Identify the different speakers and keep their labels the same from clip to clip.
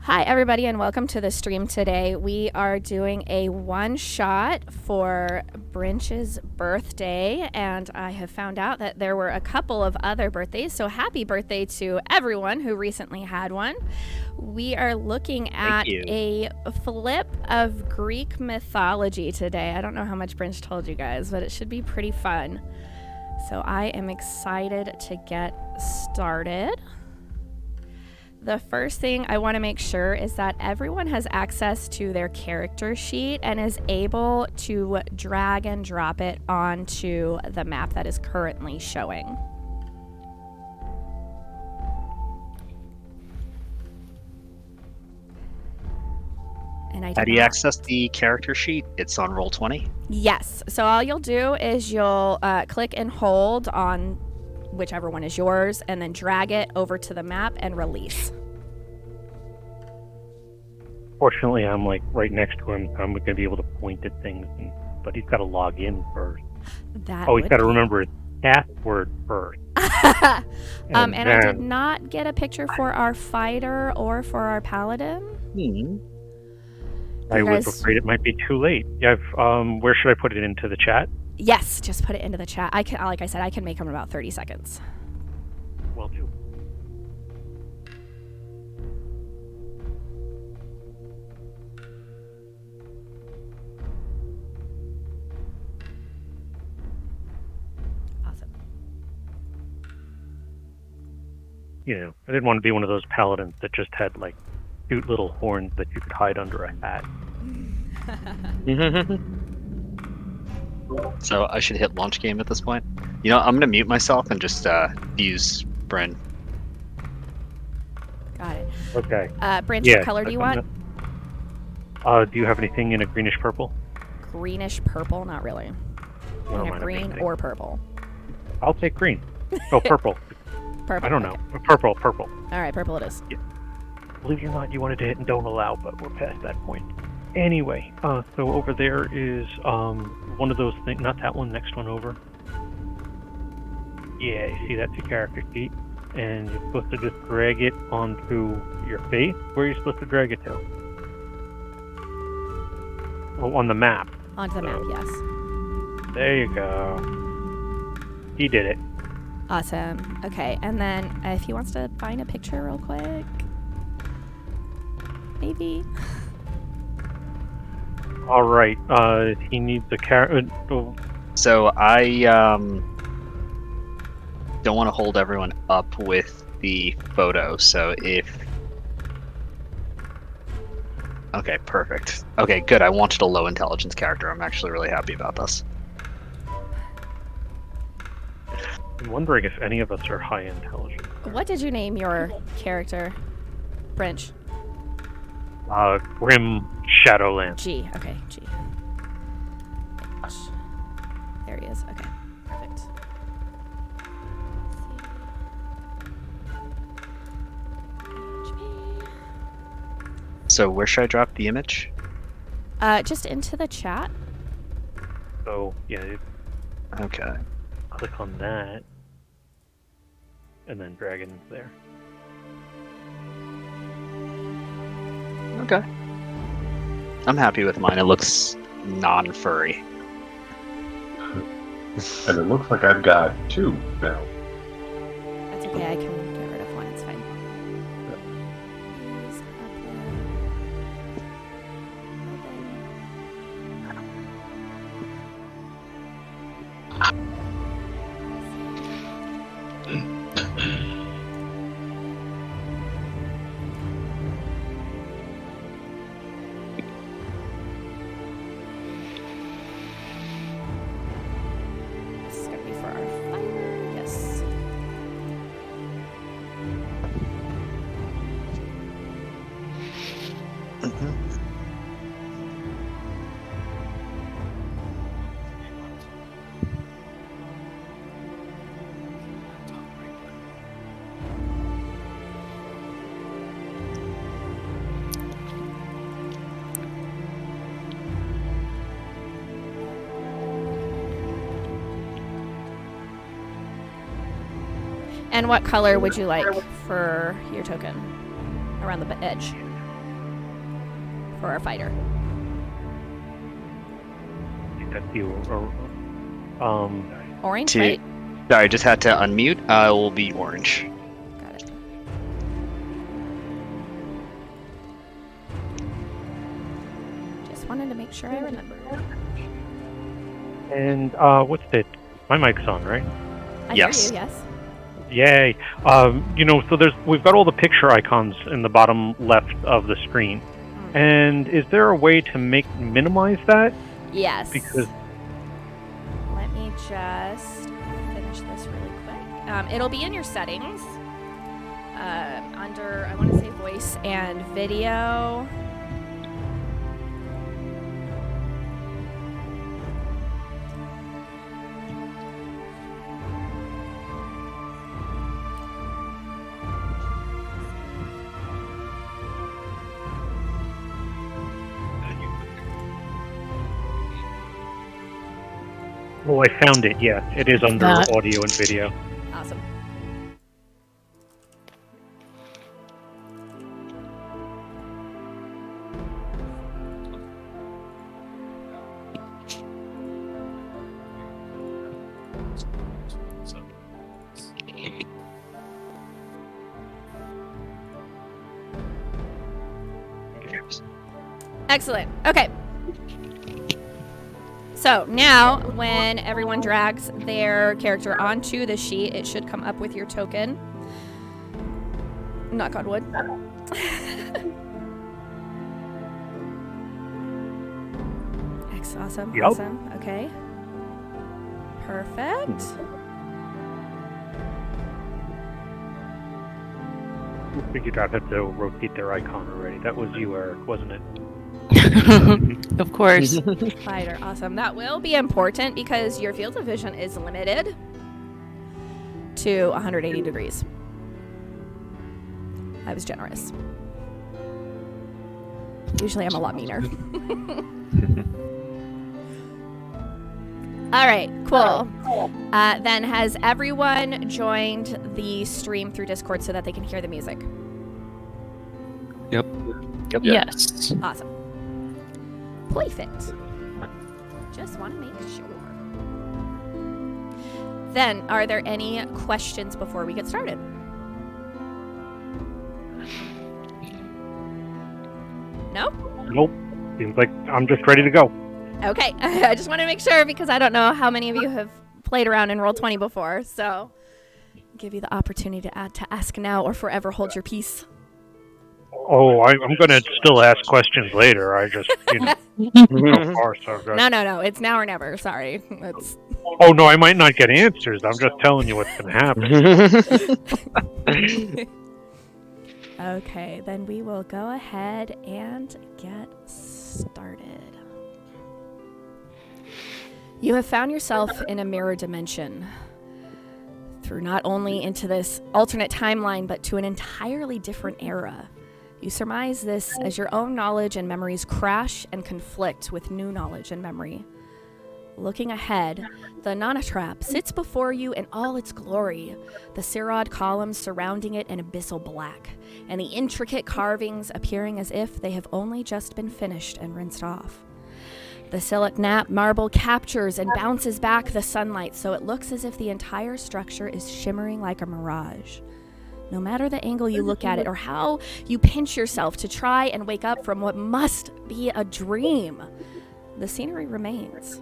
Speaker 1: Hi, everybody, and welcome to the stream today. We are doing a one-shot for Brinch's birthday, and I have found out that there were a couple of other birthdays, so happy birthday to everyone who recently had one. We are looking at a flip of Greek mythology today. I don't know how much Brinch told you guys, but it should be pretty fun. So I am excited to get started. The first thing I want to make sure is that everyone has access to their character sheet and is able to drag and drop it onto the map that is currently showing. And
Speaker 2: How do you access the character sheet? It's on Roll20?
Speaker 1: Yes. So all you'll do is you'll click and hold on whichever one is yours, and then drag it over to the map and release.
Speaker 3: Fortunately, I'm like right next to him, so I'm going to be able to point at things, but he's got to log in first. He's got to remember his password first.
Speaker 1: and I did not get a picture for our fighter or for our paladin.
Speaker 3: I was afraid it might be too late. Yeah, where should I put it into the chat?
Speaker 1: Yes, just put it into the chat. I can, like I said, I can make them in about 30 seconds.
Speaker 3: Will do.
Speaker 1: Awesome.
Speaker 3: You know, I didn't want to be one of those paladins that just had like cute little horns that you could hide under a hat.
Speaker 2: So I should hit launch game at this point. You know, I'm going to mute myself and just use Bryn.
Speaker 1: Got it.
Speaker 3: Okay.
Speaker 1: Branch, what color do you want?
Speaker 3: Do you have anything in a greenish purple?
Speaker 1: Greenish purple? Not really. In a green or purple?
Speaker 3: I'll take green. Oh, purple.
Speaker 1: Purple.
Speaker 3: I don't know. Purple.
Speaker 1: All right, purple it is.
Speaker 3: Yeah. Believe it or not, you wanted to hit and don't allow, but we're past that point. Anyway, so over there is one of those things, not that one, next one over. Yeah, you see that's your character sheet, and you're supposed to just drag it onto your face. Where are you supposed to drag it to? Oh, on the map.
Speaker 1: Onto the map, yes.
Speaker 3: There you go. He did it.
Speaker 1: Awesome. Okay, and then if he wants to find a picture real quick, maybe.
Speaker 3: All right. He needs a character.
Speaker 2: So I don't want to hold everyone up with the photo. So if okay, perfect. Okay, good. I wanted a low intelligence character. I'm actually really happy about this.
Speaker 3: I'm wondering if any of us are high intelligence.
Speaker 1: What did you name your character, Brinch?
Speaker 3: Grim Shadowland.
Speaker 1: G. Okay, G. H. There he is. Okay, perfect.
Speaker 2: So where should I drop the image?
Speaker 1: Just into the chat.
Speaker 3: So yeah.
Speaker 2: Okay.
Speaker 3: Click on that, and then drag it into there.
Speaker 2: Okay. I'm happy with mine. It looks non-furry.
Speaker 4: And it looks like I've got two now.
Speaker 1: That's okay, I can get rid of one, it's fine. This is going to be for our fighter, yes. And what color would you like for your token around the edge? for our fighter.
Speaker 3: I think that's you.
Speaker 1: Orange, right?
Speaker 2: Sorry, just had to unmute. I will be orange.
Speaker 1: Got it. Just wanted to make sure I remember.
Speaker 3: And what's it? My mic's on, right?
Speaker 1: I
Speaker 2: Yes.
Speaker 1: hear you, yes.
Speaker 3: Yay! So we've got all the picture icons in the bottom left of the screen. And is there a way to minimize that?
Speaker 1: Yes.
Speaker 3: Because
Speaker 1: let me just finish this really quick. It'll be in your settings under, I want to say, voice and video.
Speaker 3: oh, I found it. Yeah, it is under audio and video.
Speaker 1: Awesome. Excellent. Okay. So now, when everyone drags their character onto the sheet, it should come up with your token. Knock on wood. Awesome.
Speaker 3: Yep.
Speaker 1: Awesome. Okay. Perfect.
Speaker 3: Figured I'd have to rotate their icon already. That was you, Eric, wasn't it?
Speaker 5: Of course.
Speaker 1: Fighter. Awesome. That will be important because your field of vision is limited to 180 degrees. I was generous. Usually I'm a lot meaner. All right, cool. Then has everyone joined the stream through Discord so that they can hear the music?
Speaker 2: Yep.
Speaker 5: Yes.
Speaker 1: Awesome. Perfect. Just want to make sure. Then, are there any questions before we get started? No?
Speaker 3: Nope. Seems like I'm just ready to go.
Speaker 1: Okay. I just want to make sure because I don't know how many of you have played around in Roll20 before, so give you the opportunity to ask now or forever hold your peace.
Speaker 3: Oh, I'm going to still ask questions later. I just, so far so good.
Speaker 1: No. It's now or never. Sorry.
Speaker 3: Oh, no, I might not get answers. I'm just telling you what's going to happen.
Speaker 1: Okay, then we will go ahead and get started. You have found yourself in a mirror dimension. Through not only into this alternate timeline, but to an entirely different era. You surmise this as your own knowledge and memories crash and conflict with new knowledge and memory. Looking ahead, the Nanatrap sits before you in all its glory, the Sirod columns surrounding it in abyssal black, and the intricate carvings appearing as if they have only just been finished and rinsed off. The Silic Nap marble captures and bounces back the sunlight so it looks as if the entire structure is shimmering like a mirage. No matter the angle you look at it or how you pinch yourself to try and wake up from what must be a dream, the scenery remains.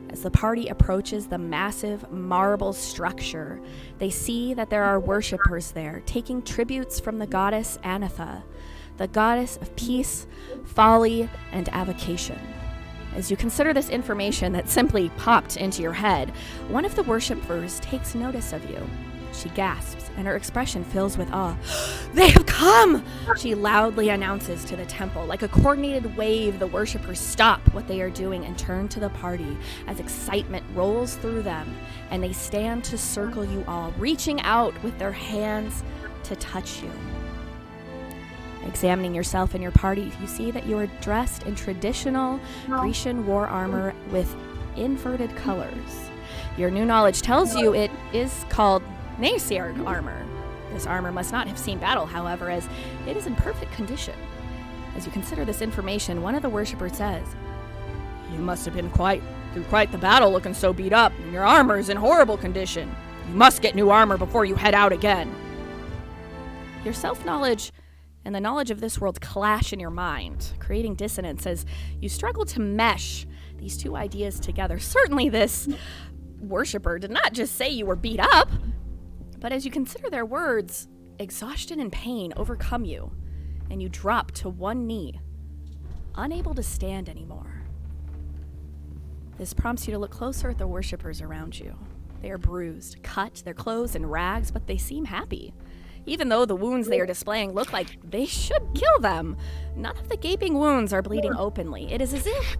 Speaker 1: As the party approaches the massive marble structure, they see that there are worshippers there, taking tributes from the goddess Anatha, the goddess of peace, folly, and avocation. As you consider this information that simply popped into your head, one of the worshippers takes notice of you. She gasps, and her expression fills with awe. "They have come!" she loudly announces to the temple. Like a coordinated wave, the worshippers stop what they are doing and turn to the party as excitement rolls through them, and they stand to circle you all, reaching out with their hands to touch you. Examining yourself and your party, you see that you are dressed in traditional Grecian war armor with inverted colors. Your new knowledge tells you it is called Naysierg armor. This armor must not have seen battle, however, as it is in perfect condition. As you consider this information, one of the worshippers says, "You must have been through quite the battle looking so beat up, and your armor's in horrible condition. You must get new armor before you head out again." Your self-knowledge and the knowledge of this world clash in your mind, creating dissonance as you struggle to mesh these two ideas together. Certainly this worshipper did not just say you were beat up, but as you consider their words, exhaustion and pain overcome you, and you drop to one knee, unable to stand anymore. This prompts you to look closer at the worshippers around you. They are bruised, cut, their clothes in rags, but they seem happy. Even though the wounds they are displaying look like they should kill them, none of the gaping wounds are bleeding openly. It is as if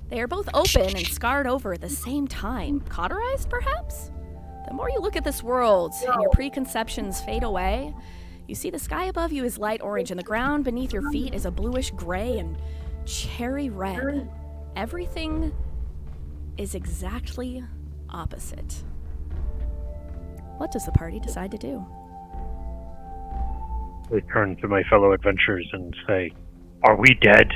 Speaker 1: they are both open and scarred over at the same time. Cauterized, perhaps? The more you look at this world and your preconceptions fade away, you see the sky above you is light orange and the ground beneath your feet is a bluish gray and cherry red. Everything is exactly opposite. What does the party decide to do?
Speaker 3: I turn to my fellow adventurers and say, "Are we dead?"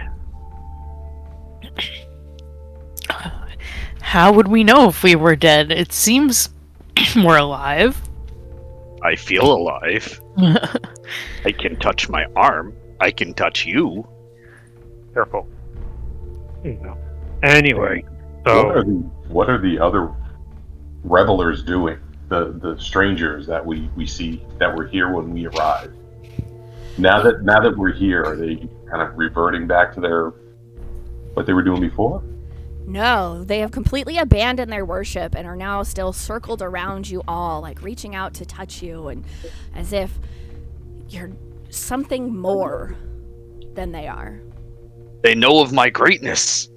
Speaker 5: How would we know if we were dead? It seems we're alive.
Speaker 2: I feel alive. I can touch my arm. I can touch you.
Speaker 3: Careful. Anyway, so
Speaker 4: What are the other revelers doing? The strangers that we see that were here when we arrived. Now that we're here, are they kind of reverting back to what they were doing before?
Speaker 1: No, they have completely abandoned their worship and are now still circled around you all, like reaching out to touch you, and as if you're something more than they are.
Speaker 2: They know of my greatness.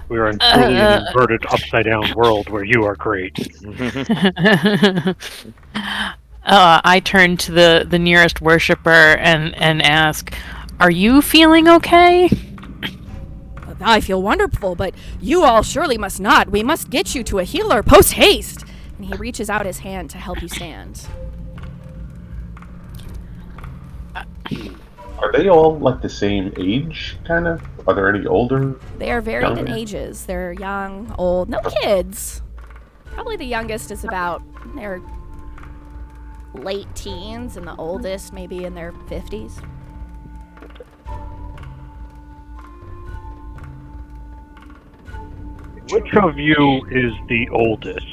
Speaker 3: we are in truly an inverted, upside-down world where you are great.
Speaker 5: I turn to the nearest worshiper and ask, "Are you feeling okay?"
Speaker 1: "I feel wonderful, but you all surely must not. We must get you to a healer post-haste." And he reaches out his hand to help you stand.
Speaker 4: Are they all like the same age, kind of? Are there any older?
Speaker 1: They are varied in
Speaker 4: Younger?
Speaker 1: ages. They're young, old, no kids. Probably the youngest is about their late teens, and the oldest maybe in their 50s.
Speaker 3: Which of you is the oldest?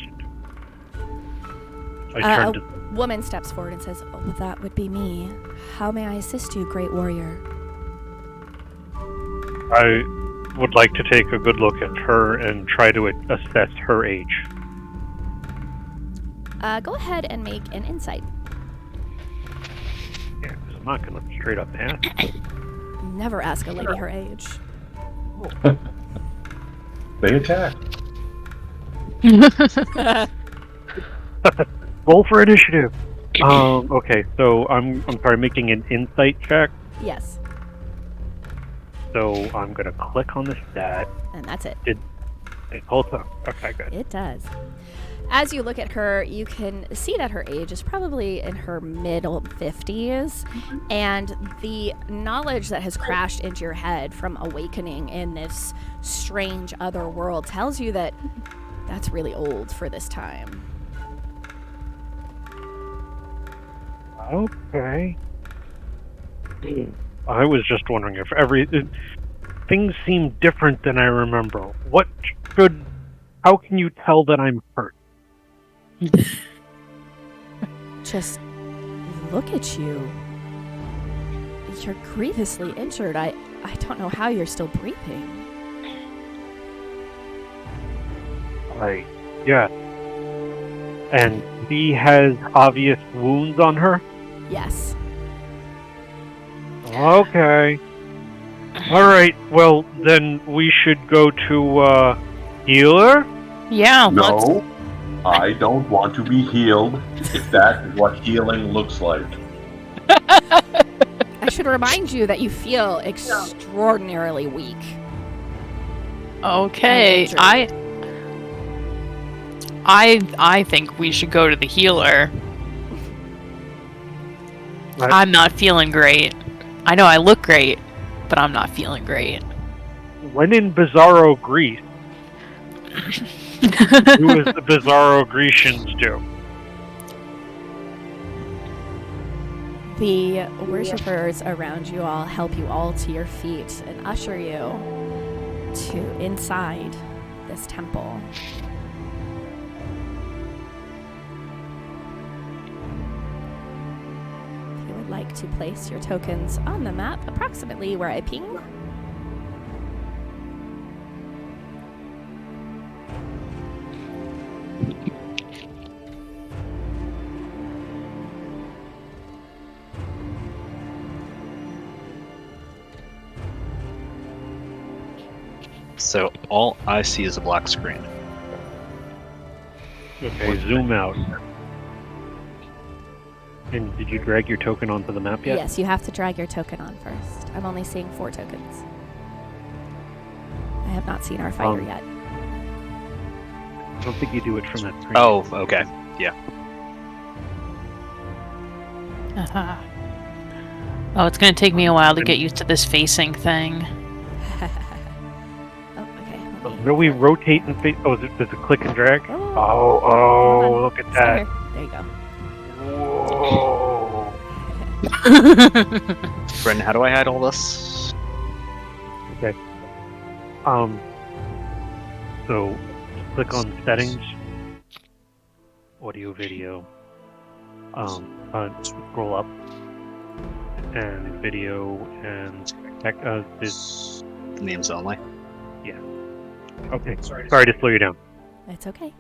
Speaker 3: I turn to
Speaker 1: A woman steps forward and says, "Oh, that would be me. How may I assist you, great warrior?"
Speaker 3: I would like to take a good look at her and try to assess her age.
Speaker 1: Go ahead and make an insight.
Speaker 3: Yeah, because I'm not going to straight up ask.
Speaker 1: Never ask a lady her age.
Speaker 4: They attack.
Speaker 3: Roll for initiative. Okay, so I'm sorry, making an insight check.
Speaker 1: Yes,
Speaker 3: So I'm gonna click on the stat.
Speaker 1: and that's it.
Speaker 3: It holds up. Okay, good.
Speaker 1: It does. As you look at her, you can see that her age is probably in her middle 50s, and the knowledge that has crashed into your head from awakening in this strange other world tells you that that's really old for this time.
Speaker 3: Okay. I was just wondering if things seem different than I remember. How can you tell that I'm hurt?
Speaker 1: Just look at you. You're grievously injured. I don't know how you're still breathing.
Speaker 3: Yeah. And she has obvious wounds on her?
Speaker 1: Yes.
Speaker 3: Okay. Alright, well, then we should go to, healer?
Speaker 5: Yeah, let's...
Speaker 4: No, I don't want to be healed if that is what healing looks like.
Speaker 1: I should remind you that you feel extraordinarily weak.
Speaker 5: Okay,
Speaker 1: And
Speaker 5: I think we should go to the healer. I'm not feeling great. I know I look great, but I'm not feeling great.
Speaker 3: When in Bizarro Greece, who is the Bizarro Grecians do?
Speaker 1: The worshippers around you all help you all to your feet and usher you to inside this temple. If you would like to place your tokens on the map, approximately where I ping.
Speaker 2: So all I see is a black screen.
Speaker 3: Okay, zoom out. And did you drag your token onto the map yet?
Speaker 1: Yes, you have to drag your token on first. I'm only seeing 4 tokens. I have not seen our fighter yet.
Speaker 3: I don't think you do it from that screen.
Speaker 2: Oh, okay. Yeah.
Speaker 5: Oh, it's gonna take me a while to get used to this facing thing.
Speaker 3: Do we rotate and face? Oh, does it click and drag?
Speaker 1: Oh,
Speaker 3: Oh, look at that.
Speaker 1: There you go.
Speaker 3: Whoa.
Speaker 2: Bren, how do I hide all this?
Speaker 3: Okay. So click on settings, audio, video. Scroll up, and video, and this.
Speaker 2: Names only.
Speaker 3: Yeah. Okay. Sorry to slow you down.
Speaker 1: It's okay.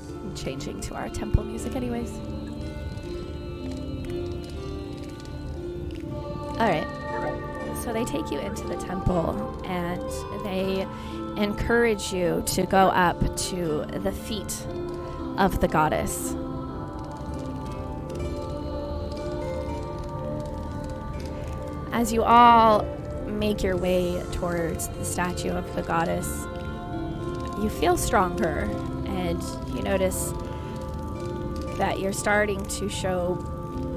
Speaker 1: I'm changing to our temple music anyways. Alright. So they take you into the temple and they encourage you to go up to the feet of the goddess. As you all make your way towards the statue of the goddess, you feel stronger, and you notice that you're starting to show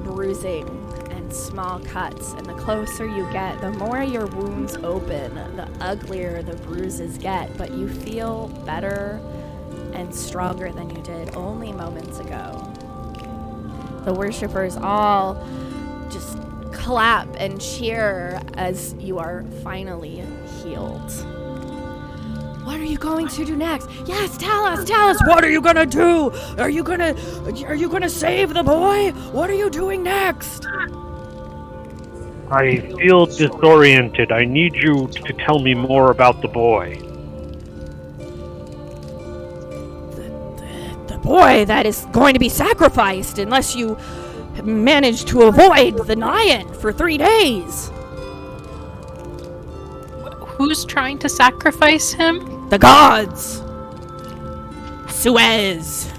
Speaker 1: bruising and small cuts, and the closer you get, the more your wounds open, the uglier the bruises get, but you feel better and stronger than you did only moments ago. The worshippers all just clap and cheer as you are finally healed. What are you going to do next? Yes, tell us, what are you gonna do? Are you gonna save the boy? What are you doing next?
Speaker 3: I feel disoriented. I need you to tell me more about the boy.
Speaker 1: The boy that is going to be sacrificed unless you manage to avoid the Nyan for 3 days.
Speaker 5: Who's trying to sacrifice him?
Speaker 1: The gods. Suez.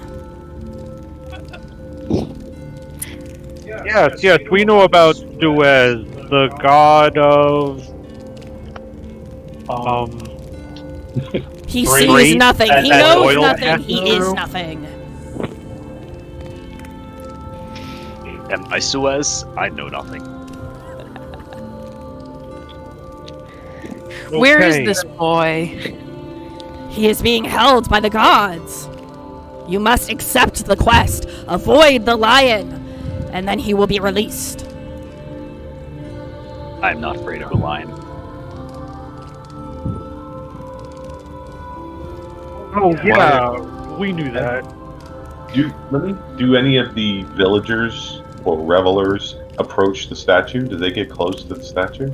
Speaker 3: Yes, we know about Suez, the god of
Speaker 1: He
Speaker 3: Great.
Speaker 1: sees nothing. He
Speaker 3: That
Speaker 1: knows
Speaker 3: oil
Speaker 1: nothing. He is
Speaker 3: pass-through?
Speaker 1: nothing.
Speaker 2: And by Suez, I know nothing.
Speaker 5: Where is
Speaker 3: Okay.
Speaker 5: this boy?
Speaker 1: He is being held by the gods. You must accept the quest, avoid the lion, and then he will be released.
Speaker 2: I'm not afraid of a lion.
Speaker 3: Oh yeah, we knew that.
Speaker 4: Do any of the villagers or revelers approach the statue? Do they get close to the statue?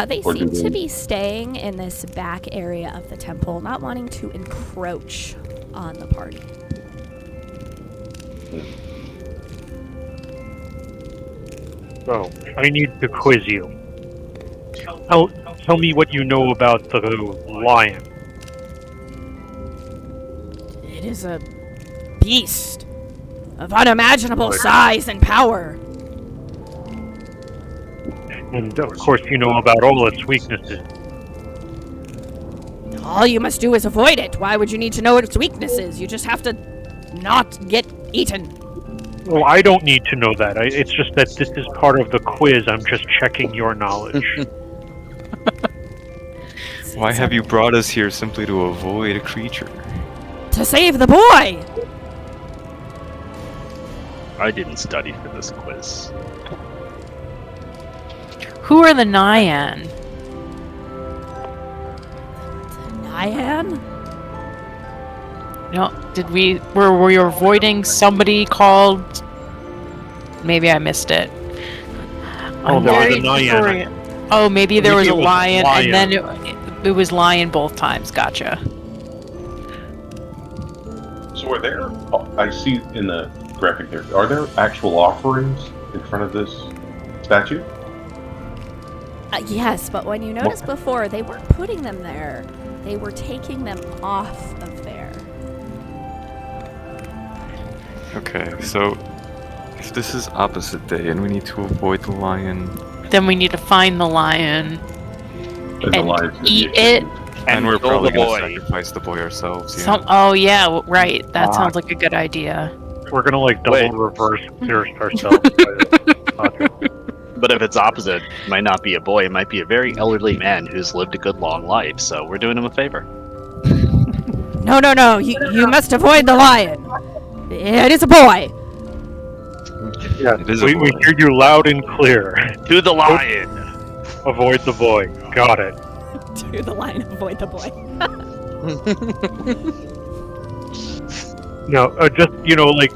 Speaker 1: They
Speaker 4: Or do
Speaker 1: seem
Speaker 4: they-
Speaker 1: to be staying in this back area of the temple, not wanting to encroach on the party.
Speaker 3: So, I need to quiz you. Tell me what you know about the lion.
Speaker 1: It is a beast of unimaginable size and power.
Speaker 3: And of course you know about all its weaknesses.
Speaker 1: All you must do is avoid it. Why would you need to know its weaknesses? You just have to not get eaten.
Speaker 3: Well, I don't need to know that. It's just that this is part of the quiz. I'm just checking your knowledge.
Speaker 6: Why have you brought us here simply to avoid a creature?
Speaker 1: To save the boy!
Speaker 2: I didn't study for this quiz.
Speaker 5: Who are the Nyan?
Speaker 1: Nyan?
Speaker 5: No, were we avoiding somebody called? Maybe I missed it.
Speaker 3: Oh, there was a Nyan.
Speaker 5: Oh, maybe there was a lion,
Speaker 3: lion.
Speaker 5: and then it was lion both times. Gotcha.
Speaker 4: So are there? Oh, I see in the graphic there. Are there actual offerings in front of this statue?
Speaker 1: Yes, but when you noticed before, they weren't putting them there. They were taking them off of there.
Speaker 6: Okay, so if this is opposite day and we need to avoid the lion,
Speaker 5: Then we need to find the lion
Speaker 4: And the
Speaker 5: and
Speaker 4: lion's gonna be
Speaker 5: eat
Speaker 4: a
Speaker 5: it.
Speaker 6: and we're
Speaker 2: kill
Speaker 6: probably
Speaker 2: the
Speaker 6: gonna
Speaker 2: boy.
Speaker 6: sacrifice the boy ourselves. Yeah.
Speaker 5: Oh yeah, right. That sounds like a good idea.
Speaker 3: We're gonna like double
Speaker 2: Wait.
Speaker 3: reverse ourselves.
Speaker 2: But if it's opposite, it might not be a boy. It might be a very elderly man who's lived a good long life. So we're doing him a favor.
Speaker 1: No. You must avoid the lion. It is a boy.
Speaker 3: Yeah,
Speaker 6: It is a
Speaker 3: we
Speaker 6: boy.
Speaker 3: hear you loud and clear.
Speaker 2: To the lion.
Speaker 3: Avoid the boy. Got it.
Speaker 1: To the lion, avoid the boy.
Speaker 3: No, just like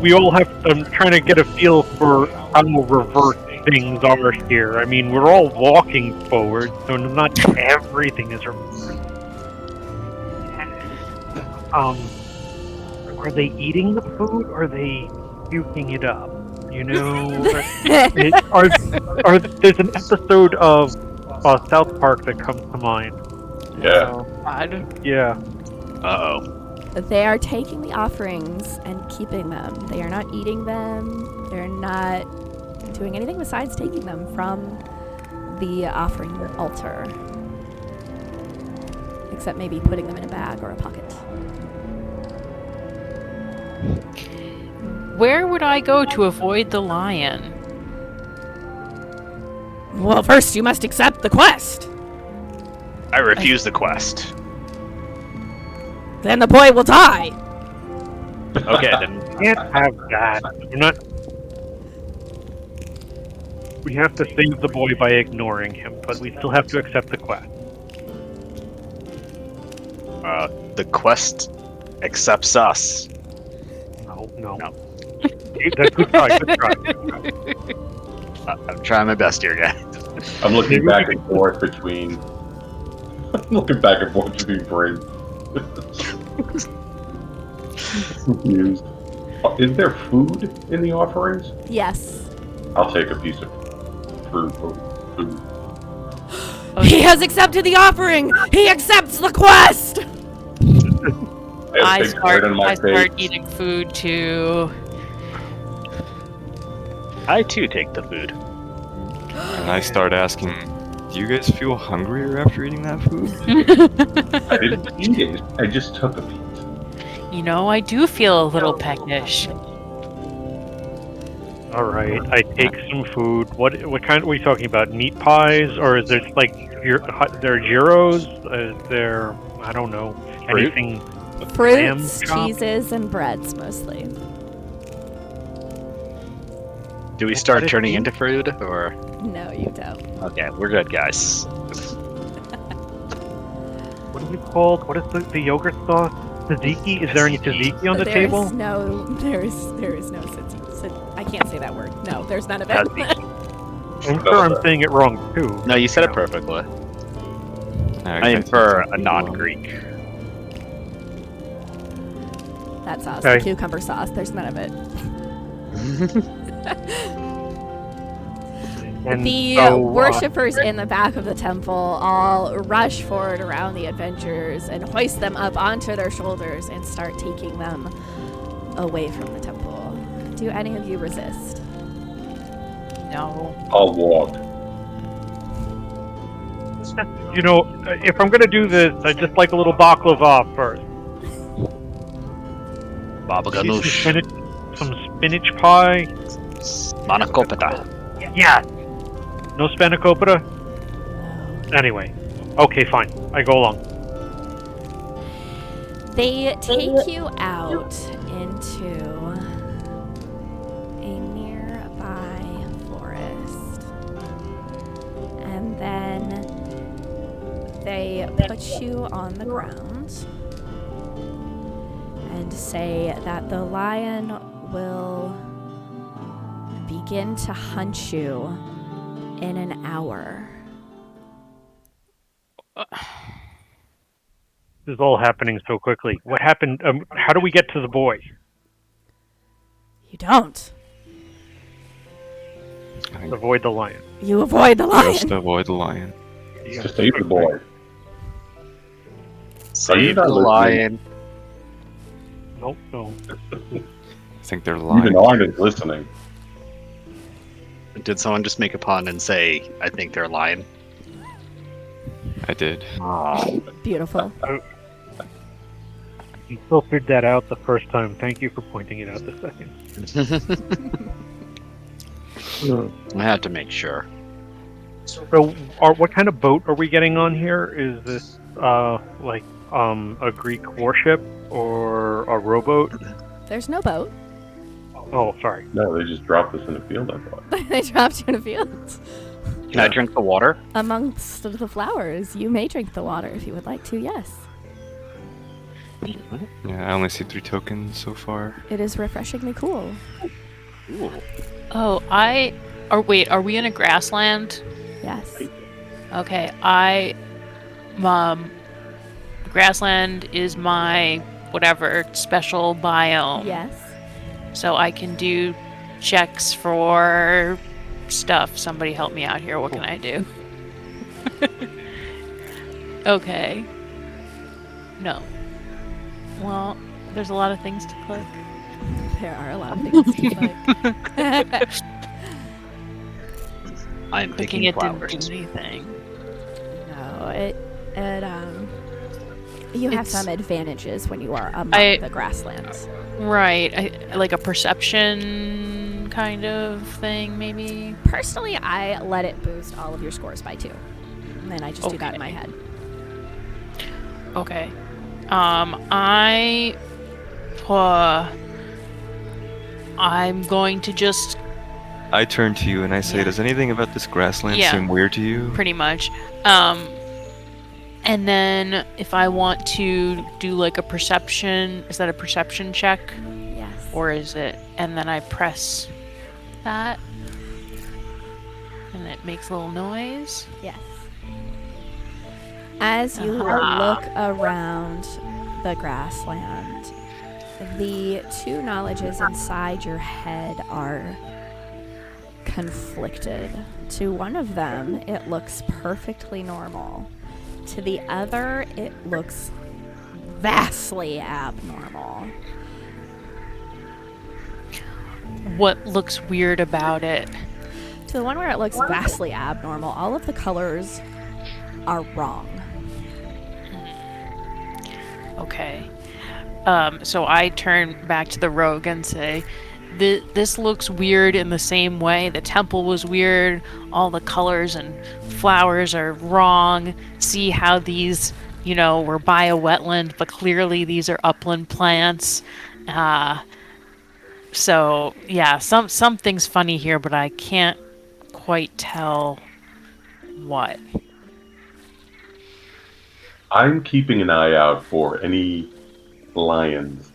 Speaker 3: we all have. I'm trying to get a feel for how reverse things are here. I mean, we're all walking forward, so not everything is reversed. Are they eating the food? Or are they puking it up? You know, there's an episode of South Park that comes to mind.
Speaker 4: Yeah.
Speaker 3: Yeah.
Speaker 2: Uh-oh.
Speaker 1: They are taking the offerings and keeping them. They are not eating them. They're not doing anything besides taking them from the offering altar. Except maybe putting them in a bag or a pocket.
Speaker 5: Where would I go to avoid the lion?
Speaker 1: Well, first you must accept the quest.
Speaker 2: I refuse the quest.
Speaker 1: Then the boy will die.
Speaker 2: Okay, then.
Speaker 3: Can't have that. We're not. We have to save the boy by ignoring him, but we still have to accept the quest.
Speaker 2: The quest accepts us.
Speaker 3: No.
Speaker 2: No.
Speaker 3: Good try.
Speaker 2: I'm trying my best here, guys.
Speaker 4: I'm looking back and forth between. Brains. Confused. Is there food in the offerings?
Speaker 1: Yes.
Speaker 4: I'll take a piece of fruit. Food.
Speaker 1: He has accepted the offering. He accepts the quest.
Speaker 5: I
Speaker 4: Big grin on my
Speaker 5: start
Speaker 4: face.
Speaker 5: eating food too.
Speaker 2: I too take the food.
Speaker 6: And I start asking, do you guys feel hungrier after eating that food?
Speaker 4: I didn't eat it. I just took a piece.
Speaker 5: You know, I do feel a little peckish.
Speaker 3: All right, I take some food. What kind are we talking about? Meat pies, or is there like there gyros? Is there I don't know
Speaker 2: Fruit?
Speaker 3: anything?
Speaker 1: Fruits,
Speaker 3: Lamb chop?
Speaker 1: cheeses, and breads mostly.
Speaker 2: Do we start
Speaker 3: What is
Speaker 2: turning
Speaker 3: he?
Speaker 2: into food, or?
Speaker 1: No, you don't.
Speaker 2: Okay, we're good, guys.
Speaker 3: What is it called? What is the yogurt sauce? Tzatziki? Is there any tzatziki on the table?
Speaker 1: There is no I can't say that word. No, there's none of it.
Speaker 3: I'm sure I'm saying it wrong too.
Speaker 2: No, you said it perfectly. I infer a non-Greek.
Speaker 1: That sauce,
Speaker 3: Okay.
Speaker 1: the cucumber sauce. There's none of it.
Speaker 3: And
Speaker 1: The
Speaker 3: so,
Speaker 1: worshippers in the back of the temple all rush forward around the adventurers and hoist them up onto their shoulders and start taking them away from the temple. Do any of you resist?
Speaker 5: No.
Speaker 4: I'll walk.
Speaker 3: You know, if I'm gonna do this, I'd just like a little baklava first.
Speaker 2: Baba
Speaker 3: Maybe
Speaker 2: Ganoush.
Speaker 3: some spinach pie.
Speaker 2: Manakopata.
Speaker 3: Yeah. No spanakopita? Anyway. Okay, fine. I go along.
Speaker 1: They take you out into a nearby forest. And then they put you on the ground and say that the lion will begin to hunt you in an hour.
Speaker 3: This is all happening so quickly. What happened? How do we get to the boy?
Speaker 1: You don't.
Speaker 3: Avoid the lion.
Speaker 1: You avoid the lion.
Speaker 6: Just avoid the lion.
Speaker 4: Just save the boy.
Speaker 2: Save
Speaker 4: not
Speaker 2: the
Speaker 4: listening?
Speaker 2: lion.
Speaker 3: Nope, no.
Speaker 6: I think they're lying.
Speaker 4: Even Arnold's listening.
Speaker 2: Did someone just make a pun and say, I think they're lying?
Speaker 6: I did.
Speaker 1: Beautiful.
Speaker 3: You filtered that out the first time. Thank you for pointing it out the second.
Speaker 2: I had to make sure.
Speaker 3: So, what kind of boat are we getting on here? Is this like a Greek warship or a rowboat?
Speaker 1: There's no boat.
Speaker 3: Oh, sorry.
Speaker 4: No, they just dropped us in the field, I thought.
Speaker 1: They dropped you in a field.
Speaker 2: Can I drink the water?
Speaker 1: Amongst the flowers, you may drink the water if you would like to, yes.
Speaker 6: Yeah, I only see 3 tokens so far.
Speaker 1: It is refreshingly cool.
Speaker 2: Ooh.
Speaker 5: Oh, wait, are we in a grassland?
Speaker 1: Yes.
Speaker 5: Okay, grassland is my whatever special biome.
Speaker 1: Yes.
Speaker 5: So I can do checks for stuff. Somebody help me out here. What can I do? Okay. No. Well, there's a lot of things to click.
Speaker 1: There are a lot of things to like.
Speaker 2: I'm
Speaker 5: Clicking
Speaker 2: picking
Speaker 5: it
Speaker 2: flowers.
Speaker 5: didn't do anything.
Speaker 1: No, you have
Speaker 5: It's-
Speaker 1: some advantages when you are among the grasslands.
Speaker 5: Right. Like a perception kind of thing, maybe?
Speaker 1: Personally, I let it boost all of your scores by 2. And then I just do that in my head.
Speaker 5: Okay. I'm going to just
Speaker 6: I turn to you and I say,
Speaker 5: Yeah.
Speaker 6: does anything about this grassland
Speaker 5: Yeah.
Speaker 6: seem weird to you?
Speaker 5: pretty much. And then if I want to do like a perception, is that a perception check?
Speaker 1: Yes.
Speaker 5: Or is it? And then I press that. And it makes a little noise.
Speaker 1: Yes. As you look around the grassland, the 2 knowledges inside your head are conflicted. To one of them, it looks perfectly normal. To the other, it looks vastly abnormal.
Speaker 5: What looks weird about it?
Speaker 1: To the one where it looks vastly abnormal, all of the colors are wrong.
Speaker 5: Okay. So I turn back to the rogue and say, this looks weird in the same way. The temple was weird. All the colors and flowers are wrong. See how these, were by a wetland, but clearly these are upland plants. So yeah, something's funny here, but I can't quite tell what.
Speaker 4: I'm keeping an eye out for any lions.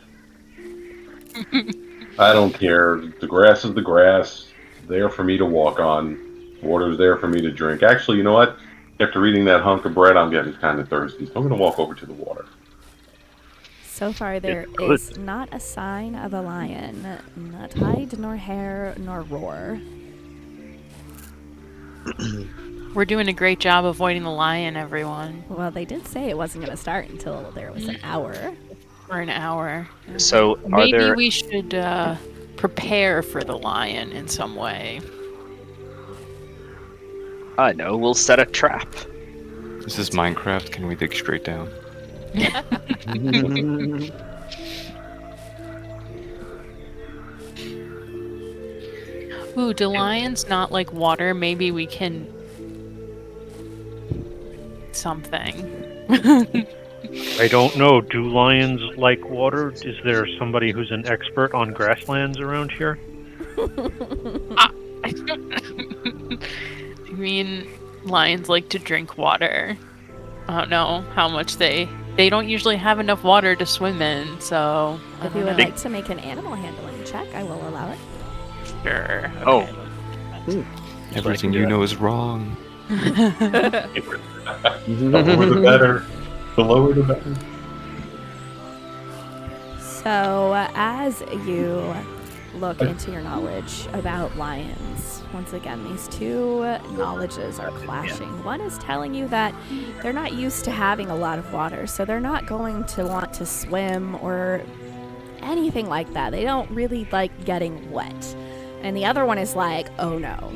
Speaker 4: I don't care. The grass is the grass. There for me to walk on. Water's there for me to drink. Actually, you know what? After eating that hunk of bread, I'm getting kind of thirsty. So I'm going to walk over to the water.
Speaker 1: So far, there is not a sign of a lion. Not hide, nor hair, nor roar.
Speaker 5: We're doing a great job avoiding the lion, everyone.
Speaker 1: Well, they did say it wasn't going to start until there was an hour.
Speaker 5: For an hour.
Speaker 2: So, are
Speaker 5: Maybe
Speaker 2: there...
Speaker 5: we should prepare for the lion in some way.
Speaker 2: I know, we'll set a trap.
Speaker 6: This is Minecraft. Can we dig straight down?
Speaker 5: Ooh, do lions not like water? Maybe we can... something.
Speaker 3: I don't know. Do lions like water? Is there somebody who's an expert on grasslands around here?
Speaker 5: I mean, lions like to drink water. I don't know how much they don't usually have enough water to swim in, so...
Speaker 1: If you would like to make an animal handling check, I will allow it.
Speaker 5: Sure.
Speaker 2: Oh.
Speaker 5: Okay.
Speaker 6: Everything you know is wrong.
Speaker 4: The lower the better. The lower the better.
Speaker 1: So, as you look into your knowledge about lions, once again, these two knowledges are clashing. One is telling you that they're not used to having a lot of water, so they're not going to want to swim or anything like that. They don't really like getting wet. And the other one is like, oh no,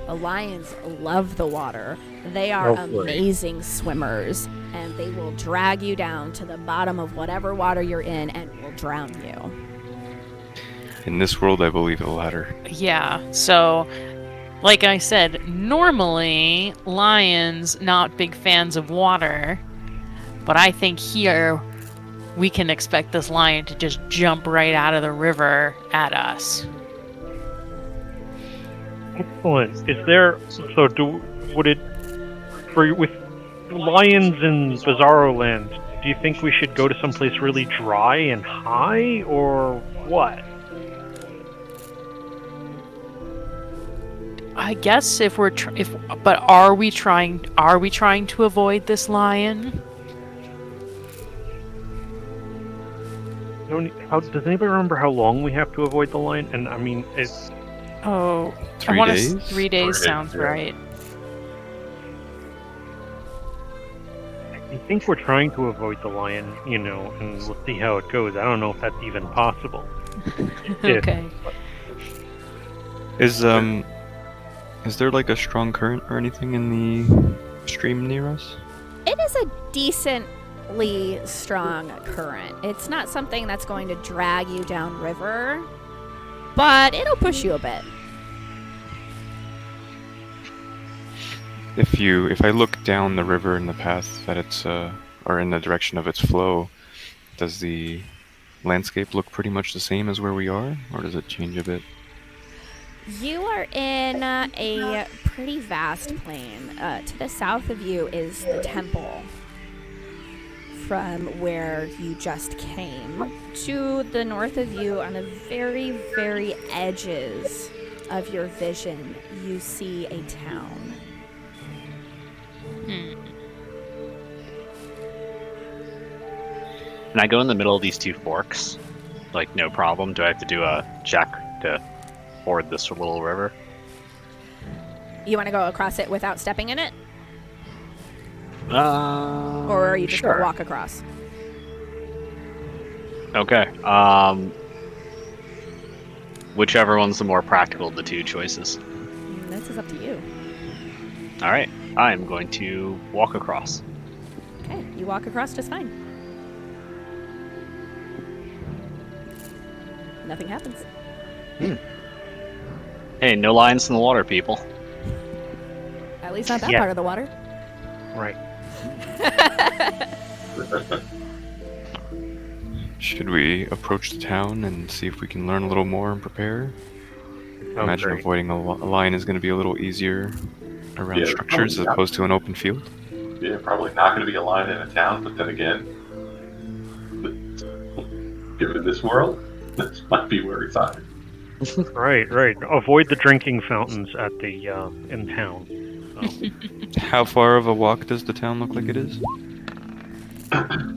Speaker 1: the lions love the water. They are amazing swimmers, and they will drag you down to the bottom of whatever water you're in and will drown you.
Speaker 6: In this world, I believe the latter.
Speaker 5: Yeah, so, like I said, normally, lions not big fans of water, but I think here we can expect this lion to just jump right out of the river at us.
Speaker 3: Excellent. Is there... So, would it... with lions in Bizarro Land, do you think we should go to someplace really dry and high, or what?
Speaker 5: I guess if we're but are we trying to avoid this lion?
Speaker 3: Does anybody remember how long we have to avoid the lion? And I mean, it's...
Speaker 5: Oh,
Speaker 6: 3 days?
Speaker 5: 3 days sounds right.
Speaker 3: I think we're trying to avoid the lion, and we'll see how it goes. I don't know if that's even possible.
Speaker 5: Okay.
Speaker 6: Is there like a strong current or anything in the stream near us?
Speaker 1: It is a decently strong current. It's not something that's going to drag you down river, but it'll push you a bit.
Speaker 6: If I look down the river in the path that it's or in the direction of its flow, does the landscape look pretty much the same as where we are, or does it change a bit?
Speaker 1: You are in a pretty vast plain. To the south of you is the temple from where you just came. To the north of you, on the very, very edges of your vision, you see a town.
Speaker 2: Can I go in the middle of these two forks? Like, no problem. Do I have to do a check to ford this little river?
Speaker 1: You want to go across it without stepping in it? Or are you just
Speaker 2: sure.
Speaker 1: going to walk across?
Speaker 2: Okay. Whichever one's the more practical of the two choices.
Speaker 1: This is up to you.
Speaker 2: All right. I am going to walk across.
Speaker 1: Okay, you walk across just fine. Nothing happens.
Speaker 2: Hey, no lions in the water, people.
Speaker 1: At least not that
Speaker 3: Yeah.
Speaker 1: part of the water.
Speaker 3: Right.
Speaker 6: Should we approach the town and see if we can learn a little more and prepare? I imagine
Speaker 3: great.
Speaker 6: avoiding a lion is going to be a little easier around
Speaker 4: Yeah,
Speaker 6: structures as
Speaker 4: probably
Speaker 6: opposed to an open field.
Speaker 4: Yeah, probably not going to be a lion in a town, but then again, given this world, this might be where it's at.
Speaker 3: Right. Avoid the drinking fountains at the in town. So.
Speaker 6: How far of a walk does the town look like it is?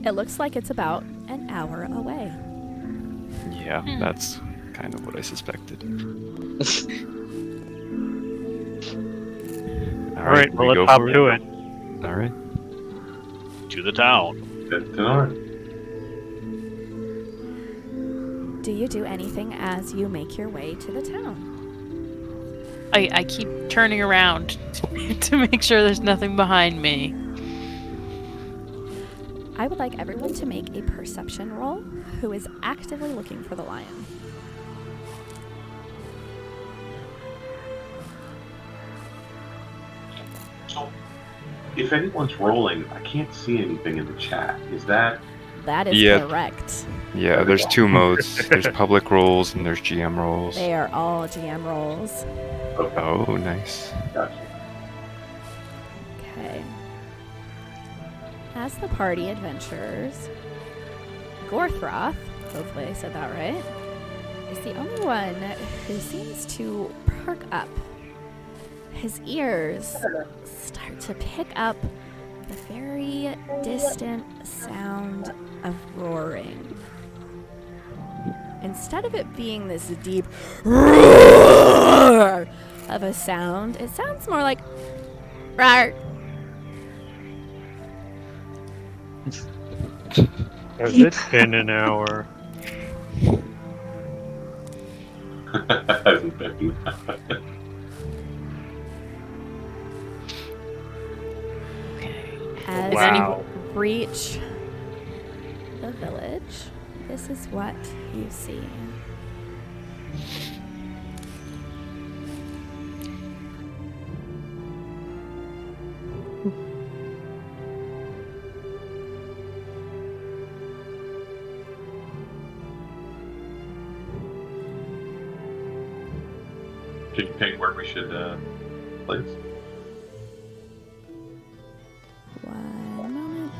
Speaker 1: It looks like it's about an hour away.
Speaker 6: Yeah, that's kind of what I suspected.
Speaker 3: All right, well, let's hop to it.
Speaker 6: All right.
Speaker 2: To the town.
Speaker 4: Good to know.
Speaker 1: Do you do anything as you make your way to the town?
Speaker 5: I keep turning around to make sure there's nothing behind me.
Speaker 1: I would like everyone to make a perception roll who is actively looking for the lion.
Speaker 4: So, if anyone's rolling, I can't see anything in the chat. Is that?
Speaker 1: That is
Speaker 6: Yeah.
Speaker 1: correct.
Speaker 6: Yeah, there's two modes. There's public roles and there's GM roles.
Speaker 1: They are all GM rolls.
Speaker 4: Okay.
Speaker 6: Oh, nice.
Speaker 4: Gotcha.
Speaker 1: Okay. As the party adventures, Gorthroth, hopefully I said that right, is the only one who seems to perk up. His ears start to pick up the very distant sound of roaring. Instead of it being this deep roar of a sound, it sounds more like roar.
Speaker 3: Has it been an hour?
Speaker 4: Hasn't been.
Speaker 1: As
Speaker 2: Wow.
Speaker 1: you reach the village, this is what you see.
Speaker 4: Did you pick where we should place?
Speaker 1: One moment.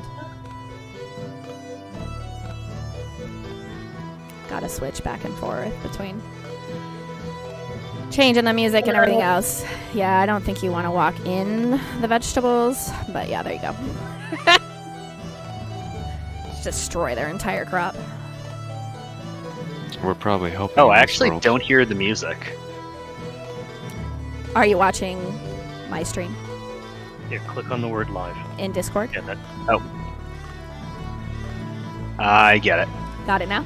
Speaker 1: Gotta switch back and forth between changing the music and everything else. Yeah, I don't think you want to walk in the vegetables, but yeah, there you go. Just destroy their entire crop.
Speaker 6: We're probably helping.
Speaker 2: Oh,
Speaker 6: in
Speaker 2: I
Speaker 6: this
Speaker 2: actually
Speaker 6: world.
Speaker 2: don't hear the music.
Speaker 1: Are you watching my stream
Speaker 3: Yeah, click on the word live.
Speaker 1: in Discord?
Speaker 3: Yeah, that.
Speaker 2: I get it.
Speaker 1: Got it now?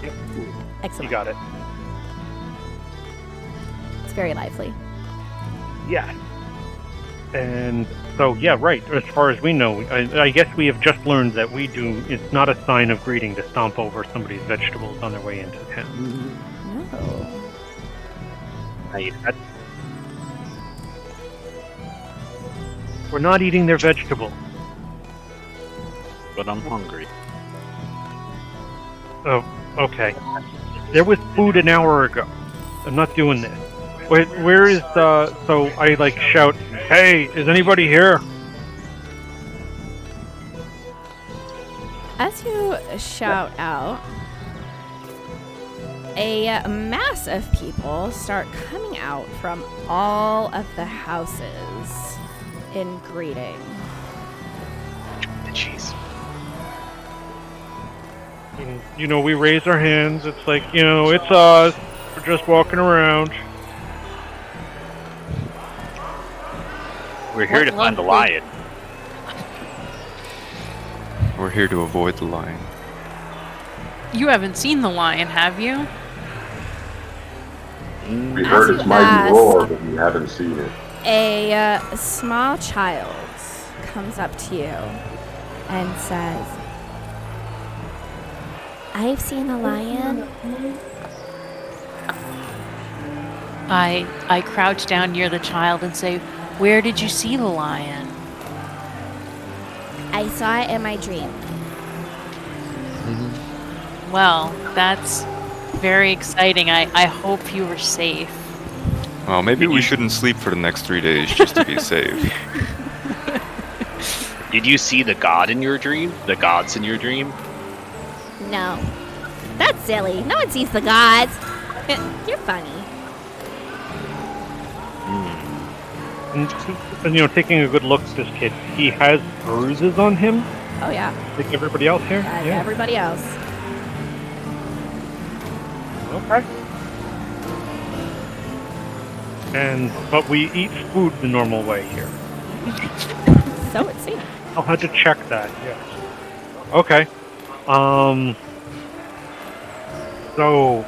Speaker 3: Yep.
Speaker 1: Excellent.
Speaker 3: You got it.
Speaker 1: It's very lively.
Speaker 3: Yeah. And so, yeah, right. As far as we know, I guess we have just learned that it's not a sign of greeting to stomp over somebody's vegetables on their way into town.
Speaker 1: No.
Speaker 3: We're not eating their vegetables.
Speaker 2: But I'm hungry.
Speaker 3: Oh, okay. There was food an hour ago. I'm not doing this. Wait, where is so I shout, "Hey, is anybody here?"
Speaker 1: As you shout out, a mass of people start coming out from all of the houses in greeting.
Speaker 2: Jeez.
Speaker 3: And, we raise our hands. It's like, it's us. We're just walking around.
Speaker 2: We're here to find the lion.
Speaker 6: We're here to avoid the lion.
Speaker 5: You haven't seen the lion, have you?
Speaker 4: We heard
Speaker 1: you
Speaker 4: its mighty
Speaker 1: ask-
Speaker 4: roar, but we haven't seen it.
Speaker 1: A small child comes up to you and says, "I've seen a lion."
Speaker 5: I crouch down near the child and say, "Where did you see the lion?"
Speaker 1: "I saw it in my dream."
Speaker 5: Well, that's very exciting. I hope you were safe.
Speaker 6: Well, maybe we shouldn't sleep for the next 3 days just to be safe.
Speaker 2: Did you see the god in your dream? The gods in your dream?
Speaker 1: No. That's silly. No one sees the gods. You're funny.
Speaker 3: And taking a good look at this kid, he has bruises on him,
Speaker 1: Oh, yeah.
Speaker 3: like everybody else here.
Speaker 1: As everybody else.
Speaker 3: Okay. But we eat food the normal way here.
Speaker 1: So it seems.
Speaker 3: I'll have to check that. Yes. Okay. So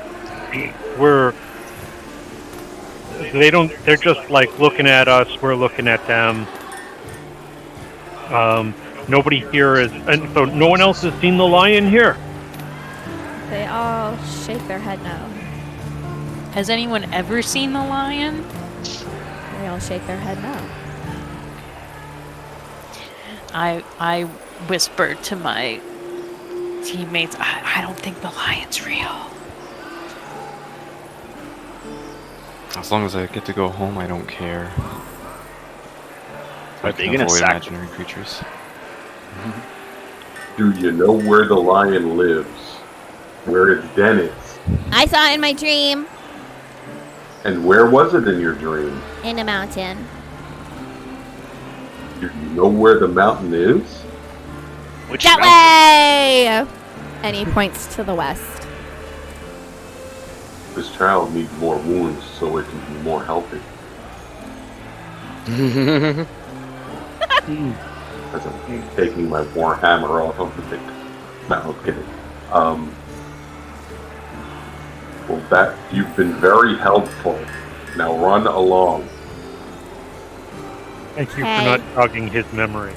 Speaker 3: they're just looking at us. We're looking at them. nobody here is, and so no one else has seen the lion here.
Speaker 1: They all shake their head no.
Speaker 5: Has anyone ever seen the lion?
Speaker 1: They all shake their head no.
Speaker 5: I whispered to my teammates, I don't think the lion's real.
Speaker 6: As long as I get to go home, I don't care.
Speaker 2: Are
Speaker 6: I
Speaker 2: they
Speaker 6: can
Speaker 2: gonna
Speaker 6: avoid
Speaker 2: sac-
Speaker 6: imaginary creatures.
Speaker 4: Do you know where the lion lives? Where its den is?
Speaker 1: I saw it in my dream.
Speaker 4: And where was it in your dream?
Speaker 1: In a mountain.
Speaker 4: Do you know where the mountain is?
Speaker 2: Which
Speaker 1: That
Speaker 2: mountain?
Speaker 1: way! And he points to the west.
Speaker 4: This child needs more wounds so it can be more healthy. As I'm taking my war hammer off of the thing. No, I'm kidding. Well, that you've been very helpful. Now run along.
Speaker 3: Thank you
Speaker 1: Hey.
Speaker 3: for not jogging his memory.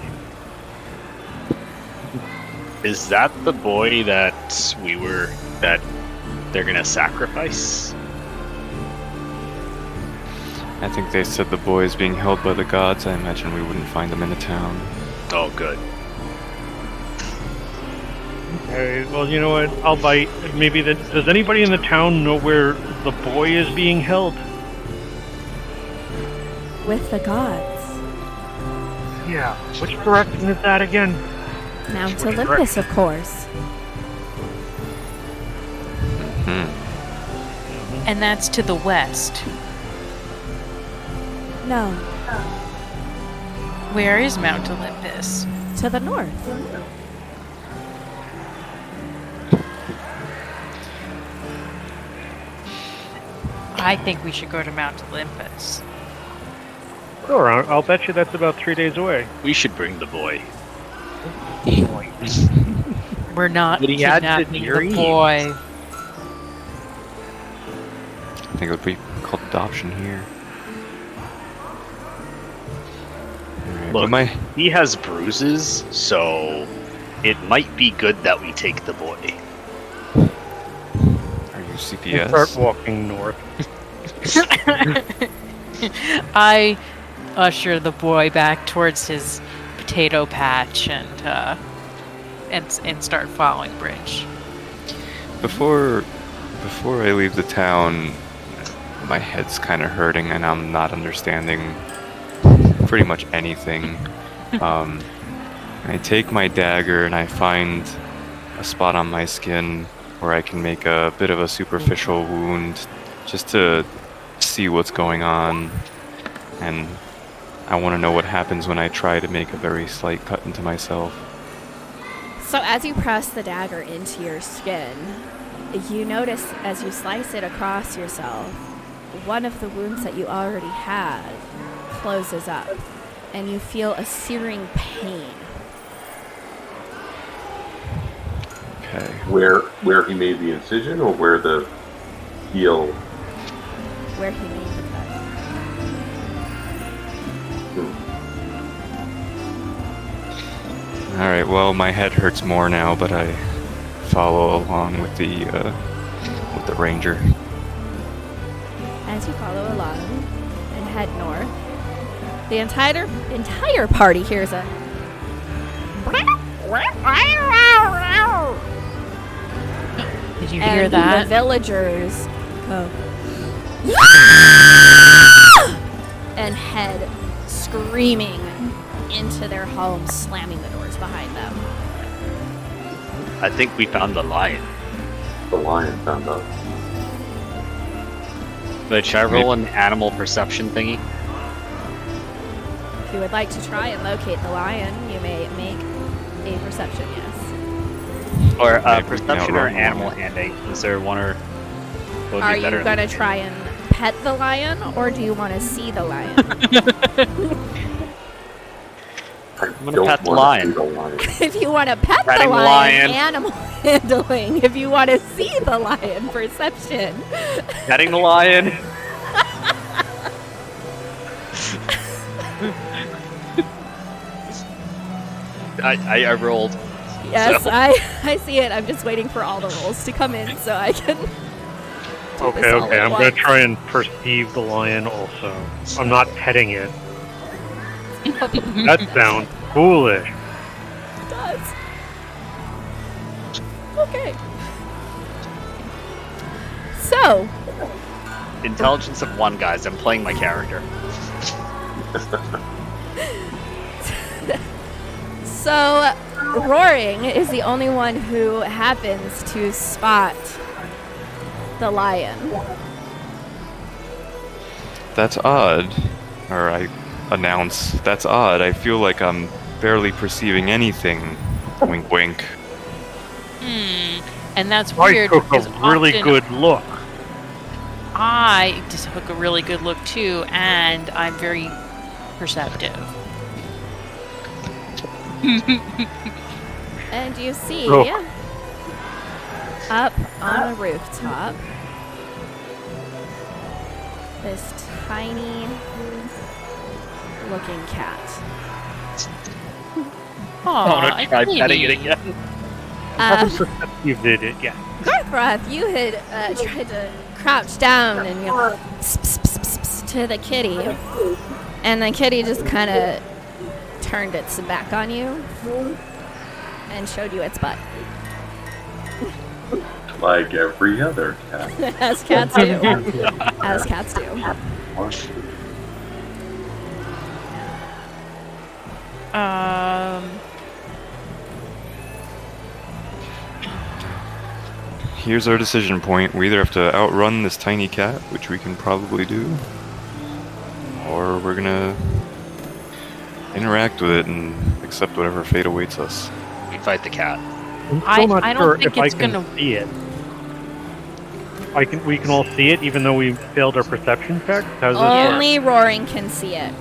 Speaker 2: Is that the boy that they're gonna sacrifice?
Speaker 6: I think they said the boy is being held by the gods. I imagine we wouldn't find him in the town.
Speaker 2: Oh, good.
Speaker 3: Okay, well, you know what? I'll bite. Maybe that. Does anybody in the town know where the boy is being held?
Speaker 1: With the gods.
Speaker 3: Yeah. Which direction is that again?
Speaker 1: Mount
Speaker 3: Which
Speaker 1: Olympus, of course.
Speaker 6: Hmm.
Speaker 5: And that's to the west.
Speaker 1: No,
Speaker 5: Where is Mount Olympus?
Speaker 1: to the north.
Speaker 5: I think we should go to Mount Olympus.
Speaker 3: Sure, I'll bet you that's about 3 days away.
Speaker 2: We should bring the boy.
Speaker 5: We're not
Speaker 3: But he had to
Speaker 5: kidnapping the
Speaker 3: dream.
Speaker 5: boy.
Speaker 6: I think it would be called adoption here. Alright, but
Speaker 2: Look, he has bruises, so it might be good that we take the boy.
Speaker 6: are you
Speaker 3: And
Speaker 6: CPS?
Speaker 3: start walking north.
Speaker 5: I usher the boy back towards his potato patch and start following Bridge.
Speaker 6: Before I leave the town, my head's kind of hurting and I'm not understanding pretty much anything. I take my dagger and I find a spot on my skin where I can make a bit of a superficial wound just to see what's going on. And I want to know what happens when I try to make a very slight cut into myself.
Speaker 1: So as you press the dagger into your skin, you notice as you slice it across yourself, one of the wounds that you already had closes up, and you feel a searing pain.
Speaker 6: Okay.
Speaker 4: Where he made the incision or where the heel.
Speaker 1: Where he made the cut.
Speaker 6: Alright, well, my head hurts more now, but I follow along with the ranger.
Speaker 1: As you follow along and head north, the entire party hears a
Speaker 5: Did you
Speaker 1: and
Speaker 5: hear
Speaker 1: the
Speaker 5: that?
Speaker 1: villagers go and head screaming into their homes, slamming the doors behind them.
Speaker 2: I think we found the lion.
Speaker 4: The lion found us.
Speaker 2: But should I roll an animal perception thingy?
Speaker 1: If you would like to try and locate the lion, you may make a perception, yes.
Speaker 2: Or
Speaker 6: Maybe we can
Speaker 2: perception or
Speaker 6: outrun the
Speaker 2: animal
Speaker 6: lion.
Speaker 2: handling? Is there one or what would
Speaker 1: Are
Speaker 2: be
Speaker 1: you
Speaker 2: better?
Speaker 1: going to try and pet the lion, or do you want to see the lion?
Speaker 4: I
Speaker 2: gonna
Speaker 4: don't
Speaker 2: pet the
Speaker 4: want
Speaker 2: lion.
Speaker 4: to see the lion.
Speaker 1: If you want to pet
Speaker 2: Petting
Speaker 1: the
Speaker 2: the
Speaker 1: lion,
Speaker 2: lion.
Speaker 1: animal handling. If you want to see the lion, perception.
Speaker 2: Petting the lion. I rolled.
Speaker 1: Yes,
Speaker 2: So-
Speaker 1: I see it. I'm just waiting for all the rolls to come in so I can.
Speaker 3: Okay,
Speaker 1: this all
Speaker 3: okay.
Speaker 1: at
Speaker 3: I'm gonna
Speaker 1: once.
Speaker 3: try and perceive the lion also. I'm not petting it. That sounds foolish.
Speaker 1: It does. Okay. So,
Speaker 2: Intelligence of 1, guys. I'm playing my character.
Speaker 1: so Roaring is the only one who happens to spot the lion.
Speaker 6: That's odd. Or I announce, that's odd. I feel like I'm barely perceiving anything. Wink, wink.
Speaker 5: And that's
Speaker 3: I
Speaker 5: weird
Speaker 3: took
Speaker 5: because
Speaker 3: a really
Speaker 5: often
Speaker 3: good look.
Speaker 5: I just took a really good look too, and I'm very perceptive.
Speaker 1: And you see
Speaker 3: Look.
Speaker 1: up on the rooftop this tiny looking cat.
Speaker 5: Aw,
Speaker 2: I'm gonna try
Speaker 5: kitty.
Speaker 2: petting it again.
Speaker 3: You did it, yeah.
Speaker 1: Garthroth, you had tried to crouch down and pss, pss, pss, pss, pss, to the kitty, and the kitty just kind of turned its back on you and showed you its butt,
Speaker 4: Like every other cat.
Speaker 1: as cats do. As cats do.
Speaker 6: Here's our decision point. We either have to outrun this tiny cat, which we can probably do, or we're gonna interact with it and accept whatever fate awaits us.
Speaker 2: We fight the cat.
Speaker 3: I'm
Speaker 5: I-
Speaker 3: still not
Speaker 5: I don't
Speaker 3: sure
Speaker 5: think
Speaker 3: if
Speaker 5: it's
Speaker 3: I can
Speaker 5: gonna-
Speaker 3: see it. We can all see it, even though we failed our perception check. How does this work?
Speaker 1: Only Roaring can see it.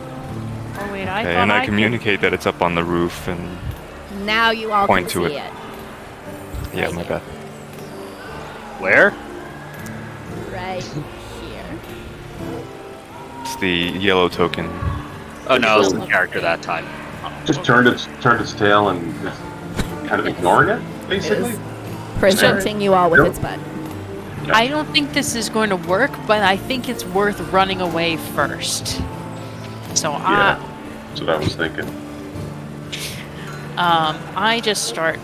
Speaker 5: Oh wait, I
Speaker 6: Okay,
Speaker 5: thought
Speaker 6: and I
Speaker 5: could-
Speaker 6: communicate that it's up on the roof, and
Speaker 1: Now you all
Speaker 6: Point
Speaker 1: can
Speaker 6: to
Speaker 1: see
Speaker 6: it.
Speaker 1: it.
Speaker 6: yeah, my bad.
Speaker 2: Where?
Speaker 1: Right here.
Speaker 6: It's the yellow token.
Speaker 2: Oh no, it's the character that time.
Speaker 4: Just turned its tail and is kind of ignoring it, basically.
Speaker 1: Is presenting you all with
Speaker 4: Yep.
Speaker 1: its butt.
Speaker 5: I don't think this is going to work, but I think it's worth running away first. So
Speaker 4: Yeah, that's what I was thinking.
Speaker 5: I just start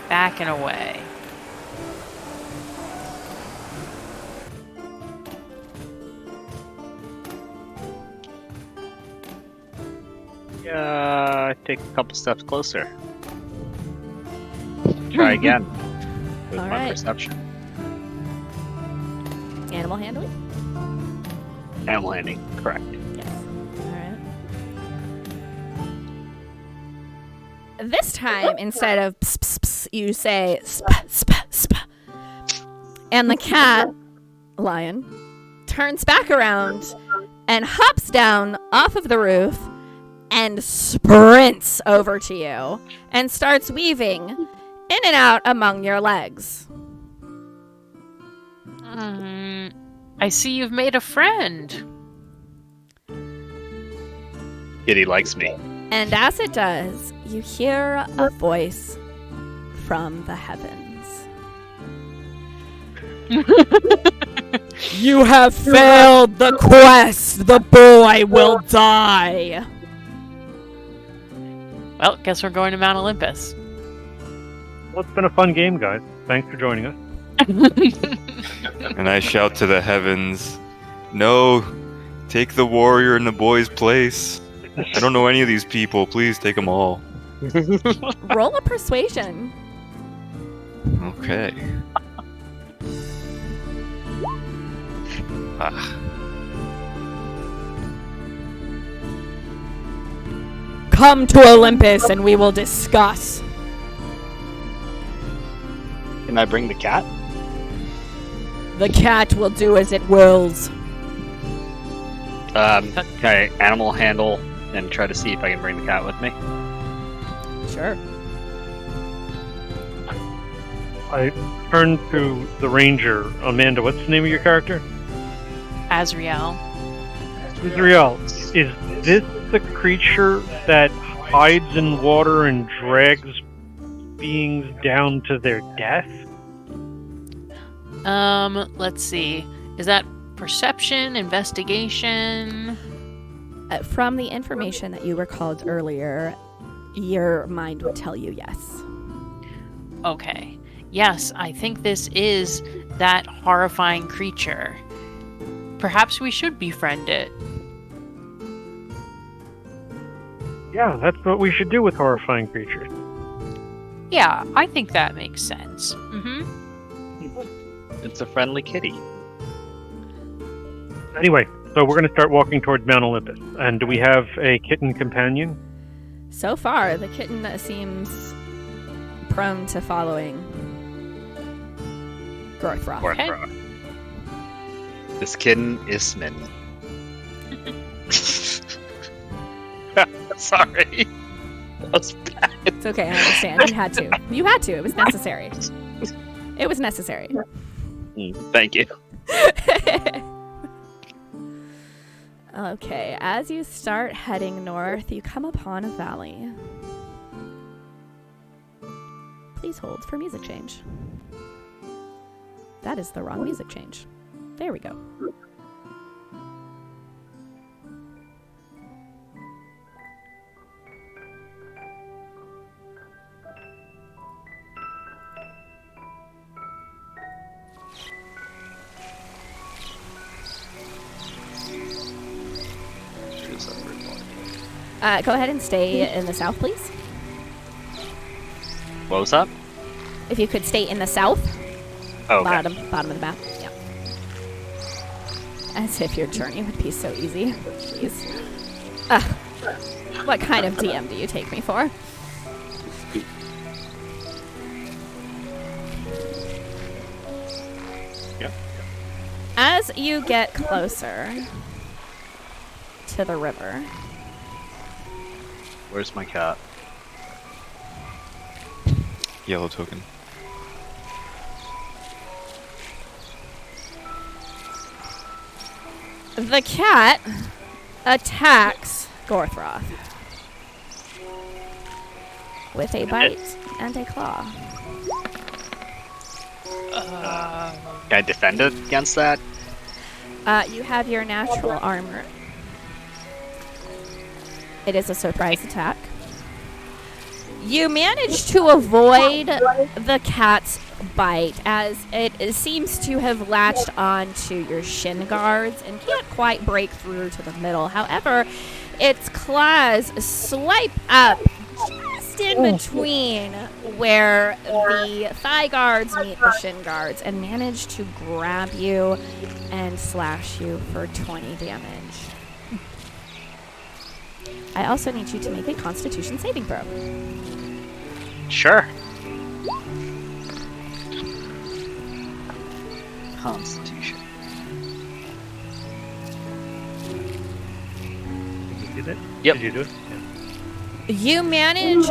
Speaker 5: backing away.
Speaker 2: Yeah, take a couple steps closer. Try again. With
Speaker 1: All
Speaker 2: my
Speaker 1: right.
Speaker 2: perception.
Speaker 1: Animal handling?
Speaker 2: Animal handling, correct.
Speaker 1: Yes. Alright. This time, instead of ps, ps, ps, you say sp, sp, sp. And the cat, lion, turns back around and hops down off of the roof and sprints over to you and starts weaving in and out among your legs.
Speaker 5: I see you've made a friend.
Speaker 2: Kitty likes me.
Speaker 1: And as it does, you hear a voice from the heavens. You have failed the quest. The boy will die.
Speaker 5: Well, guess we're going to Mount Olympus.
Speaker 3: Well, it's been a fun game, guys. Thanks for joining us.
Speaker 6: And I shout to the heavens, "No, take the warrior in the boy's place. I don't know any of these people. Please take them all."
Speaker 1: Roll a persuasion.
Speaker 6: Okay. Ah,
Speaker 1: Come to Olympus and we will discuss.
Speaker 2: Can I bring the cat?
Speaker 1: The cat will do as it wills.
Speaker 2: Can I animal handle and try to see if I can bring the cat with me?
Speaker 1: Sure.
Speaker 3: I turn to the ranger. Amanda, what's the name of your character?
Speaker 5: Azriel.
Speaker 3: Israel. Is this the creature that hides in water and drags beings down to their death?
Speaker 5: Let's see. Is that perception, investigation?
Speaker 1: From the information that you recalled earlier, your mind would tell you yes.
Speaker 5: Okay. Yes, I think this is that horrifying creature. Perhaps we should befriend it.
Speaker 3: Yeah, that's what we should do with horrifying creatures.
Speaker 5: Yeah, I think that makes sense. Mm-hmm.
Speaker 2: It's a friendly kitty.
Speaker 3: Anyway, so we're going to start walking towards Mount Olympus. And do we have a kitten companion?
Speaker 1: So far, the kitten seems prone to following Gorthroth.
Speaker 5: Okay.
Speaker 2: This kitten is smitten. Sorry. That was bad.
Speaker 1: It's okay, I understand. You had to. You had to. It was necessary. It was necessary.
Speaker 2: Thank you.
Speaker 1: Okay, as you start heading north, you come upon a valley. Please hold for music change. That is the wrong music change. There we go. Go ahead and stay in the south, please.
Speaker 2: What was that?
Speaker 1: If you could stay in the south.
Speaker 2: Oh, okay.
Speaker 1: Bottom of the map. Yeah. As if your journey would be so easy. Jeez. What kind of DM do you take me for?
Speaker 2: Yeah.
Speaker 1: As you get closer to the river,
Speaker 2: Where's my cat?
Speaker 6: Yellow token.
Speaker 1: the cat attacks Gorthroth with a bite and a claw.
Speaker 2: Can I defend it against that?
Speaker 1: You have your natural armor. It is a surprise attack. You manage to avoid the cat's bite as it seems to have latched onto your shin guards and can't quite break through to the middle. However, its claws swipe up just in between where the thigh guards meet the shin guards and manage to grab you and slash you for 20 damage. I also need you to make a Constitution saving throw.
Speaker 2: Sure. Constitution.
Speaker 3: Did you do that?
Speaker 2: Yep.
Speaker 3: Did you do it? Yeah.
Speaker 1: You manage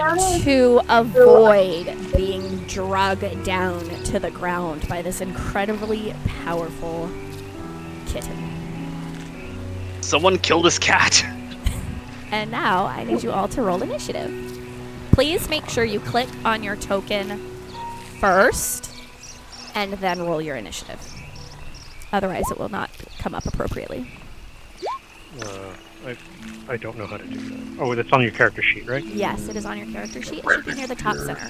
Speaker 1: to avoid being dragged down to the ground by this incredibly powerful kitten.
Speaker 2: Someone kill this cat.
Speaker 1: And now I need you all to roll initiative. Please make sure you click on your token first and then roll your initiative. Otherwise, it will not come up appropriately.
Speaker 3: I don't know how to do that. Oh, that's on your character sheet, right?
Speaker 1: Yes, it is on your character sheet. It should be near the top center.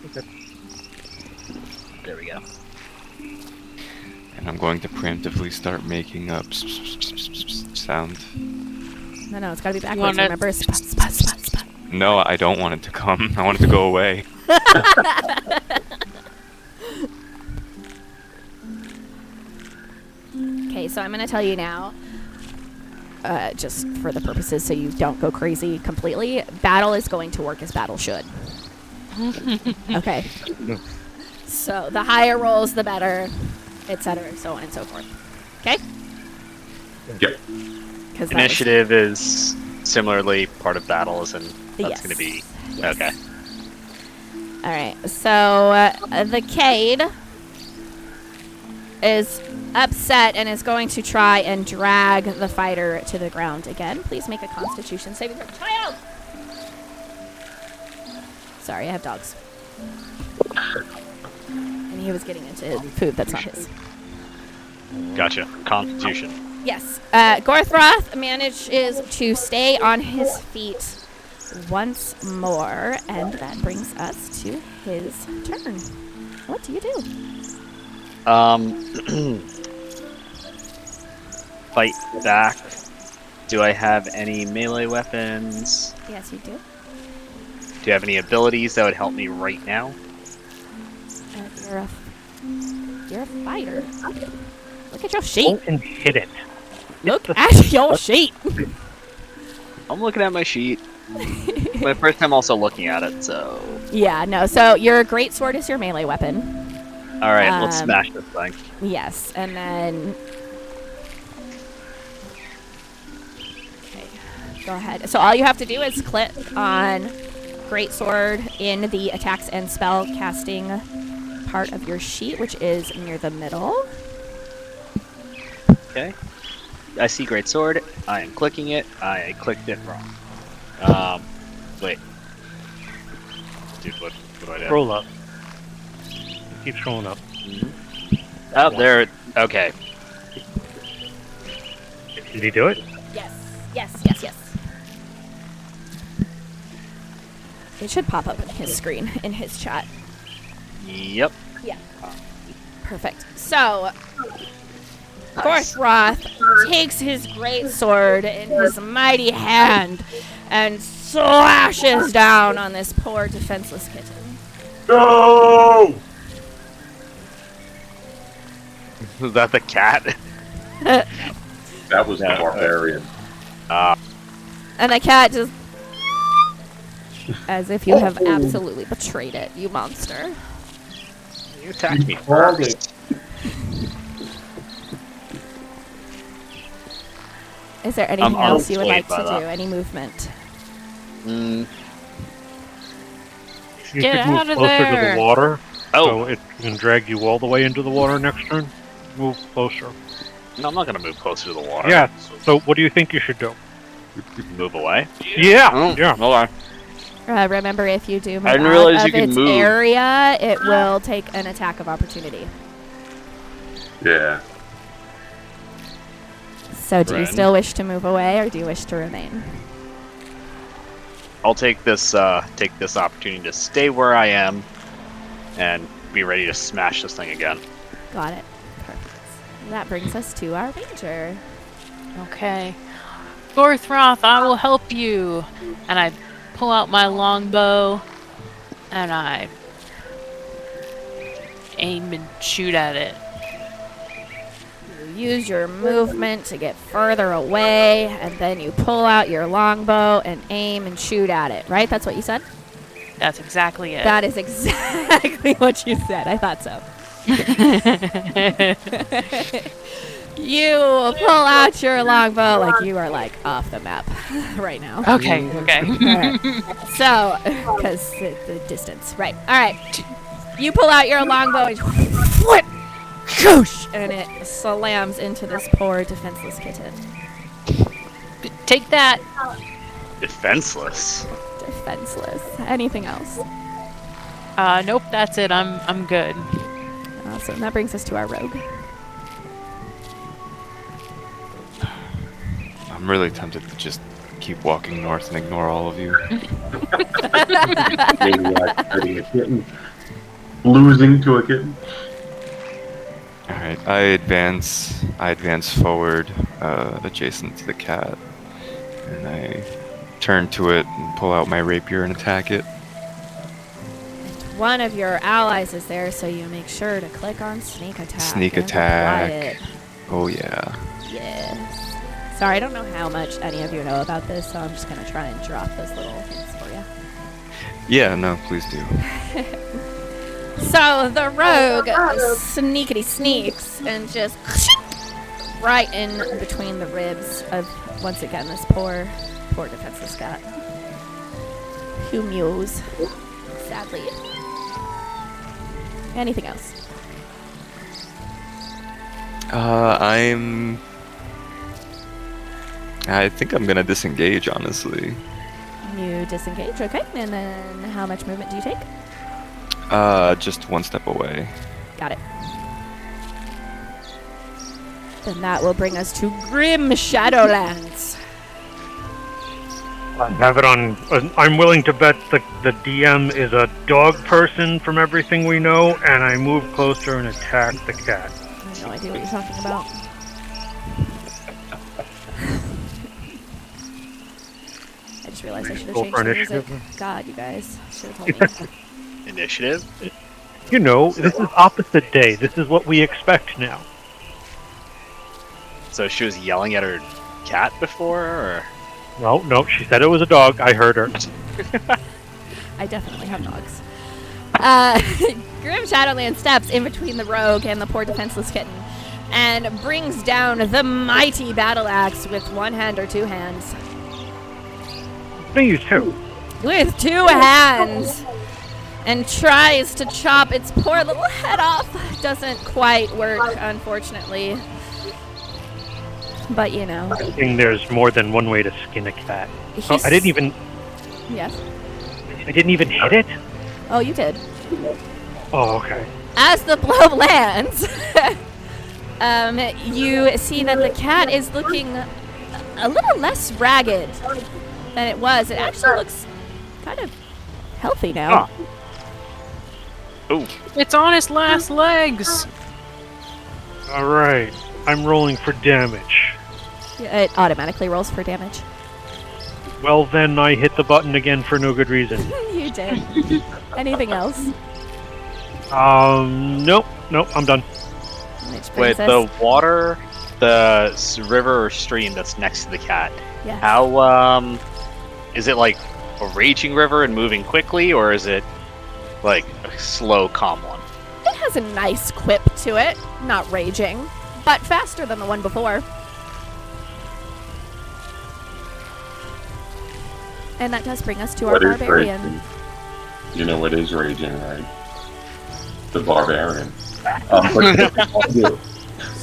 Speaker 3: Okay.
Speaker 2: There we go.
Speaker 6: And I'm going to preemptively start making up sound.
Speaker 1: No, it's gotta be backwards.
Speaker 5: wanna-
Speaker 1: Remember? Spot, spot, spot, spot.
Speaker 6: No, I don't want it to come. I want it to go away.
Speaker 1: Okay, so I'm gonna tell you now, just for the purposes so you don't go crazy completely, battle is going to work as battle should. Okay. So the higher rolls, the better, etc., so on and so forth. Okay?
Speaker 4: Yep.
Speaker 1: 'Cause that was-
Speaker 2: Initiative is similarly part of battles, and that's
Speaker 1: Yes.
Speaker 2: going to be
Speaker 1: Yes.
Speaker 2: okay.
Speaker 1: All right. So the Cade is upset and is going to try and drag the fighter to the ground again. Please make a Constitution saving throw. Child! Sorry, I have dogs. And he was getting into food that's not his.
Speaker 2: Gotcha. Constitution.
Speaker 1: Yes. Gorthroth manages to stay on his feet once more, and that brings us to his turn. What do you do?
Speaker 7: Fight back. Do I have any melee weapons?
Speaker 1: Yes, you do.
Speaker 7: Do you have any abilities that would help me right now?
Speaker 1: You're a fighter. Look at your sheet.
Speaker 3: And hit it.
Speaker 1: Look at your sheet.
Speaker 7: I'm looking at my sheet. My first time also looking at it, so...
Speaker 1: Yeah, no. So your greatsword is your melee weapon.
Speaker 7: Alright, let's smash this thing.
Speaker 1: Yes, and then... Okay, go ahead. So all you have to do is click on greatsword in the attacks and spell casting part of your sheet, which is near the middle.
Speaker 7: Okay. I see great sword. I am clicking it. I clicked it wrong. Wait.
Speaker 2: Dude, what do I do?
Speaker 3: Scroll up. Keep scrolling up.
Speaker 7: Oh, there. Okay.
Speaker 3: Did he do it?
Speaker 1: Yes. It should pop up in his screen, in his chat.
Speaker 7: Yep.
Speaker 1: Yeah. Perfect. So, Gorthroth takes his great sword in his mighty hand and slashes down on this poor defenseless kitten.
Speaker 4: No!
Speaker 2: Was that the cat?
Speaker 4: That was the barbarian.
Speaker 1: And the cat just... as if you have absolutely betrayed it, you monster.
Speaker 2: You attacked me
Speaker 4: Called
Speaker 2: first.
Speaker 4: it.
Speaker 1: Is there anything
Speaker 7: I'm
Speaker 1: else you would like to
Speaker 7: unemployed by
Speaker 1: do? Any movement?
Speaker 3: You
Speaker 5: Get
Speaker 3: could move
Speaker 5: out of
Speaker 3: closer to
Speaker 5: there.
Speaker 3: the water,
Speaker 2: Oh,
Speaker 3: so it can drag you all the way into the water next turn. Move closer.
Speaker 2: no, I'm not gonna move closer to the water.
Speaker 3: Yeah. So what do you think you should do?
Speaker 2: Move away.
Speaker 3: Yeah.
Speaker 2: Oh,
Speaker 3: Yeah.
Speaker 2: Hold on.
Speaker 1: Remember, if you do move
Speaker 7: I didn't
Speaker 1: out
Speaker 7: realize
Speaker 1: of
Speaker 7: you could
Speaker 1: its
Speaker 7: move.
Speaker 1: area, it will take an attack of opportunity.
Speaker 4: Yeah.
Speaker 1: So do you
Speaker 2: Ren?
Speaker 1: still wish to move away, or do you wish to remain?
Speaker 2: I'll take this opportunity to stay where I am and be ready to smash this thing again.
Speaker 1: Got it. Perfect. And that brings us to our ranger.
Speaker 5: Okay. Gorthroth, I will help you. And I pull out my longbow and I aim and shoot at it.
Speaker 1: You use your movement to get further away, and then you pull out your longbow and aim and shoot at it, right? That's what you said?
Speaker 5: That's exactly it.
Speaker 1: That is exactly what you said. I thought so. You pull out your longbow like you are like off the map right now.
Speaker 5: Okay.
Speaker 1: Alright. So, because the distance. Right. All right. You pull out your longbow and flip, goosh, and it slams into this poor defenseless kitten.
Speaker 5: Take that.
Speaker 2: Defenseless.
Speaker 1: Defenseless. Anything else?
Speaker 5: Nope, that's it. I'm good.
Speaker 1: Awesome. That brings us to our rogue.
Speaker 6: I'm really tempted to just keep walking north and ignore all of you.
Speaker 4: Maniac hurting a kitten. Losing to a kitten.
Speaker 6: Alright, I advance forward, adjacent to the cat, and I turn to it and pull out my rapier and attack it.
Speaker 1: One of your allies is there, so you make sure to click on sneak attack.
Speaker 6: Sneak
Speaker 1: and apply
Speaker 6: attack.
Speaker 1: it.
Speaker 6: Oh yeah.
Speaker 1: Yes. Sorry, I don't know how much any of you know about this, so I'm just going to try and drop those little hints for you.
Speaker 6: Yeah, no, please do.
Speaker 1: So the rogue sneakity sneaks and just right in between the ribs of, once again, this poor defenseless cat who mews sadly. Anything else?
Speaker 6: I think I'm gonna disengage, honestly.
Speaker 1: You disengage, okay. And then how much movement do you take?
Speaker 6: Just one step away.
Speaker 1: Got it. Then that will bring us to Grim Shadowlands.
Speaker 3: I have it on. I'm willing to bet the DM is a dog person from everything we know, and I move closer and attack the cat.
Speaker 1: I have no idea what you're talking about. I just realized I should have
Speaker 3: Roll
Speaker 1: changed
Speaker 3: for
Speaker 1: the music.
Speaker 3: initiative.
Speaker 1: God, you guys should have told me.
Speaker 7: Initiative?
Speaker 3: You know, this is opposite day. This is what we expect now.
Speaker 7: So she was yelling at her cat before, or?
Speaker 3: No, she said it was a dog. I heard her.
Speaker 1: I definitely have dogs. Grim Shadowland steps in between the rogue and the poor defenseless kitten and brings down the mighty battle axe with one hand or two hands.
Speaker 3: Me use two.
Speaker 1: With two hands! And tries to chop its poor little head off. Doesn't quite work, unfortunately. But you know.
Speaker 3: I think there's more than one way to skin a cat. Oh,
Speaker 1: He's-
Speaker 3: I didn't even hit it?
Speaker 1: Oh, you did.
Speaker 3: Oh, okay.
Speaker 1: As the blow lands, you see that the cat is looking a little less ragged than it was. It actually looks kind of healthy now.
Speaker 2: Oh,
Speaker 5: It's on its last legs.
Speaker 3: Alright. I'm rolling for damage.
Speaker 1: It automatically rolls for damage.
Speaker 3: Well, then I hit the button again for no good reason.
Speaker 1: You did. Anything else?
Speaker 3: Nope, I'm done.
Speaker 1: Which
Speaker 7: Wait,
Speaker 1: brings
Speaker 7: the
Speaker 1: us,
Speaker 7: water, the river or stream that's next to the cat,
Speaker 1: yes.
Speaker 7: how, is it like a raging river and moving quickly, or is it like a slow, calm one?
Speaker 1: It has a nice quip to it. Not raging, but faster than the one before. And that does bring us to our
Speaker 4: What is
Speaker 1: barbarian.
Speaker 4: raging? You know what is raging, right? The barbarian. But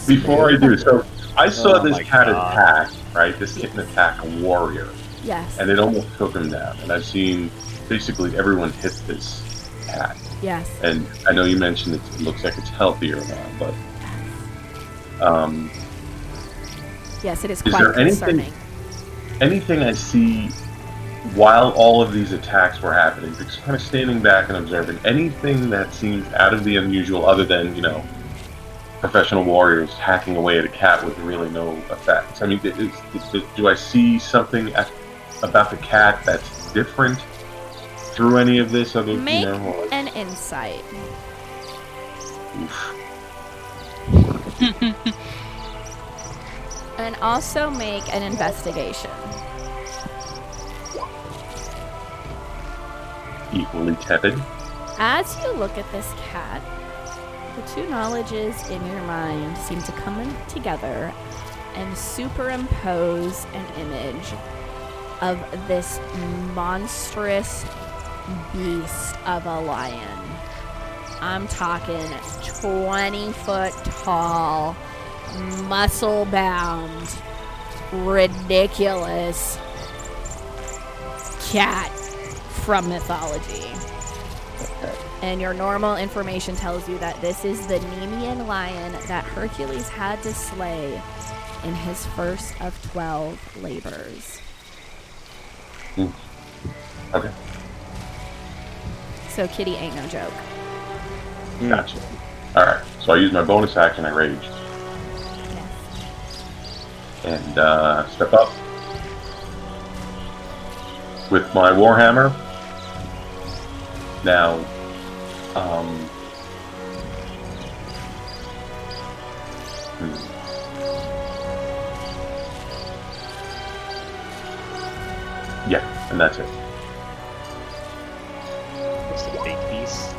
Speaker 4: before I do, so I saw
Speaker 7: Oh
Speaker 4: this
Speaker 7: my
Speaker 4: cat
Speaker 7: God.
Speaker 4: attack, right? This kitten attack a warrior,
Speaker 1: Yes.
Speaker 4: and it almost took him down. And I've seen basically everyone hit this cat.
Speaker 1: Yes.
Speaker 4: And I know you mentioned it looks like it's healthier now, but
Speaker 1: Yes, it is
Speaker 4: Is
Speaker 1: quite
Speaker 4: there anything-
Speaker 1: concerning.
Speaker 4: anything I see while all of these attacks were happening, just kind of standing back and observing, anything that seems out of the unusual other than, professional warriors hacking away at a cat with really no effects? I mean, do I see something about the cat that's different through any of this other,
Speaker 1: Make
Speaker 4: or-
Speaker 1: an insight.
Speaker 4: Oof.
Speaker 1: And also make an investigation.
Speaker 4: Equally tepid?
Speaker 1: As you look at this cat, the two knowledges in your mind seem to come together and superimpose an image of this monstrous beast of a lion. I'm talking 20-foot tall, muscle-bound, ridiculous cat from mythology. And your normal information tells you that this is the Nemean lion that Hercules had to slay in his first of 12 labors.
Speaker 4: Okay,
Speaker 1: So Kitty ain't no joke.
Speaker 4: gotcha. Alright, so I use my bonus action, I rage.
Speaker 1: Yes.
Speaker 4: And step up. With my Warhammer. Now, yeah, and that's it.
Speaker 7: Just a big piece.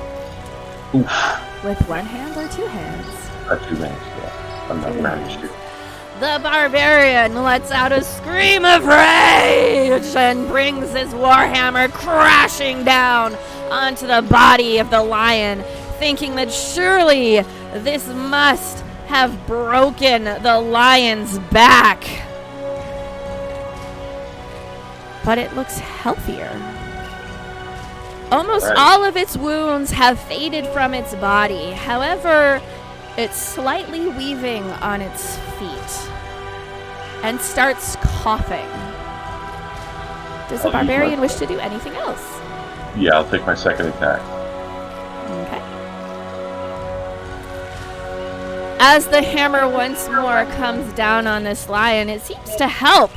Speaker 4: Oof,
Speaker 1: With one hand or two hands?
Speaker 4: that's 2 range, yeah. I'm not range too.
Speaker 1: The barbarian lets out a scream of rage and brings his warhammer crashing down onto the body of the lion, thinking that surely this must have broken the lion's back. but it looks healthier. Almost
Speaker 4: Right.
Speaker 1: all of its wounds have faded from its body. However, it's slightly weaving on its feet and starts coughing. Does the
Speaker 4: I'll use my-
Speaker 1: barbarian wish to do anything else?
Speaker 4: Yeah, I'll take my second attack.
Speaker 1: Okay. As the hammer once more comes down on this lion, it seems to help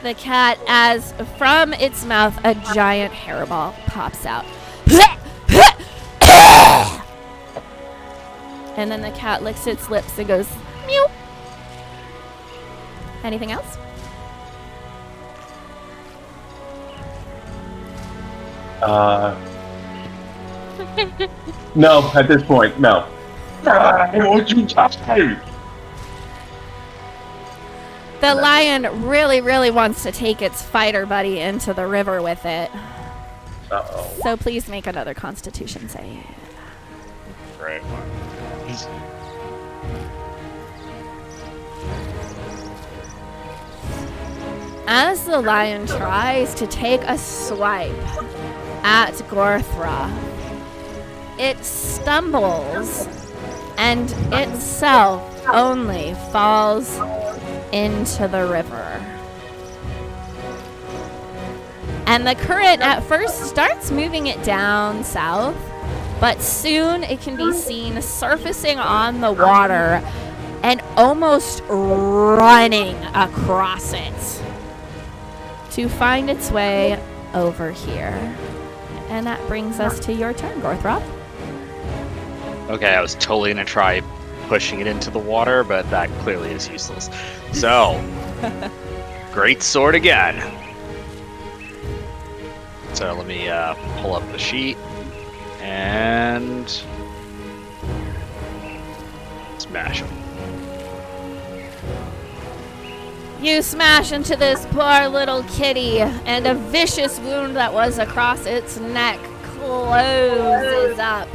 Speaker 1: the cat as from its mouth a giant hairball pops out. And then the cat licks its lips and goes, meow. Anything else?
Speaker 4: No, at this point, no. Won't you touch me?
Speaker 1: The lion really, really wants to take its fighter buddy into the river with it.
Speaker 4: Uh-oh.
Speaker 1: So please make another constitution save.
Speaker 2: Right.
Speaker 1: As the lion tries to take a swipe at Gorthra, it stumbles and itself only falls into the river. And the current at first starts moving it down south, but soon it can be seen surfacing on the water and almost running across it to find its way over here. And that brings us to your turn, Gorthrop.
Speaker 2: Okay, I was totally gonna try pushing it into the water, but that clearly is useless. So, great sword again. So let me pull up the sheet and smash him.
Speaker 1: You smash into this poor little kitty, and a vicious wound that was across its neck closes up.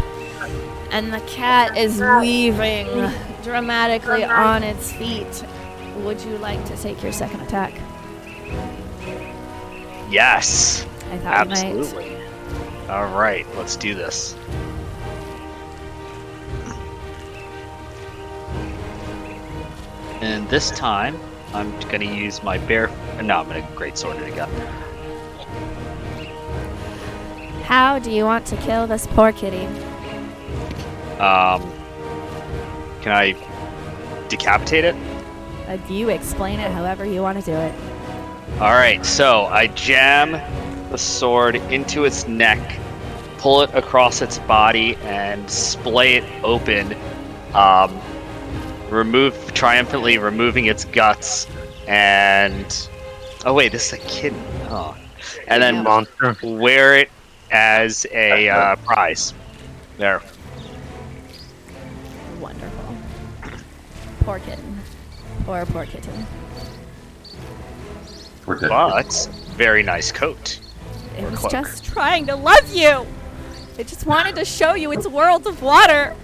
Speaker 1: And the cat is weaving dramatically on its feet. Would you like to take your second attack?
Speaker 2: Yes,
Speaker 1: I thought you might.
Speaker 2: absolutely. All right, let's do this. And this time, I'm gonna use my bear. No, I'm gonna greatsword it again.
Speaker 1: How do you want to kill this poor kitty?
Speaker 2: Can I decapitate it?
Speaker 1: You explain it however you want to do it.
Speaker 2: All right, so I jam the sword into its neck, pull it across its body, and splay it open. Triumphantly removing its guts, and oh wait, this is a kitten. Oh, and then
Speaker 3: Monster.
Speaker 2: wear it as a prize. There.
Speaker 1: Wonderful. Poor kitten. Poor kitten.
Speaker 4: We're dead.
Speaker 2: But very nice coat.
Speaker 1: It
Speaker 2: Or
Speaker 1: was
Speaker 2: cloak.
Speaker 1: just trying to love you. It just wanted to show you its world of water.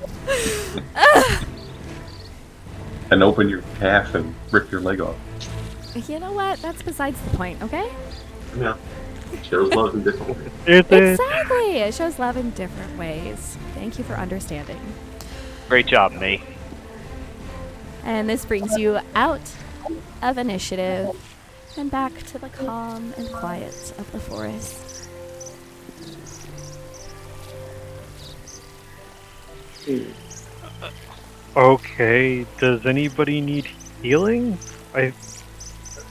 Speaker 1: Ugh.
Speaker 4: And open your calf and rip your leg off.
Speaker 1: You know what? That's besides the point, okay?
Speaker 4: Yeah. Shows love in different ways.
Speaker 3: Is it?
Speaker 1: Exactly. It shows love in different ways. Thank you for understanding.
Speaker 2: Great job, me.
Speaker 1: And this brings you out of initiative and back to the calm and quiet of the forest.
Speaker 3: Okay, does anybody need healing?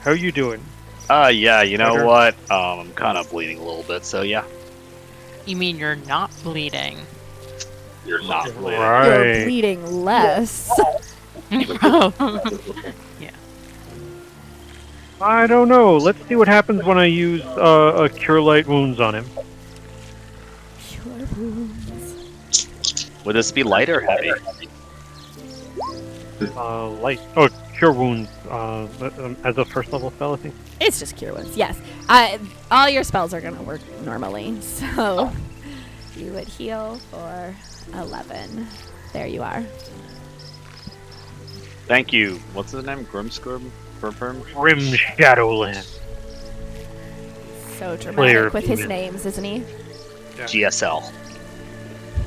Speaker 3: How you doing?
Speaker 2: Yeah, you know
Speaker 3: Better.
Speaker 2: what? I'm kind of bleeding a little bit, so yeah.
Speaker 5: You mean you're not bleeding?
Speaker 4: You're
Speaker 2: Not bleeding.
Speaker 1: You're
Speaker 3: Right.
Speaker 1: bleeding less.
Speaker 3: I don't know. Let's see what happens when I use a Cure Light Wounds on him.
Speaker 1: Cure wounds.
Speaker 2: Would this be light or heavy?
Speaker 3: Light. Oh, Cure Wounds as a first level spell, I think.
Speaker 1: It's just cure wounds, yes. All your spells are going to work normally, so you would heal for 11. There you are.
Speaker 2: Thank you. What's his name? Grimsgrim?
Speaker 3: Grim Shadowland.
Speaker 1: So dramatic
Speaker 3: Player
Speaker 1: with his
Speaker 3: penis.
Speaker 1: names, isn't he?
Speaker 2: GSL.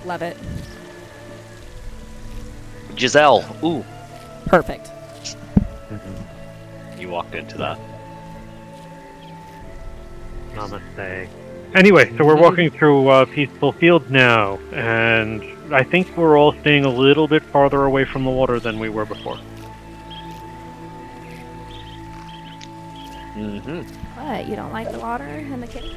Speaker 1: Love it.
Speaker 2: Giselle. Ooh,
Speaker 1: Perfect.
Speaker 2: you walked into that.
Speaker 3: Namaste. Anyway, so we're walking through peaceful fields now, and I think we're all staying a little bit farther away from the water than we were before.
Speaker 2: Mm-hmm.
Speaker 1: What? You don't like the water and the kitties?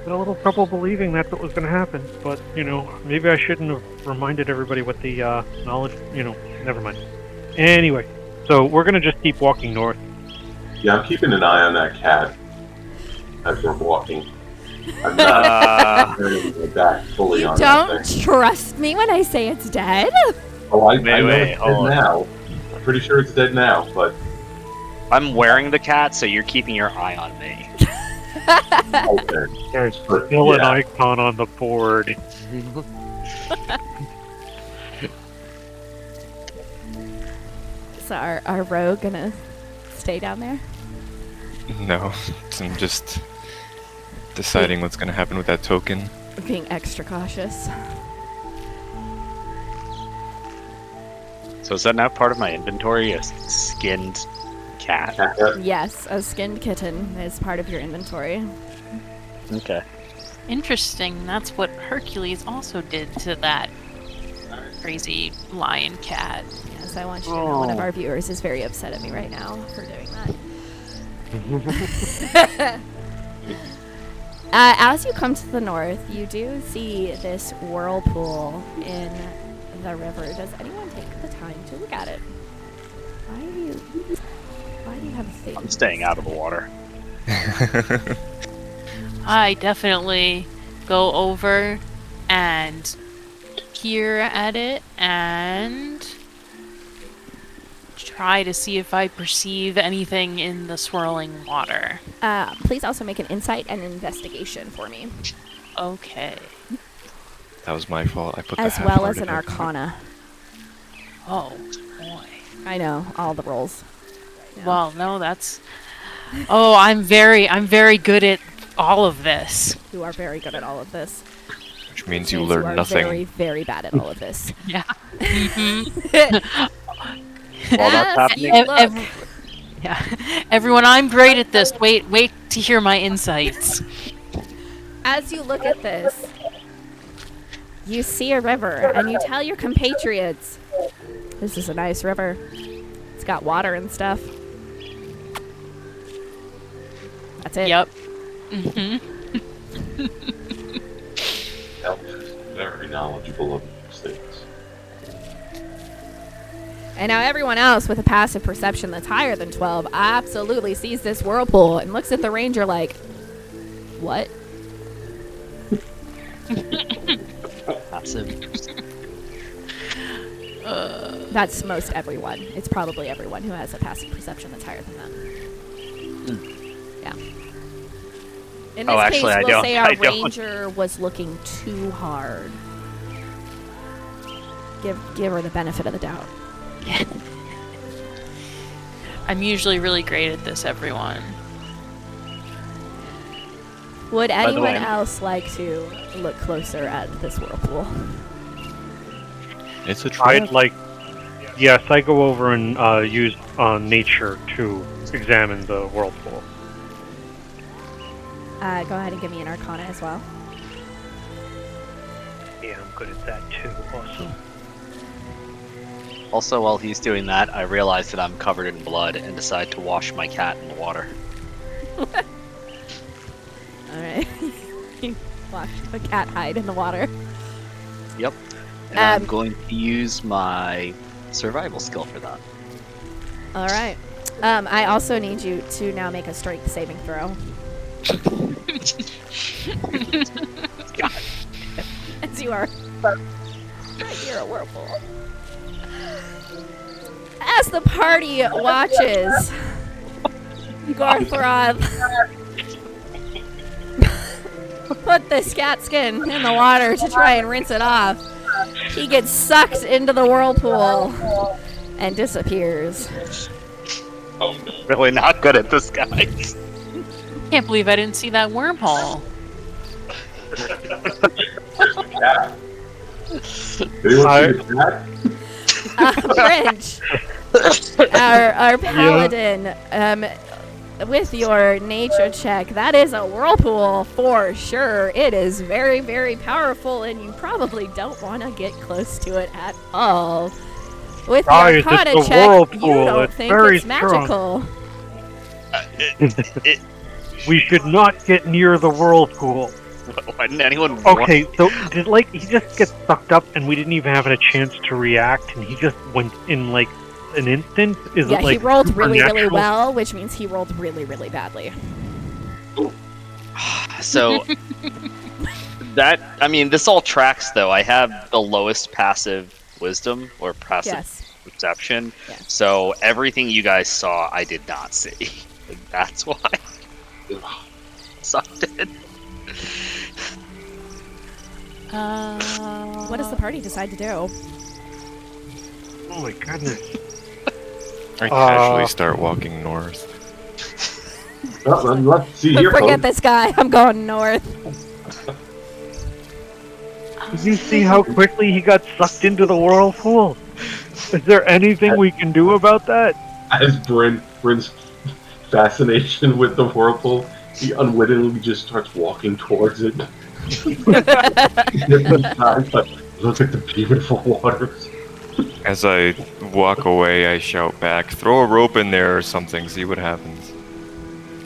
Speaker 3: Had a little trouble believing that's what was going to happen, but, maybe I shouldn't have reminded everybody what the knowledge, never mind. Anyway, so we're going to just keep walking north.
Speaker 4: Yeah, I'm keeping an eye on that cat as we're walking. I'm not turning my back fully on that
Speaker 1: Don't
Speaker 4: thing.
Speaker 1: trust me when I say it's dead?
Speaker 4: Oh, I
Speaker 2: Wait,
Speaker 4: know
Speaker 2: wait,
Speaker 4: it's
Speaker 2: hold
Speaker 4: dead
Speaker 2: on.
Speaker 4: now. I'm pretty sure it's dead now, but
Speaker 2: I'm wearing the cat, so you're keeping your eye on me.
Speaker 4: okay.
Speaker 3: There's
Speaker 4: But,
Speaker 3: still an
Speaker 4: yeah.
Speaker 3: icon on the board.
Speaker 1: So our rogue gonna stay down there?
Speaker 6: No, I'm just deciding what's gonna happen with that token.
Speaker 1: Being extra cautious.
Speaker 2: So is that now part of my inventory? A skinned cat?
Speaker 4: Cat.
Speaker 1: Yes, a skinned kitten is part of your inventory.
Speaker 2: Okay.
Speaker 5: Interesting. That's what Hercules also did to that crazy lion cat.
Speaker 1: Yes, I want you to know one of our viewers is very upset at me right now for doing that. As you come to the north, you do see this whirlpool in the river. Does anyone take the time to look at it? Why do you have a thing?
Speaker 2: I'm staying out of the water.
Speaker 5: I definitely go over and peer at it and try to see if I perceive anything in the swirling water.
Speaker 1: Please also make an insight and investigation for me,
Speaker 5: Okay.
Speaker 6: That was my fault. I put the
Speaker 1: as well as
Speaker 6: half-hearted
Speaker 1: an
Speaker 6: into it.
Speaker 1: arcana.
Speaker 5: Oh boy.
Speaker 1: I know all the rolls. Yeah.
Speaker 5: Well, no, that's. Oh, I'm very good at all of this.
Speaker 1: You are very good at all of this.
Speaker 6: Which means
Speaker 1: Which
Speaker 6: you
Speaker 1: means
Speaker 6: learn
Speaker 1: are
Speaker 6: nothing.
Speaker 1: Very, very bad at all of this.
Speaker 5: Yeah.
Speaker 2: While that's
Speaker 1: As
Speaker 2: happening,
Speaker 1: you look,
Speaker 5: Yeah. Everyone, I'm great at this. Wait to hear my insights.
Speaker 1: as you look at this, you see a river, and you tell your compatriots, "This is a nice river. It's got water and stuff." That's it.
Speaker 5: Yep. Mm-hmm.
Speaker 4: Elf is very knowledgeable of these things.
Speaker 1: And now everyone else with a passive perception that's higher than 12 absolutely sees this whirlpool and looks at the ranger like, "What?"
Speaker 2: passive.
Speaker 1: That's most everyone. It's probably everyone who has a passive perception that's higher than that. Yeah. In this
Speaker 2: Oh, actually,
Speaker 1: case,
Speaker 2: I
Speaker 1: we'll
Speaker 2: don't-
Speaker 1: say our
Speaker 2: I don't.
Speaker 1: ranger was looking too hard. Give her the benefit of the doubt.
Speaker 5: I'm usually really great at this, everyone.
Speaker 1: Would
Speaker 2: the
Speaker 1: anyone
Speaker 2: way-
Speaker 1: else like to look closer at this whirlpool?
Speaker 6: It's a trap.
Speaker 3: Yes, I go over and use nature to examine the whirlpool.
Speaker 1: Go ahead and give me an arcana as well.
Speaker 3: Yeah, I'm good at that too. Awesome.
Speaker 2: Also, while he's doing that, I realize that I'm covered in blood and decide to wash my cat in the water.
Speaker 1: All right. Watch the cat hide in the water.
Speaker 2: Yep. And I'm
Speaker 1: Um,
Speaker 2: going to use my survival skill for that.
Speaker 1: All right. I also need you to now make a strength saving throw. As you are right near a whirlpool. As the party watches, Gorthroth put the scat skin in the water to try and rinse it off. He gets sucked into the whirlpool and disappears.
Speaker 4: Oh no.
Speaker 2: Really not good at this, guys.
Speaker 5: Can't believe I didn't see that wormhole.
Speaker 4: Yeah. Anyone see the cat?
Speaker 1: French, our paladin, with your nature check, that is a whirlpool for sure. It is very, very powerful, and you probably don't want to get close to it at all. With your
Speaker 3: Guys, it's
Speaker 1: Arcana
Speaker 3: a
Speaker 1: check,
Speaker 3: whirlpool.
Speaker 1: you don't
Speaker 3: It's
Speaker 1: think
Speaker 3: very
Speaker 1: it's magical.
Speaker 3: We should not get near the whirlpool.
Speaker 2: Why didn't anyone?
Speaker 3: Okay, so did he just get sucked up and we didn't even have a chance to react, and he just went in like an instant? Is
Speaker 1: Yeah,
Speaker 3: it like
Speaker 1: he rolled really, really
Speaker 3: supernatural?
Speaker 1: well, which means he rolled really, really badly.
Speaker 2: So this all tracks though. I have the lowest passive wisdom or passive
Speaker 1: Yes.
Speaker 2: perception.
Speaker 1: Yes.
Speaker 2: So everything you guys saw, I did not see. That's why. Sucked in.
Speaker 1: What does the party decide to do?
Speaker 3: Oh my goodness.
Speaker 6: I casually start walking north.
Speaker 4: Let's see here,
Speaker 1: Forget
Speaker 4: folks.
Speaker 1: this guy. I'm going north.
Speaker 3: Did you see how quickly he got sucked into the whirlpool? Is there anything we can do about that?
Speaker 4: As Bryn's fascination with the whirlpool, he unwittingly just starts walking towards it. Different times, like, look at the beautiful waters.
Speaker 6: As I walk away, I shout back, "Throw a rope in there or something, see what happens."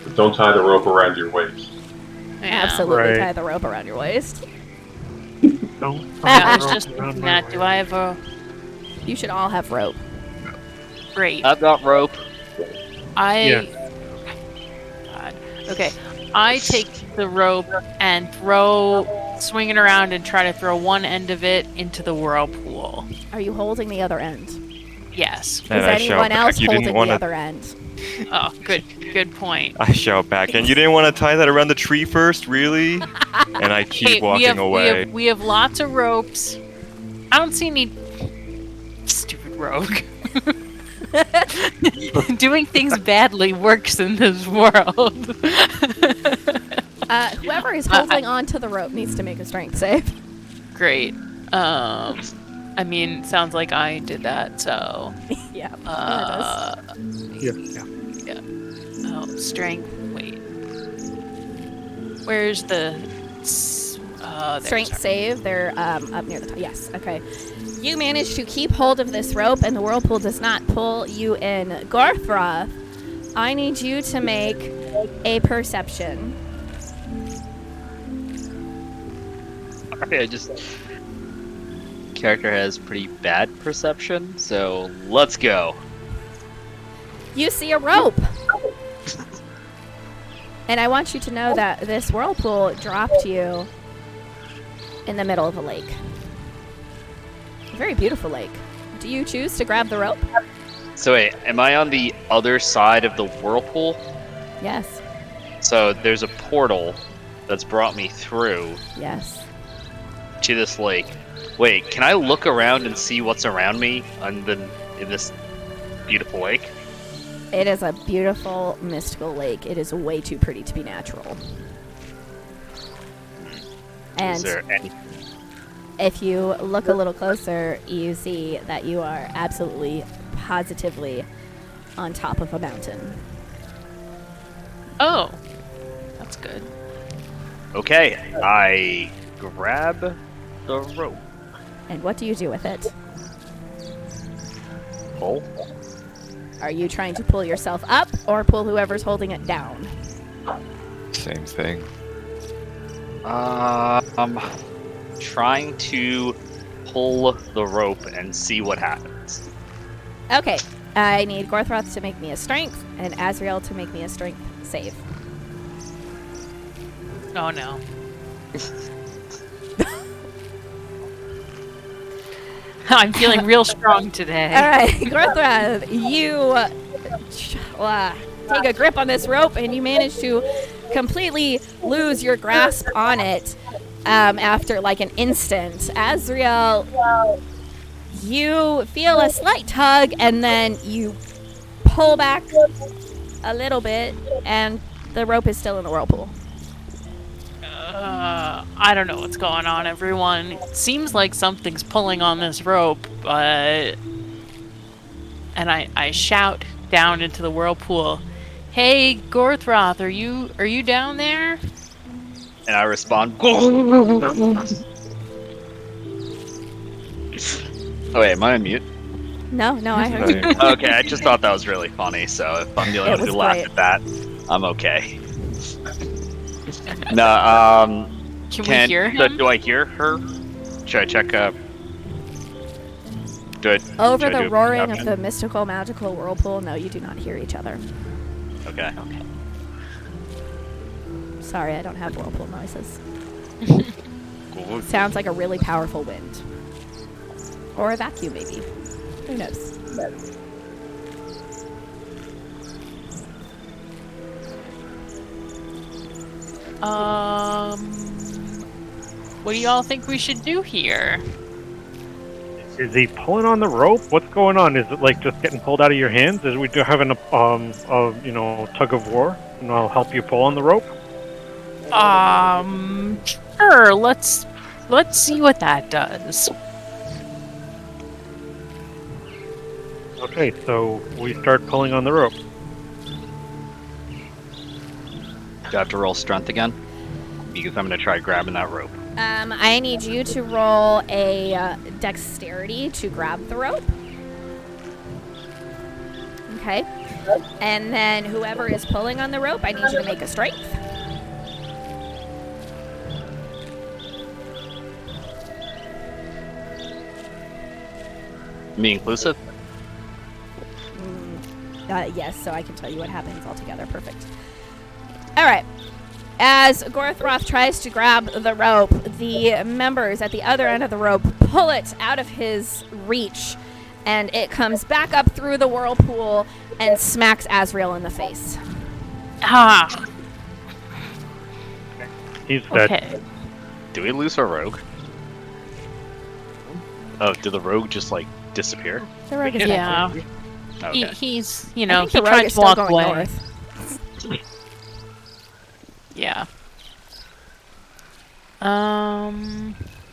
Speaker 4: But don't tie the rope around your waist.
Speaker 5: Yeah.
Speaker 1: Absolutely
Speaker 3: Right.
Speaker 1: tie the rope around your waist.
Speaker 3: Don't
Speaker 5: I was
Speaker 3: rope
Speaker 5: just
Speaker 3: around
Speaker 5: thinking
Speaker 3: my
Speaker 5: that. Do I have a
Speaker 1: You should all have rope.
Speaker 5: great?
Speaker 2: I've got rope.
Speaker 5: God. Okay. I take the rope and swing it around and try to throw one end of it into the whirlpool.
Speaker 1: Are you holding the other end?
Speaker 5: Yes.
Speaker 1: Is
Speaker 6: And I shout
Speaker 1: anyone
Speaker 6: back,
Speaker 1: else
Speaker 6: "You
Speaker 1: holding
Speaker 6: didn't
Speaker 1: the
Speaker 6: want to."
Speaker 1: other end?
Speaker 5: Oh, good point.
Speaker 6: I shout back, "And you didn't want to tie that around the tree first, really?" And I keep
Speaker 5: Hey,
Speaker 6: walking away.
Speaker 5: We have lots of ropes. I don't see any stupid rogue. Doing things badly works in this world.
Speaker 1: Whoever is holding on to the rope needs to make a strength save.
Speaker 5: Great. I mean, sounds like I did that, so.
Speaker 1: Yeah.
Speaker 3: Yeah.
Speaker 5: Oh, strength. Wait. Where's the.
Speaker 1: Strength save. They're up near the top. Yes. Okay. You manage to keep hold of this rope, and the whirlpool does not pull you in. Gorthroth, I need you to make a perception.
Speaker 2: Okay, character has pretty bad perception, so let's go.
Speaker 1: You see a rope. And I want you to know that this whirlpool dropped you in the middle of a lake. A very beautiful lake. Do you choose to grab the rope?
Speaker 2: So wait, am I on the other side of the whirlpool?
Speaker 1: Yes.
Speaker 2: So there's a portal that's brought me through
Speaker 1: Yes.
Speaker 2: to this lake. Wait, can I look around and see what's around me in this beautiful lake?
Speaker 1: It is a beautiful mystical lake. It is way too pretty to be natural. And
Speaker 2: Is there any?
Speaker 1: if you look a little closer, you see that you are absolutely, positively on top of a mountain.
Speaker 5: Oh. That's good.
Speaker 2: Okay, I grab the rope.
Speaker 1: And what do you do with it?
Speaker 2: Pull.
Speaker 1: Are you trying to pull yourself up or pull whoever's holding it down?
Speaker 6: Same thing.
Speaker 2: Trying to pull the rope and see what happens.
Speaker 1: Okay, I need Gorthroth to make me a strength and Azrael to make me a strength save.
Speaker 5: Oh no. I'm feeling real strong today.
Speaker 1: All right, Gorthroth, you take a grip on this rope and you manage to completely lose your grasp on it after like an instant. Azrael, you feel a slight tug and then you pull back a little bit and The rope is still in the whirlpool.
Speaker 5: I don't know what's going on, everyone. It seems like something's pulling on this rope, but... And I shout down into the whirlpool, "Hey, Gorthroth, are you down there?"
Speaker 2: And I respond, Oh wait, am I on mute?
Speaker 1: No, I heard you.
Speaker 2: Okay, I just thought that was really funny, so if I'm the only
Speaker 1: It
Speaker 2: one who
Speaker 1: was
Speaker 2: laughed
Speaker 1: great.
Speaker 2: at that, I'm okay. No,
Speaker 5: Can we hear
Speaker 2: so
Speaker 5: him?
Speaker 2: do I hear her? Should I check,
Speaker 1: Over
Speaker 2: should I
Speaker 1: the
Speaker 2: do-
Speaker 1: roaring
Speaker 2: okay.
Speaker 1: of the mystical, magical whirlpool, no, you do not hear each other.
Speaker 2: Okay.
Speaker 1: Sorry, I don't have whirlpool noises.
Speaker 2: Cool.
Speaker 1: Sounds like a really powerful wind. Or a vacuum, maybe. Who knows?
Speaker 5: What do y'all think we should do here?
Speaker 3: Is he pulling on the rope? What's going on? Is it like just getting pulled out of your hands? Is we do having a tug of war? And I'll help you pull on the rope.
Speaker 5: Sure, let's see what that does.
Speaker 3: Okay, so we start pulling on the rope.
Speaker 2: Do I have to roll strength again? Because I'm gonna try grabbing that rope.
Speaker 1: I need you to roll a dexterity to grab the rope. Okay. And then whoever is pulling on the rope, I need you to make a strength.
Speaker 2: Me inclusive?
Speaker 1: Yes, so I can tell you what happens altogether. Perfect. All right. As Gorthroth tries to grab the rope, the members at the other end of the rope pull it out of his reach, and it comes back up through the whirlpool and smacks Azrael in the face.
Speaker 5: Ah,
Speaker 3: He's dead.
Speaker 5: okay.
Speaker 2: Do we lose our rogue? Oh, did the rogue just like disappear?
Speaker 1: The rogue is
Speaker 5: Yeah.
Speaker 1: dead.
Speaker 2: Okay.
Speaker 5: He's,
Speaker 1: I
Speaker 5: he
Speaker 1: think the rogue
Speaker 5: tried
Speaker 1: is
Speaker 5: to
Speaker 1: still
Speaker 5: walk
Speaker 1: going
Speaker 5: away.
Speaker 1: north.
Speaker 5: Yeah.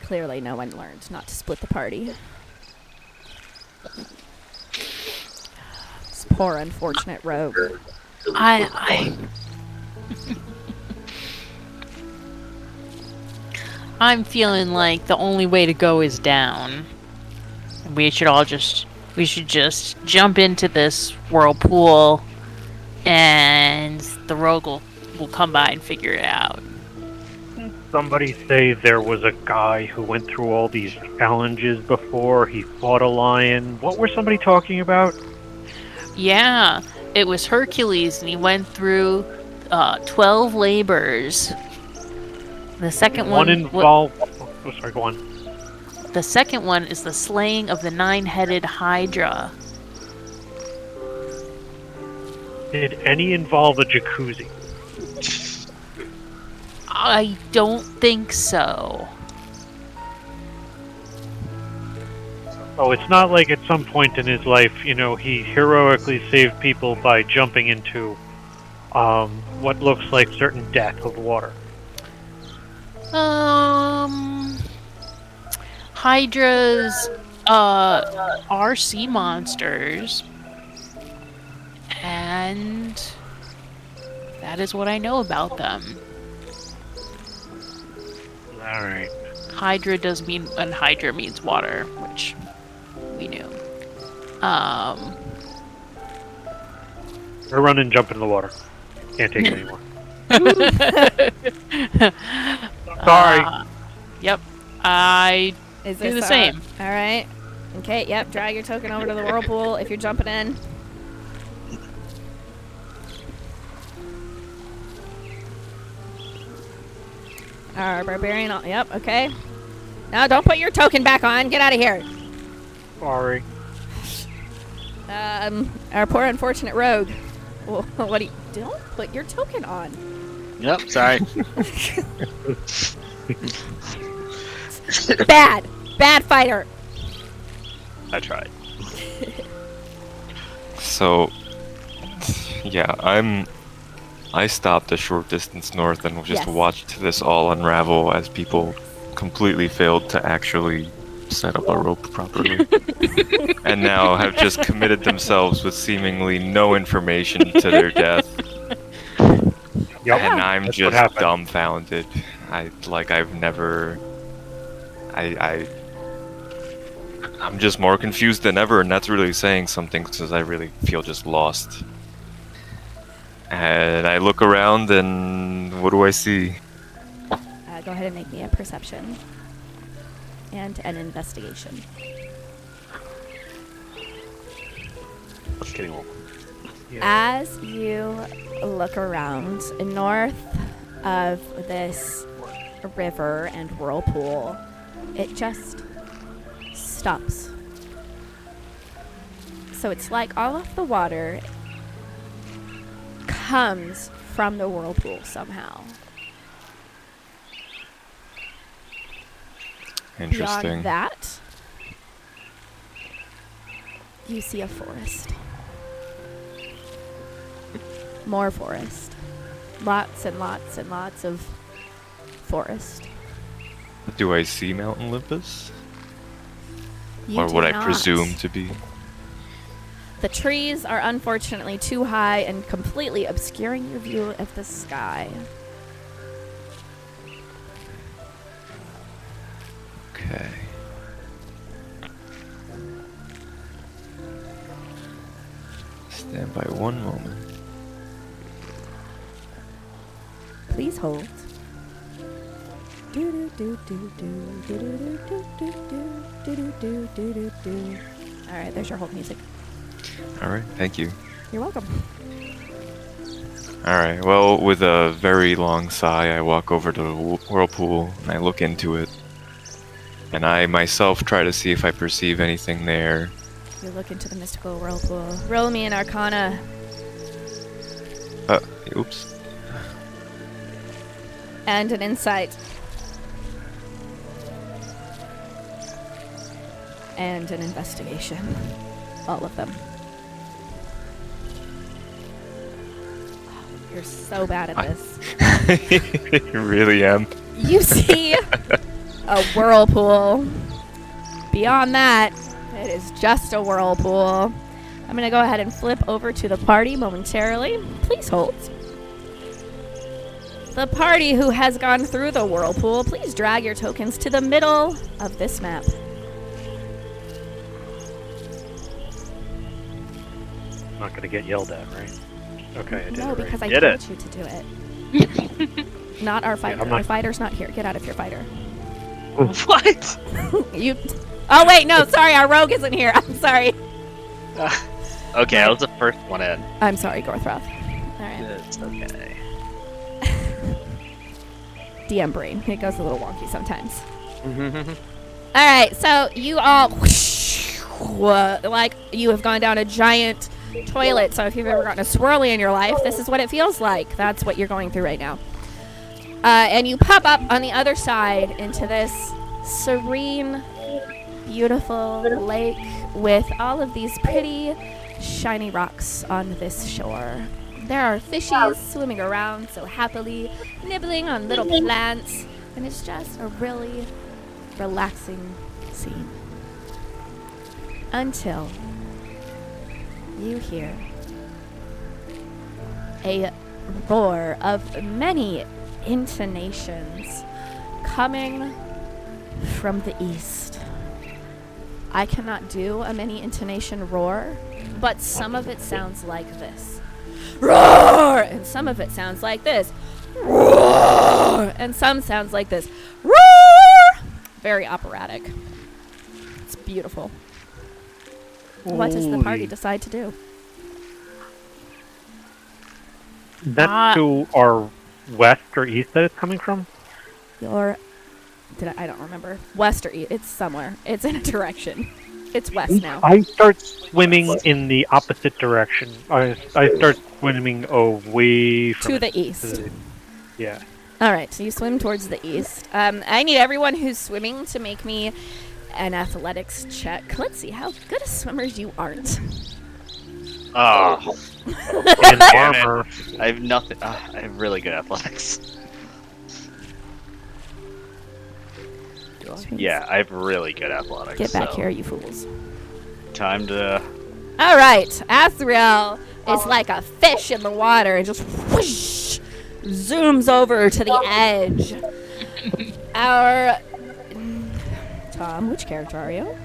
Speaker 1: Clearly, no one learned not to split the party. This poor, unfortunate rogue.
Speaker 5: I'm feeling like the only way to go is down. We should just jump into this whirlpool, and the rogue will come by and figure it out.
Speaker 3: Somebody say there was a guy who went through all these challenges before. He fought a lion. What were somebody talking about?
Speaker 5: Yeah, it was Hercules, and he went through 12 labors. The second
Speaker 3: One
Speaker 5: one
Speaker 3: involved. Oh, sorry, go on.
Speaker 5: The second one is the slaying of the 9-headed Hydra.
Speaker 3: Did any involve a jacuzzi?
Speaker 5: I don't think so.
Speaker 3: Oh, it's not like at some point in his life, he heroically saved people by jumping into what looks like certain depth of water.
Speaker 5: Hydras are sea monsters. And that is what I know about them.
Speaker 3: Alright.
Speaker 5: Hydra does mean, and Hydra means water, which we knew.
Speaker 3: I run and jump into the water. Can't take it anymore. Sorry.
Speaker 5: Yep. I
Speaker 1: Is
Speaker 5: do
Speaker 1: this
Speaker 5: the same.
Speaker 1: All right. Okay, yep. Drag your token over to the whirlpool if you're jumping in. Our barbarian. Yep, okay. No, don't put your token back on. Get out of here.
Speaker 3: Sorry.
Speaker 1: Our poor unfortunate rogue. Well, what do you... Don't put your token on.
Speaker 2: Yep, sorry.
Speaker 1: Bad fighter.
Speaker 2: I tried.
Speaker 6: So, yeah, I'm I stopped a short distance north and just
Speaker 1: Yes.
Speaker 6: watched this all unravel as people completely failed to actually set up a rope properly. And now have just committed themselves with seemingly no information to their death.
Speaker 3: Yep.
Speaker 6: And I'm
Speaker 3: That's what
Speaker 6: just
Speaker 3: happened.
Speaker 6: dumbfounded. I'm just more confused than ever, and that's really saying something because I really feel just lost. And I look around, and what do I see?
Speaker 1: Go ahead and make me a perception and an investigation.
Speaker 2: Just kidding.
Speaker 1: As you look around north of this river and whirlpool, it just stops. So it's like all of the water comes from the whirlpool somehow.
Speaker 6: Interesting.
Speaker 1: Beyond that, you see a forest. More forest. Lots and lots and lots of forest.
Speaker 6: Do I see Mount Olympus?
Speaker 1: You
Speaker 6: Or
Speaker 1: do
Speaker 6: what I
Speaker 1: not.
Speaker 6: presume to be?
Speaker 1: The trees are unfortunately too high and completely obscuring your view of the sky.
Speaker 6: Okay. Stand by one moment.
Speaker 1: Please hold. Alright, there's your hold music.
Speaker 6: Alright, thank you.
Speaker 1: You're welcome.
Speaker 6: Alright, well, with a very long sigh, I walk over to the whirlpool and I look into it. And I myself try to see if I perceive anything there.
Speaker 1: You look into the mystical whirlpool. Roll me an arcana.
Speaker 6: Oops.
Speaker 1: And an insight. And an investigation. All of them. Oh, you're so bad at this.
Speaker 6: I really am.
Speaker 1: You see a whirlpool. Beyond that, it is just a whirlpool. I'm going to go ahead and flip over to the party momentarily. Please hold. The party who has gone through the whirlpool, please drag your tokens to the middle of this map.
Speaker 3: I'm not going to get yelled at, right? Okay, I did
Speaker 1: No,
Speaker 3: it right.
Speaker 1: because I
Speaker 2: Did
Speaker 1: told
Speaker 2: it.
Speaker 1: you to do it. Not our fighter.
Speaker 3: I'm not-
Speaker 1: Our fighter's not here. Get out of here, fighter.
Speaker 2: What?
Speaker 1: You. Oh wait, no, sorry, our rogue isn't here. I'm sorry.
Speaker 2: Okay, I was the first one in.
Speaker 1: I'm sorry, Gorthroth. All right.
Speaker 2: It's okay.
Speaker 1: DM brain. It goes a little wonky sometimes. All right, so you all like you have gone down a giant toilet. So if you've ever gotten a swirly in your life, this is what it feels like. That's what you're going through right now. And you pop up on the other side into this serene, beautiful lake with all of these pretty, shiny rocks on this shore. There are fishies swimming around so happily, nibbling on little plants, and it's just a really relaxing scene. Until you hear a roar of many intonations coming from the east. I cannot do a many intonation roar, but some of it sounds like this. Roar! And some of it sounds like this. Roar! And some sounds like this. Roar! Very operatic. It's beautiful. What does the party decide to do?
Speaker 3: That's to our west or east that it's coming from?
Speaker 1: I don't remember. West or east. It's somewhere. It's in a direction. It's west now.
Speaker 3: I start swimming in the opposite direction. I start swimming away from
Speaker 1: To
Speaker 3: it.
Speaker 1: the east.
Speaker 3: Yeah.
Speaker 1: All right, so you swim towards the east. I need everyone who's swimming to make me an athletics check. Let's see how good a swimmers you aren't.
Speaker 2: Oh,
Speaker 3: In
Speaker 2: damn it.
Speaker 3: armor.
Speaker 2: I have nothing. I have really good athletics. Yeah, I have really good athletics.
Speaker 1: Get back
Speaker 2: so
Speaker 1: here, you fools.
Speaker 2: Time to.
Speaker 1: All right, Asriel is like a fish in the water and just whoosh, zooms over to the edge. Our Tom, which character are you?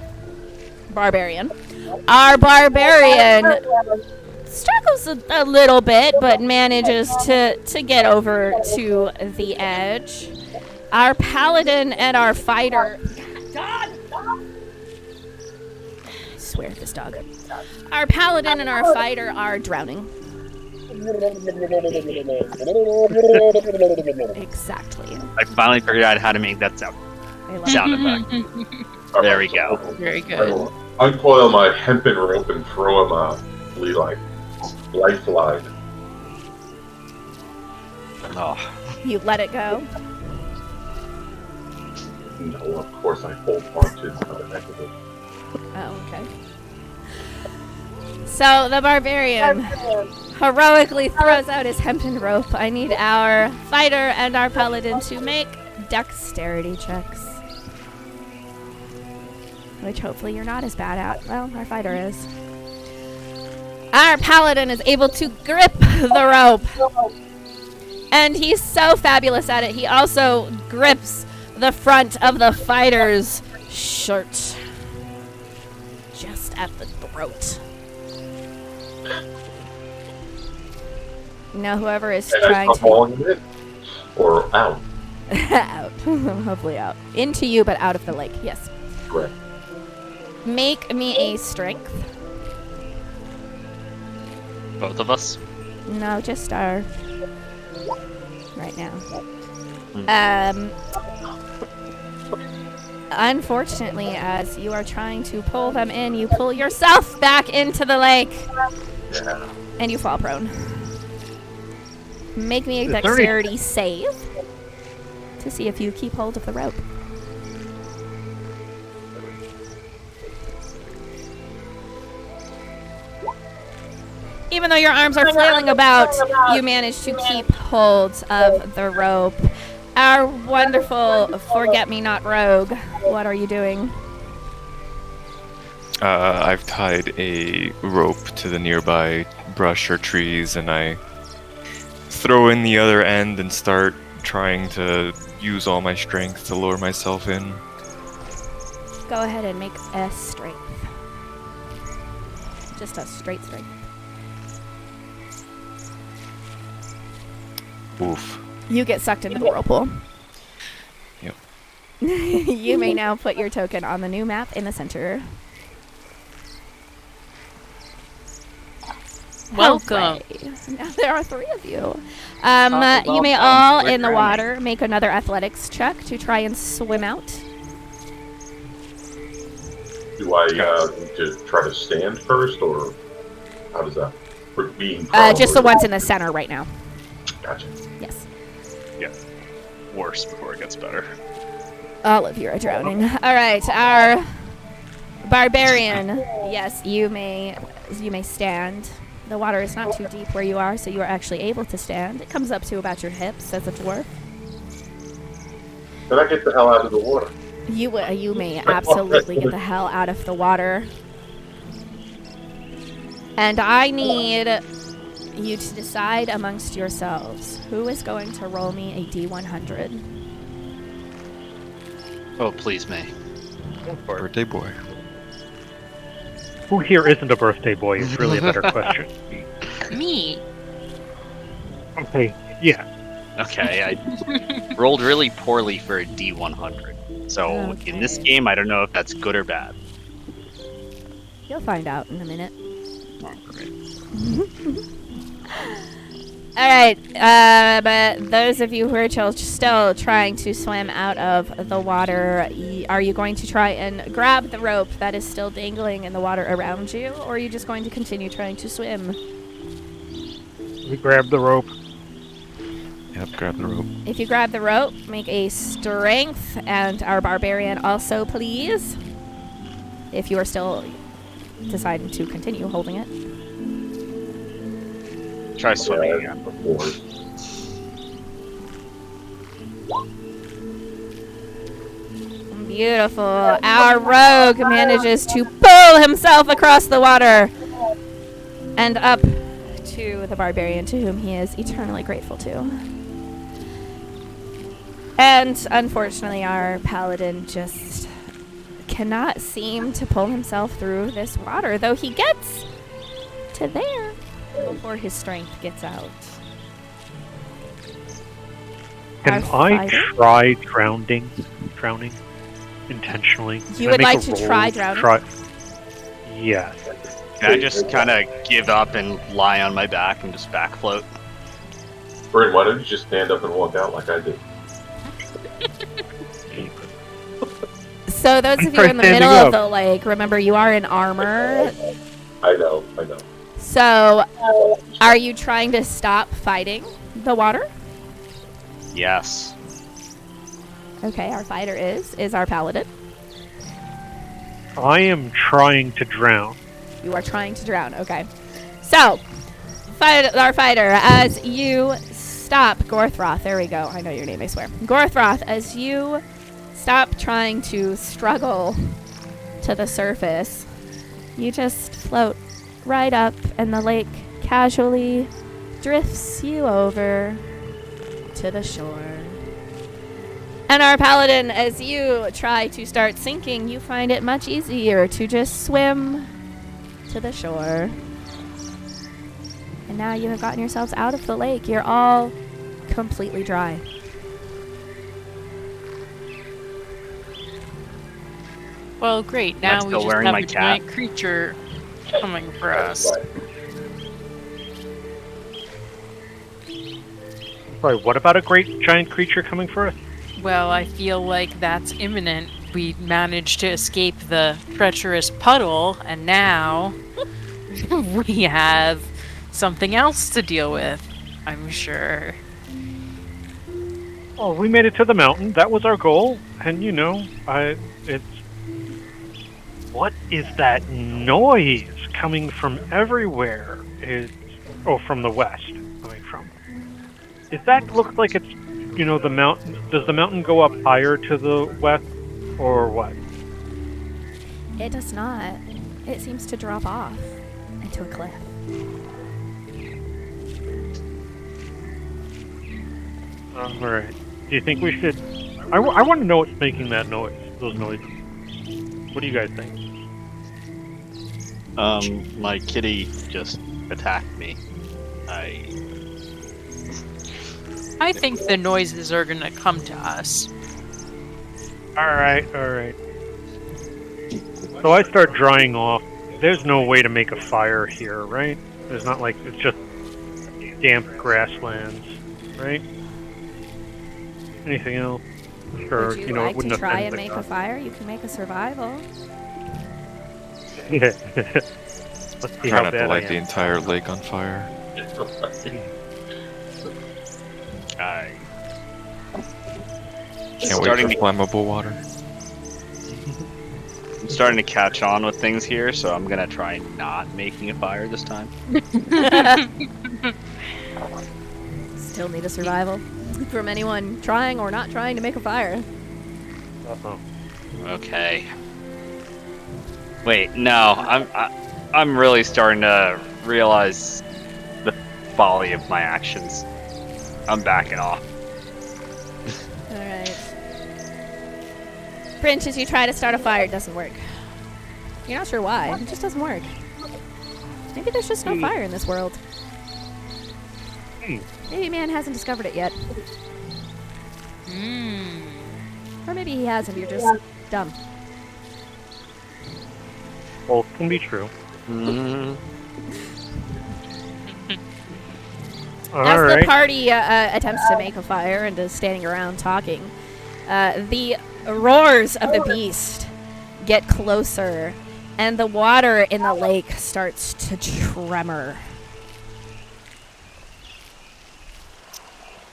Speaker 1: Barbarian. Our barbarian struggles a little bit, but manages to get over to the edge. Our paladin and our fighter. God! I swear at this dog. Our paladin and our fighter are drowning. Exactly.
Speaker 2: I finally figured out how to make that sound.
Speaker 1: I love
Speaker 2: Sound effect. There we go.
Speaker 5: Very good.
Speaker 4: Uncoil my hempen rope and throw him a lifeline.
Speaker 2: Oh,
Speaker 1: You let it go.
Speaker 4: No, of course I hold on to the neck of it.
Speaker 1: Oh, okay. So the barbarian heroically throws out his hempen rope. I need our fighter and our paladin to make dexterity checks. Which hopefully you're not as bad at. Well, our fighter is. Our paladin is able to grip the rope. And he's so fabulous at it, he also grips the front of the fighter's shirt. Just at the throat. Now whoever is
Speaker 4: And I
Speaker 1: trying
Speaker 4: start
Speaker 1: to...
Speaker 4: hauling him in. Or out.
Speaker 1: out. Hopefully out. Into you, but out of the lake. Yes.
Speaker 4: Correct.
Speaker 1: Make me a strength.
Speaker 2: both of us.
Speaker 1: No, just our... right now. Unfortunately, as you are trying to pull them in, you pull yourself back into the lake.
Speaker 4: Yeah.
Speaker 1: And you fall prone. Make me a
Speaker 3: Is there any-
Speaker 1: dexterity save to see if you keep hold of the rope. Even though your arms are flailing about, you manage to keep hold of the rope. Our wonderful forget-me-not rogue, what are you doing?
Speaker 6: I've tied a rope to the nearby brush or trees, and I throw in the other end and start trying to use all my strength to lower myself in.
Speaker 1: Go ahead and make a strength. Just a straight strength.
Speaker 6: Oof.
Speaker 1: You get sucked into the whirlpool.
Speaker 6: Yep.
Speaker 1: You may now put your token on the new map in the center.
Speaker 5: Welcome.
Speaker 1: Hooray. Now there are 3 of you. You may all, in the water, make another athletics check to try and swim out.
Speaker 4: Do I need to try to stand first, or how does that? For being
Speaker 1: Just the ones in the center right now.
Speaker 4: Gotcha.
Speaker 1: Yes.
Speaker 2: Worse before it gets better.
Speaker 1: All of you are drowning. All right, our barbarian. Yes, you may stand. The water is not too deep where you are, so you are actually able to stand. It comes up to about your hips as a dwarf.
Speaker 4: Then I get the hell out of the water.
Speaker 1: You may absolutely get the hell out of the water. And I need you to decide amongst yourselves who is going to roll me a D100.
Speaker 2: Oh, please, me.
Speaker 6: Birthday boy.
Speaker 3: Who here isn't a birthday boy is really a better question.
Speaker 5: Me.
Speaker 3: Okay, yeah.
Speaker 2: Okay, I rolled really poorly for a D100. So in this
Speaker 1: Okay.
Speaker 2: game, I don't know if that's good or bad.
Speaker 1: You'll find out in a minute.
Speaker 2: Oh, great.
Speaker 1: All right, but those of you who are still trying to swim out of the water, are you going to try and grab the rope that is still dangling in the water around you, or are you just going to continue trying to swim?
Speaker 3: We grab the rope.
Speaker 6: Yep, grab the rope.
Speaker 1: If you grab the rope, make a strength, and our barbarian also, please. If you are still deciding to continue holding it.
Speaker 2: Try swimming
Speaker 4: Yeah,
Speaker 2: again.
Speaker 4: of course.
Speaker 1: Beautiful. Our rogue manages to pull himself across the water and up to the barbarian to whom he is eternally grateful to. And unfortunately, our paladin just cannot seem to pull himself through this water, though he gets to there before his strength gets out.
Speaker 3: Can
Speaker 1: Our
Speaker 3: I
Speaker 1: fighter?
Speaker 3: try drowning intentionally?
Speaker 1: You
Speaker 3: Can I
Speaker 1: would
Speaker 3: make
Speaker 1: like
Speaker 3: a
Speaker 1: to
Speaker 3: roll
Speaker 1: try drowning?
Speaker 3: Yes.
Speaker 2: Can I just kind of give up and lie on my back and just back float?
Speaker 4: Brent, why don't you just stand up and walk out like I did?
Speaker 1: So those of you
Speaker 3: try
Speaker 1: in the
Speaker 3: standing
Speaker 1: middle of
Speaker 3: up.
Speaker 1: the lake, remember you are in armor.
Speaker 4: I know.
Speaker 1: So are you trying to stop fighting the water?
Speaker 2: Yes.
Speaker 1: Okay, our fighter is our paladin.
Speaker 3: I am trying to drown.
Speaker 1: You are trying to drown. Okay. So, our fighter, as you stop, Gorthroth, there we go. I know your name, I swear. Gorthroth, as you stop trying to struggle to the surface, you just float right up, and the lake casually drifts you over to the shore. And our paladin, as you try to start sinking, you find it much easier to just swim to the shore. And now you have gotten yourselves out of the lake. You're all completely dry.
Speaker 5: Well, great. Now we
Speaker 2: still
Speaker 5: just
Speaker 2: wearing
Speaker 5: have
Speaker 2: my
Speaker 5: a
Speaker 2: cap?
Speaker 5: giant creature coming for us.
Speaker 3: Sorry, what about a great giant creature coming for us?
Speaker 5: Well, I feel like that's imminent. We managed to escape the treacherous puddle, and now we have something else to deal with, I'm sure.
Speaker 3: Oh, we made it to the mountain. That was our goal. And what is that noise coming from everywhere? From the west coming from. Does that look like it's, the mountain? Does the mountain go up higher to the west, or what?
Speaker 1: It does not. It seems to drop off into a cliff.
Speaker 3: All right. Do you think we should? I want to know what's making that noise. Those noises. What do you guys think?
Speaker 2: My kitty just attacked me.
Speaker 5: I think the noises are gonna come to us.
Speaker 3: All right. So I start drying off. There's no way to make a fire here, right? There's not like it's just damp grasslands, right? Anything else? Sure,
Speaker 1: Would you
Speaker 3: it
Speaker 1: like
Speaker 3: wouldn't
Speaker 1: to try
Speaker 3: offend
Speaker 1: and
Speaker 3: the
Speaker 1: make a
Speaker 3: god.
Speaker 1: fire? You can make a survival.
Speaker 3: Let's see
Speaker 6: Try
Speaker 3: how
Speaker 6: not to
Speaker 3: bad I
Speaker 6: light the
Speaker 3: am.
Speaker 6: entire lake on fire. Can't wait
Speaker 2: Starting
Speaker 6: for
Speaker 2: to-
Speaker 6: flammable water.
Speaker 2: I'm starting to catch on with things here, so I'm gonna try not making a fire this time.
Speaker 1: Still need a survival from anyone trying or not trying to make a fire.
Speaker 3: Uh-oh.
Speaker 2: Okay. Wait, no, I'm really starting to realize the folly of my actions. I'm backing off.
Speaker 1: Alright. Prince, as you try to start a fire, it doesn't work. You're not sure why. It just doesn't work. Maybe there's just no fire in this world. Maybe man hasn't discovered it yet. Or maybe he has and you're just dumb.
Speaker 3: Both can be true. All
Speaker 1: As the
Speaker 3: right.
Speaker 1: party attempts to make a fire and is standing around talking, the roars of the beast get closer, and the water in the lake starts to tremor.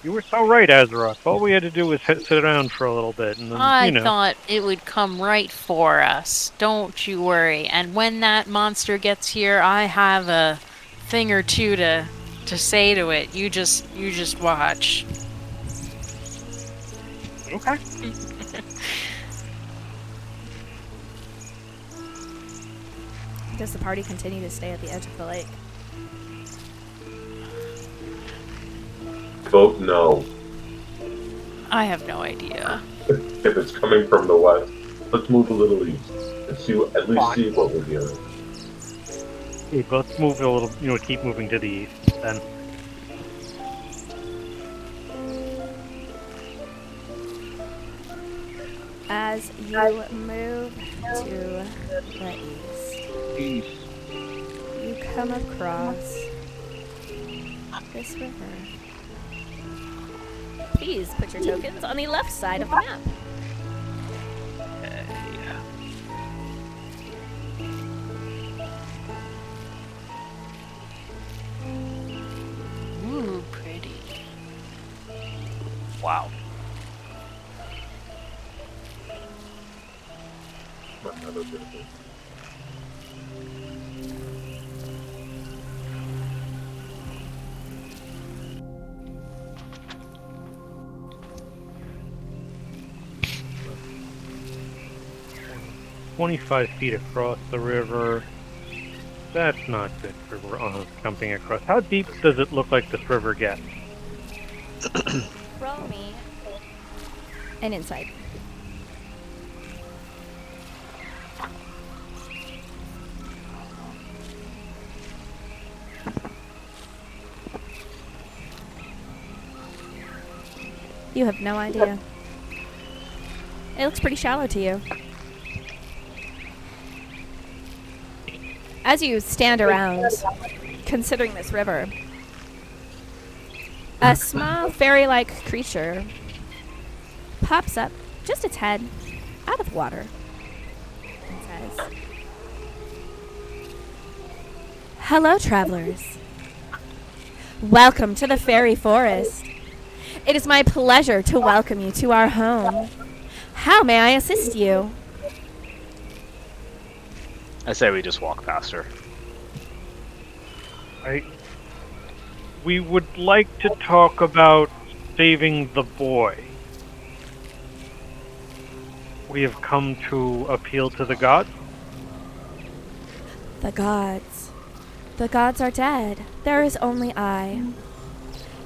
Speaker 3: You were so right, Azeroth. All we had to do was sit around for a little bit, and then,
Speaker 5: I thought it would come right for us. Don't you worry. And when that monster gets here, I have a thing or two to to say to it. You just watch.
Speaker 3: Okay.
Speaker 1: Does the party continue to stay at the edge of the lake?
Speaker 4: Vote no.
Speaker 5: I have no idea.
Speaker 4: If it's coming from the west, let's move a little east and at least see what we're dealing.
Speaker 3: Okay, let's move a little. Keep moving to the east then.
Speaker 1: As you move to the east, you come across this river. Please put your tokens on the left side of the map.
Speaker 5: Ooh, pretty.
Speaker 2: Wow.
Speaker 4: Another bit of it.
Speaker 3: – 25 feet across the river. That's not good for jumping across. How deep does it look like this river gets?
Speaker 1: Roll me an insight. You have no idea. It looks pretty shallow to you. As you stand around, considering this river, a small fairy-like creature pops up, just its head, out of water, and says, "Hello, travelers. Welcome to the fairy forest. It is my pleasure to welcome you to our home. How may I assist you?"
Speaker 2: I say we just walk past her.
Speaker 3: We would like to talk about saving the boy. We have come to appeal to the gods.
Speaker 1: The gods. The gods are dead. There is only I.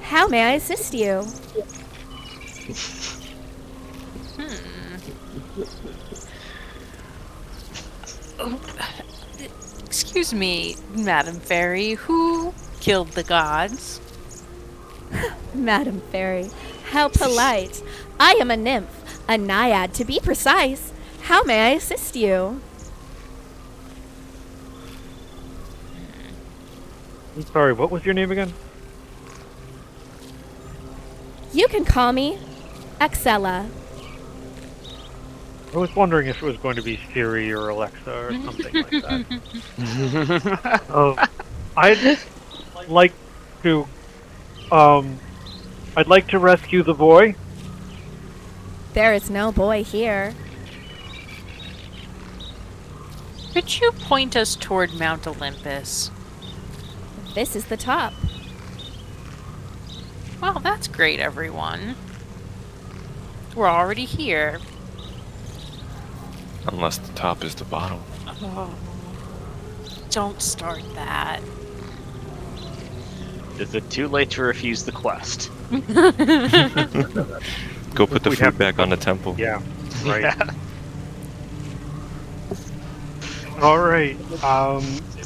Speaker 1: How may I assist you?
Speaker 5: Excuse me, Madam Fairy, who killed the gods?
Speaker 1: Madam Fairy, how polite. I am a nymph, a naiad to be precise. How may I assist you?
Speaker 3: I'm sorry, what was your name again?
Speaker 1: You can call me Axella.
Speaker 3: I was wondering if it was going to be Siri or Alexa or something like that. I'd like to, I'd like to rescue the boy.
Speaker 1: There is no boy here.
Speaker 5: Could you point us toward Mount Olympus?
Speaker 1: This is the top.
Speaker 5: Well, that's great, everyone. We're already here.
Speaker 6: Unless the top is the bottom.
Speaker 5: Oh, don't start that.
Speaker 2: Is it too late to refuse the quest?
Speaker 6: Go put the
Speaker 3: We
Speaker 6: food
Speaker 3: have-
Speaker 6: back on the temple.
Speaker 3: Yeah, right.
Speaker 2: Yeah.
Speaker 3: All right.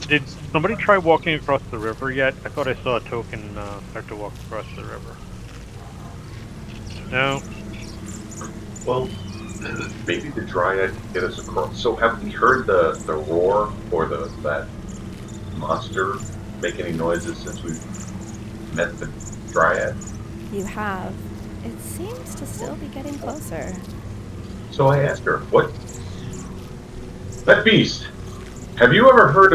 Speaker 3: Did somebody try walking across the river yet? I thought I saw a token start to walk across the river. No.
Speaker 4: Well, maybe the dryad can get us across. So have we heard the roar or that monster make any noises since we met the dryad?
Speaker 1: You have. It seems to still be getting closer.
Speaker 4: So I asked her, "What? That beast? Have you ever heard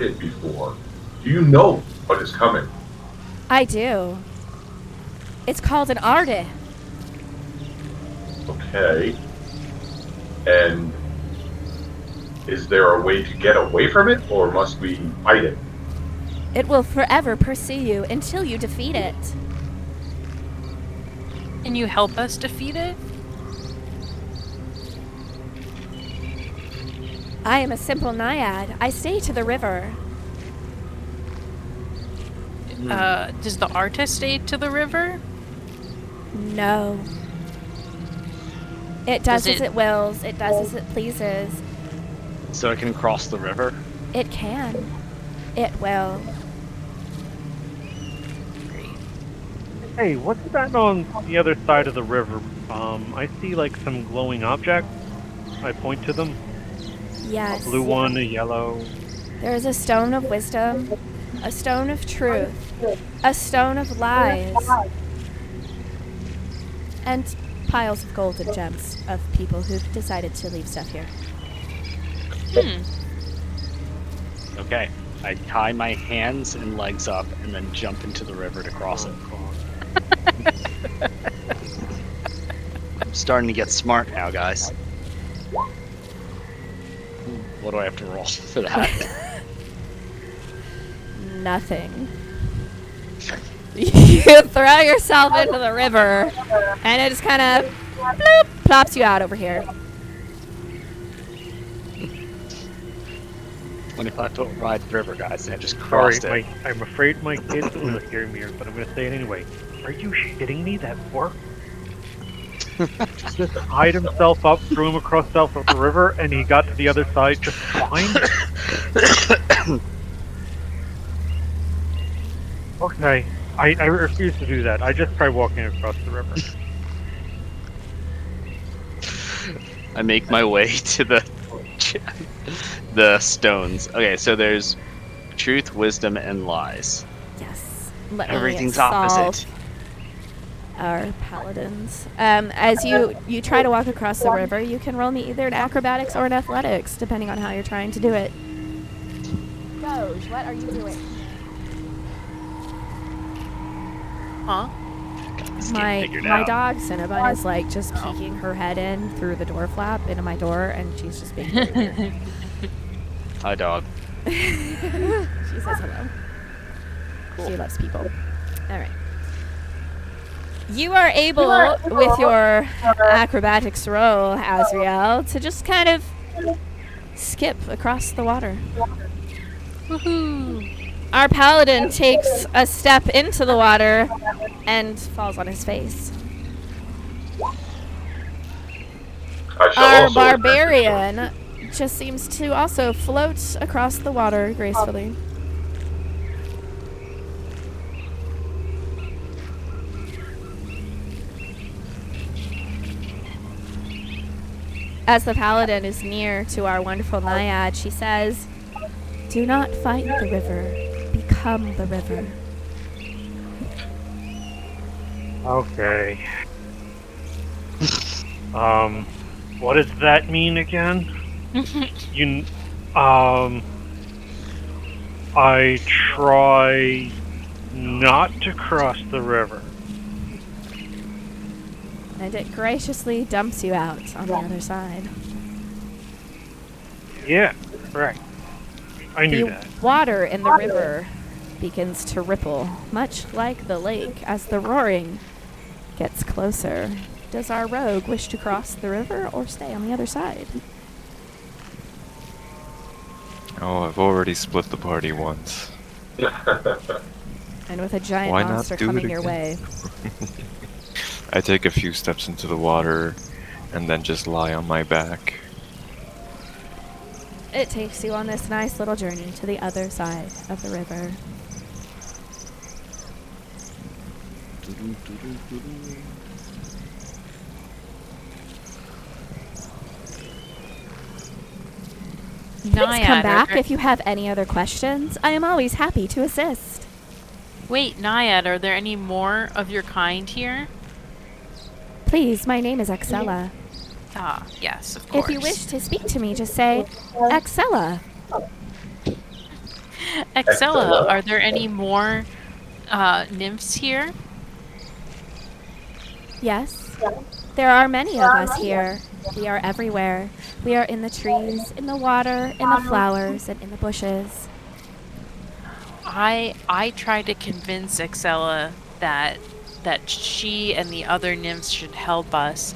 Speaker 4: it before? Do you know what is coming?"
Speaker 1: I do. It's called an Arde.
Speaker 4: Okay. And is there a way to get away from it, or must we fight it?
Speaker 1: It will forever pursue you until you defeat it.
Speaker 5: Can you help us defeat it?
Speaker 1: I am a simple naiad. I stay to the river.
Speaker 5: Does the artist stay to the river?
Speaker 1: No. It does
Speaker 5: Does
Speaker 1: as
Speaker 5: it-
Speaker 1: it wills. It does as it pleases.
Speaker 2: So it can cross the river?
Speaker 1: It can. It will.
Speaker 3: Hey, what's that on the other side of the river? I see like some glowing objects. I point to them.
Speaker 1: Yes.
Speaker 3: A blue one, a yellow.
Speaker 1: There is a stone of wisdom, a stone of truth, a stone of lies, and piles of gold and gems of people who've decided to leave stuff here.
Speaker 2: Okay. I tie my hands and legs up and then jump into the river to cross it. I'm starting to get smart now, guys. What do I have to roll for that?
Speaker 1: Nothing. You throw yourself into the river, and it just kind of plops you out over here.
Speaker 2: 25-foot wide river, guys. I just
Speaker 3: Sorry,
Speaker 2: crossed it.
Speaker 3: I'm afraid my kids will hear me, but I'm gonna say it anyway. Are you shitting me? That worked? Just tied himself up, threw him across the river, and he got to the other side just fine. Okay, I refuse to do that. I just tried walking across the river.
Speaker 2: I make my way to the stones. Okay, so there's truth, wisdom, and lies.
Speaker 1: Yes. Let me
Speaker 2: Everything's
Speaker 1: solve
Speaker 2: opposite.
Speaker 1: Our paladins. As you try to walk across the river, you can roll me either an acrobatics or an athletics, depending on how you're trying to do it. Doge, what are you doing?
Speaker 5: Huh?
Speaker 2: This
Speaker 1: My
Speaker 2: getting figured out.
Speaker 1: dog Cinnabon is like just peeking her head in through the door flap into my door, and she's just being very weird.
Speaker 2: Hi, dog.
Speaker 1: She says hello. She loves people. All right. You are able, with your acrobatics roll, Azriel, to just kind of skip across the water.
Speaker 5: Woohoo!
Speaker 1: Our paladin takes a step into the water and falls on his face.
Speaker 4: I shall
Speaker 1: Our
Speaker 4: also attempt to
Speaker 1: barbarian just seems to also float across the water gracefully. As the paladin is near to our wonderful naiad, she says, "Do not fight the river, become the river."
Speaker 3: Okay. What does that mean again? I try not to cross the river.
Speaker 1: And it graciously dumps you out on the other side.
Speaker 3: Yeah, right. I knew
Speaker 1: The
Speaker 3: that.
Speaker 1: water in the river begins to ripple, much like the lake, as the roaring gets closer. Does our rogue wish to cross the river or stay on the other side?
Speaker 6: Oh, I've already split the party once.
Speaker 1: And with a giant
Speaker 6: Why not
Speaker 1: monster
Speaker 6: do it
Speaker 1: coming your
Speaker 6: again?
Speaker 1: way,
Speaker 6: I take a few steps into the water and then just lie on my back.
Speaker 1: it takes you on this nice little journey to the other side of the river. Please
Speaker 5: Naiad,
Speaker 1: come
Speaker 5: are
Speaker 1: back
Speaker 5: there-
Speaker 1: if you have any other questions. I am always happy to assist.
Speaker 5: Wait, Naiad, are there any more of your kind here?
Speaker 1: Please, my name is Axella.
Speaker 5: Ah, yes, of course.
Speaker 1: If you wish to speak to me, just say, Axella.
Speaker 5: Axella, are there any more nymphs here?
Speaker 1: Yes, there are many of us here. We are everywhere. We are in the trees, in the water, in the flowers, and in the bushes.
Speaker 5: I tried to convince Excella that she and the other nymphs should help us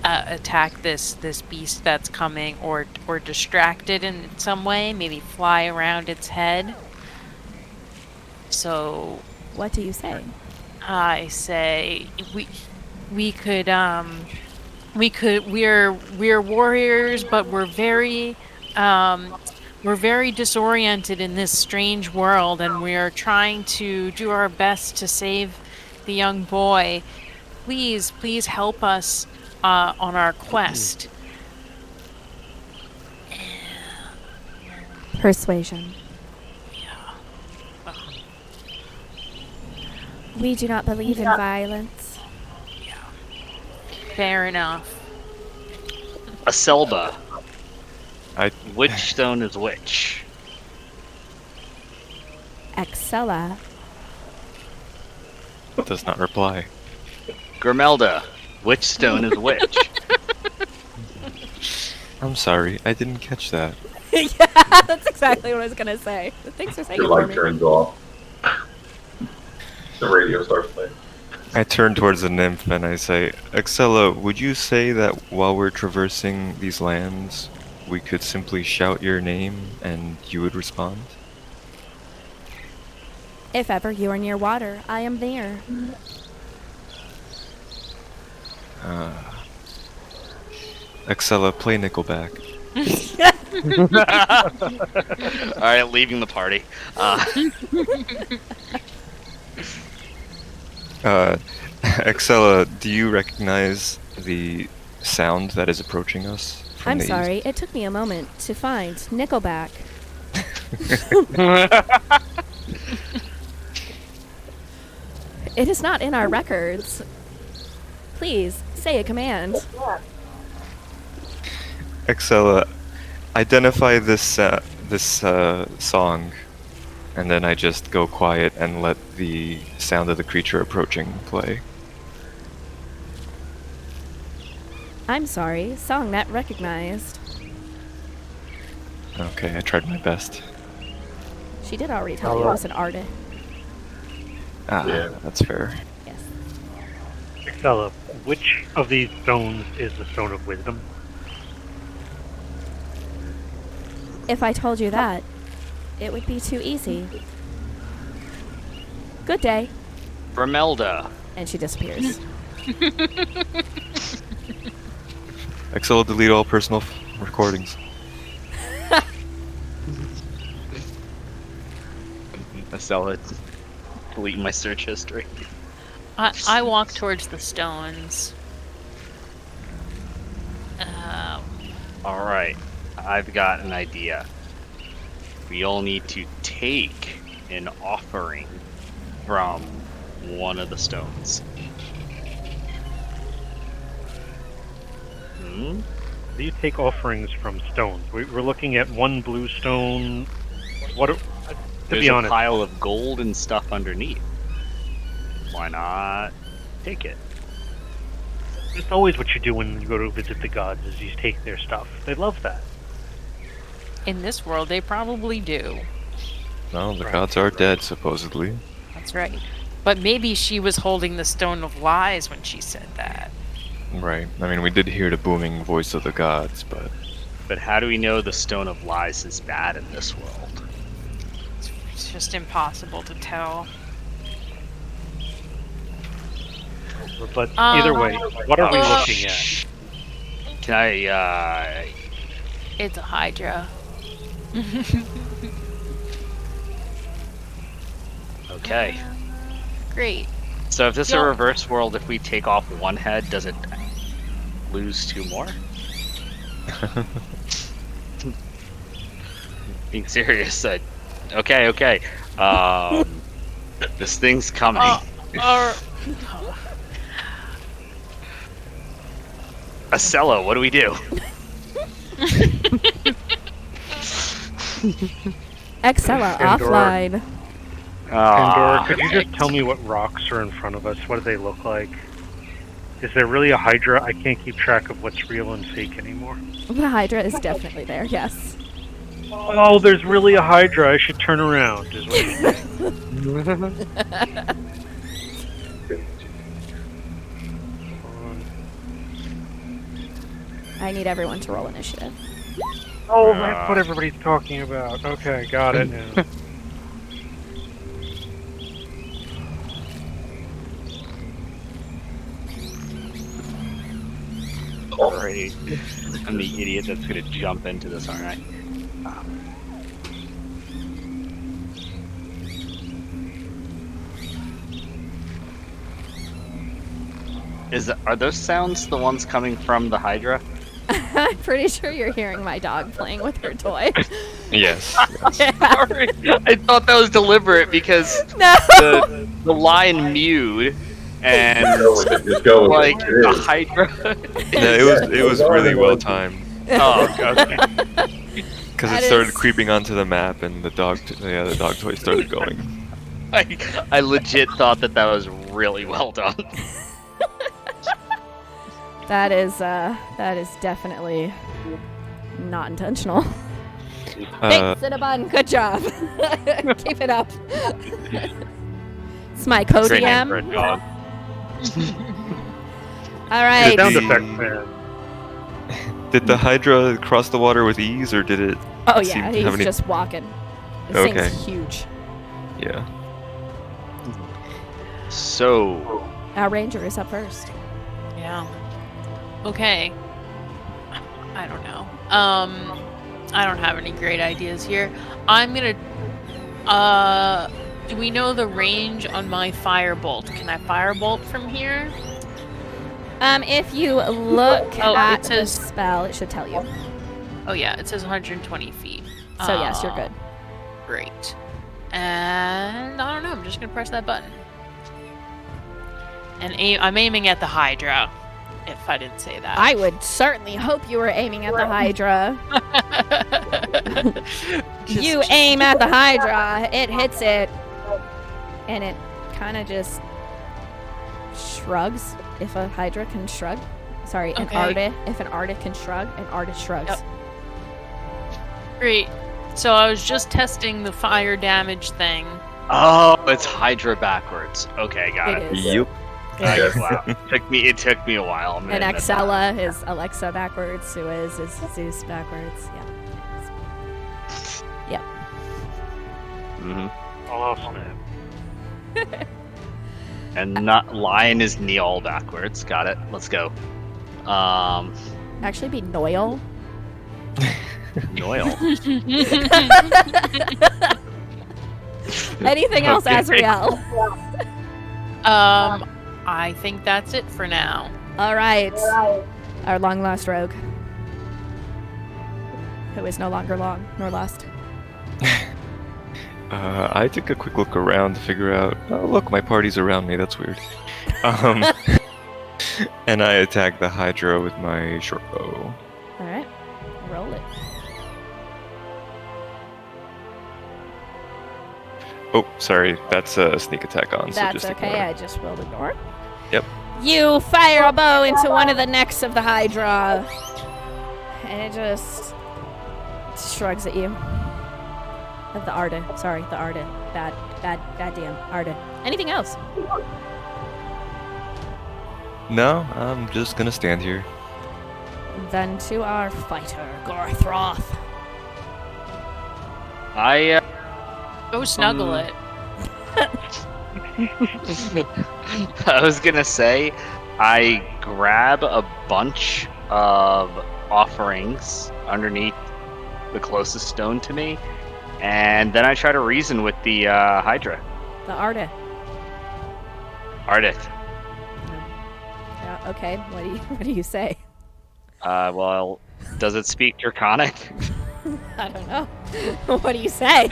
Speaker 5: attack this beast that's coming, or distract it in some way, maybe fly around its head. So
Speaker 1: What do you say?
Speaker 5: I say we're warriors, but we're very disoriented in this strange world, and we're trying to do our best to save the young boy. Please help us on our quest.
Speaker 1: Persuasion. We do not believe in violence.
Speaker 5: Fair enough.
Speaker 2: Aselba,
Speaker 6: I
Speaker 2: which stone is which?
Speaker 1: Excella.
Speaker 6: does not reply.
Speaker 2: Grimelda, which stone is which?
Speaker 6: I'm sorry, I didn't catch that.
Speaker 1: Yeah, that's exactly what I was gonna say. Thanks for saying
Speaker 4: Your
Speaker 1: it for
Speaker 4: light
Speaker 1: me.
Speaker 4: turns off. The radio starts playing.
Speaker 6: I turn towards the nymph and I say, Excella, would you say that while we're traversing these lands, we could simply shout your name and you would respond?
Speaker 1: If ever you are near water, I am there.
Speaker 6: Excella, play Nickelback.
Speaker 2: All right, leaving the party.
Speaker 6: Excella, do you recognize the sound that is approaching us from
Speaker 1: I'm
Speaker 6: the
Speaker 1: sorry, it took me a moment to find Nickelback. It is not in our records. Please, say a command.
Speaker 6: east? Excella, identify this song, and then I just go quiet and let the sound of the creature approaching play.
Speaker 1: I'm sorry, song not recognized.
Speaker 6: Okay, I tried my best.
Speaker 1: She did already tell you I was an artist.
Speaker 6: Ah,
Speaker 4: Yeah.
Speaker 6: that's fair.
Speaker 1: Yes.
Speaker 3: Excella, which of these stones is the stone of wisdom?
Speaker 1: If I told you that, it would be too easy. Good day.
Speaker 2: Grimelda,
Speaker 1: And she disappears.
Speaker 6: Excella, delete all personal recordings.
Speaker 2: Aselba, deleting my search history.
Speaker 5: I walk towards the stones.
Speaker 2: All right, I've got an idea. We all need to take an offering from one of the stones. Hmm?
Speaker 3: Do you take offerings from stones? We're looking at one blue stone. To
Speaker 2: There's
Speaker 3: be
Speaker 2: a
Speaker 3: honest,
Speaker 2: pile of gold and stuff underneath. Why not take it?
Speaker 3: it's always what you do when you go to visit the gods is you take their stuff. They love that.
Speaker 5: In this world, they probably do.
Speaker 6: Well, the
Speaker 3: Right.
Speaker 6: gods are dead, supposedly.
Speaker 5: That's right. But maybe she was holding the stone of lies when she said that.
Speaker 6: Right. I mean, we did hear the booming voice of the gods, but
Speaker 2: But how do we know the Stone of Lies is bad in this world?
Speaker 5: It's just impossible to tell.
Speaker 3: But either way, what are we
Speaker 5: uh,
Speaker 3: looking at?
Speaker 2: Can I,
Speaker 5: It's a Hydra.
Speaker 2: okay.
Speaker 5: Great.
Speaker 2: So if this is
Speaker 5: Yeah.
Speaker 2: a reverse world, if we take off one head, does it lose two more? Being serious, okay. This thing's coming. Asello, what do we do?
Speaker 1: Excella
Speaker 3: Pandora.
Speaker 1: offline.
Speaker 3: Pandora, could you just tell me what rocks are in front of us? What do they look like? Is there really a Hydra? I can't keep track of what's real and fake anymore.
Speaker 1: The Hydra is definitely there, yes.
Speaker 3: Oh, there's really a Hydra. I should turn around. Is what you're saying.
Speaker 1: I need everyone to roll initiative.
Speaker 3: Oh, that's what everybody's talking about. Okay, got it now.
Speaker 2: Great. I'm the idiot that's gonna jump into this, aren't I? Are those sounds the ones coming from the Hydra?
Speaker 1: I'm pretty sure you're hearing my dog playing with her toy.
Speaker 6: Yes.
Speaker 2: Sorry, I thought that was deliberate because
Speaker 1: No.
Speaker 2: the line mewed and
Speaker 4: Just go with
Speaker 2: like
Speaker 4: it.
Speaker 2: the Hydra.
Speaker 6: No, it was really well timed
Speaker 2: Oh, okay.
Speaker 6: because
Speaker 1: That
Speaker 6: it started
Speaker 1: is-
Speaker 6: creeping onto the map, and the dog toy started going.
Speaker 2: I legit thought that was really well done.
Speaker 1: That is definitely not intentional. Hey, Cinnabon, good job. Keep it up. It's my
Speaker 2: Great name for a
Speaker 1: co-DM.
Speaker 2: dog.
Speaker 1: All right.
Speaker 3: Sound
Speaker 6: The-
Speaker 3: effects man.
Speaker 6: Did the Hydra cross the water with ease, or did it?
Speaker 1: Oh
Speaker 6: seem
Speaker 1: yeah,
Speaker 6: to
Speaker 1: he's
Speaker 6: have any-
Speaker 1: just walking. This
Speaker 6: Okay.
Speaker 1: thing's huge.
Speaker 6: Yeah.
Speaker 2: So,
Speaker 1: Our ranger is up first.
Speaker 5: Yeah. Okay. I don't know. I don't have any great ideas here. I'm gonna. Do we know the range on my firebolt? Can I firebolt from here?
Speaker 1: If you look
Speaker 5: Oh,
Speaker 1: at
Speaker 5: it says-
Speaker 1: the spell, it should tell you.
Speaker 5: Oh yeah, it says 120 feet.
Speaker 1: So yes, you're good.
Speaker 5: Great. And I don't know. I'm just gonna press that button. And I'm aiming at the Hydra. If I didn't say that.
Speaker 1: I would certainly hope you were aiming at the Hydra. You aim at the Hydra, it hits it, and it kind of just shrugs. If a Hydra can shrug, sorry, an
Speaker 5: Okay.
Speaker 1: Arda. If an Arda can shrug, an Arda shrugs.
Speaker 5: Yep. Great. So I was just testing the fire damage thing.
Speaker 2: oh, it's Hydra backwards. Okay, got
Speaker 1: It
Speaker 2: it.
Speaker 1: is.
Speaker 6: Yep.
Speaker 2: Wow. It took me a while. I'm gonna
Speaker 1: And
Speaker 2: admit that.
Speaker 1: Axella is Alexa backwards. Suez is Zeus backwards. Yeah.
Speaker 2: Mhm.
Speaker 3: Oh, snap.
Speaker 2: And not Lion is Neol backwards. Got it. Let's go.
Speaker 1: Actually, be Noel.
Speaker 2: Noel.
Speaker 1: Anything else,
Speaker 2: Okay.
Speaker 1: Azrael?
Speaker 5: I think that's it for now.
Speaker 1: All right. Our long lost rogue, who is no longer long nor lost.
Speaker 6: I took a quick look around to figure out. Oh, look, my party's around me. That's weird. And I attacked the Hydra with my short bow.
Speaker 1: All right. Roll it.
Speaker 6: Oh, sorry, that's a sneak attack on. so
Speaker 1: That's
Speaker 6: just
Speaker 1: okay.
Speaker 6: ignore
Speaker 1: I
Speaker 6: it.
Speaker 1: just will ignore.
Speaker 6: Yep.
Speaker 1: You fire a bow into one of the necks of the Hydra, and it just shrugs at you. Of the Arda. Sorry, the Arda. Bad damn Arda. Anything else?
Speaker 6: No, I'm just gonna stand here.
Speaker 1: Then to our fighter, Gorthroth.
Speaker 2: I
Speaker 5: Go snuggle it.
Speaker 2: I was gonna say, I grab a bunch of offerings underneath the closest stone to me, and then I try to reason with the Hydra.
Speaker 1: The Arda.
Speaker 2: Ardith.
Speaker 1: Yeah, okay. What do you say?
Speaker 2: Well, does it speak Draconic?
Speaker 1: I don't know. What do you say?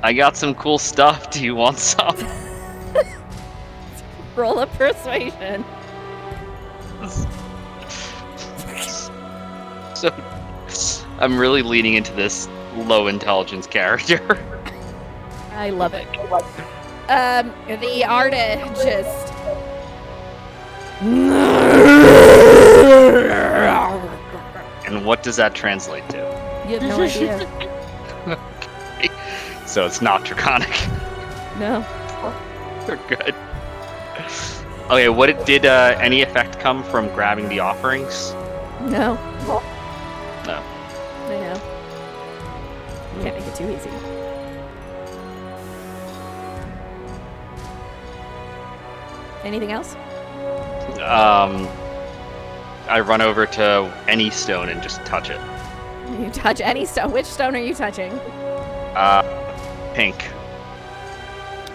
Speaker 2: I got some cool stuff. Do you want some?
Speaker 1: Roll a persuasion.
Speaker 2: So, I'm really leaning into this low intelligence character.
Speaker 1: I love it. The Arda just
Speaker 2: And And what does that translate to?
Speaker 1: You have no idea.
Speaker 2: So it's not draconic.
Speaker 1: No.
Speaker 2: They're good. Okay, did any effect come from grabbing the offerings?
Speaker 1: No.
Speaker 2: No.
Speaker 1: I know. Can't make it too easy. Anything else?
Speaker 2: I run over to any stone and just touch it.
Speaker 1: You touch any stone. Which stone are you touching?
Speaker 2: Pink.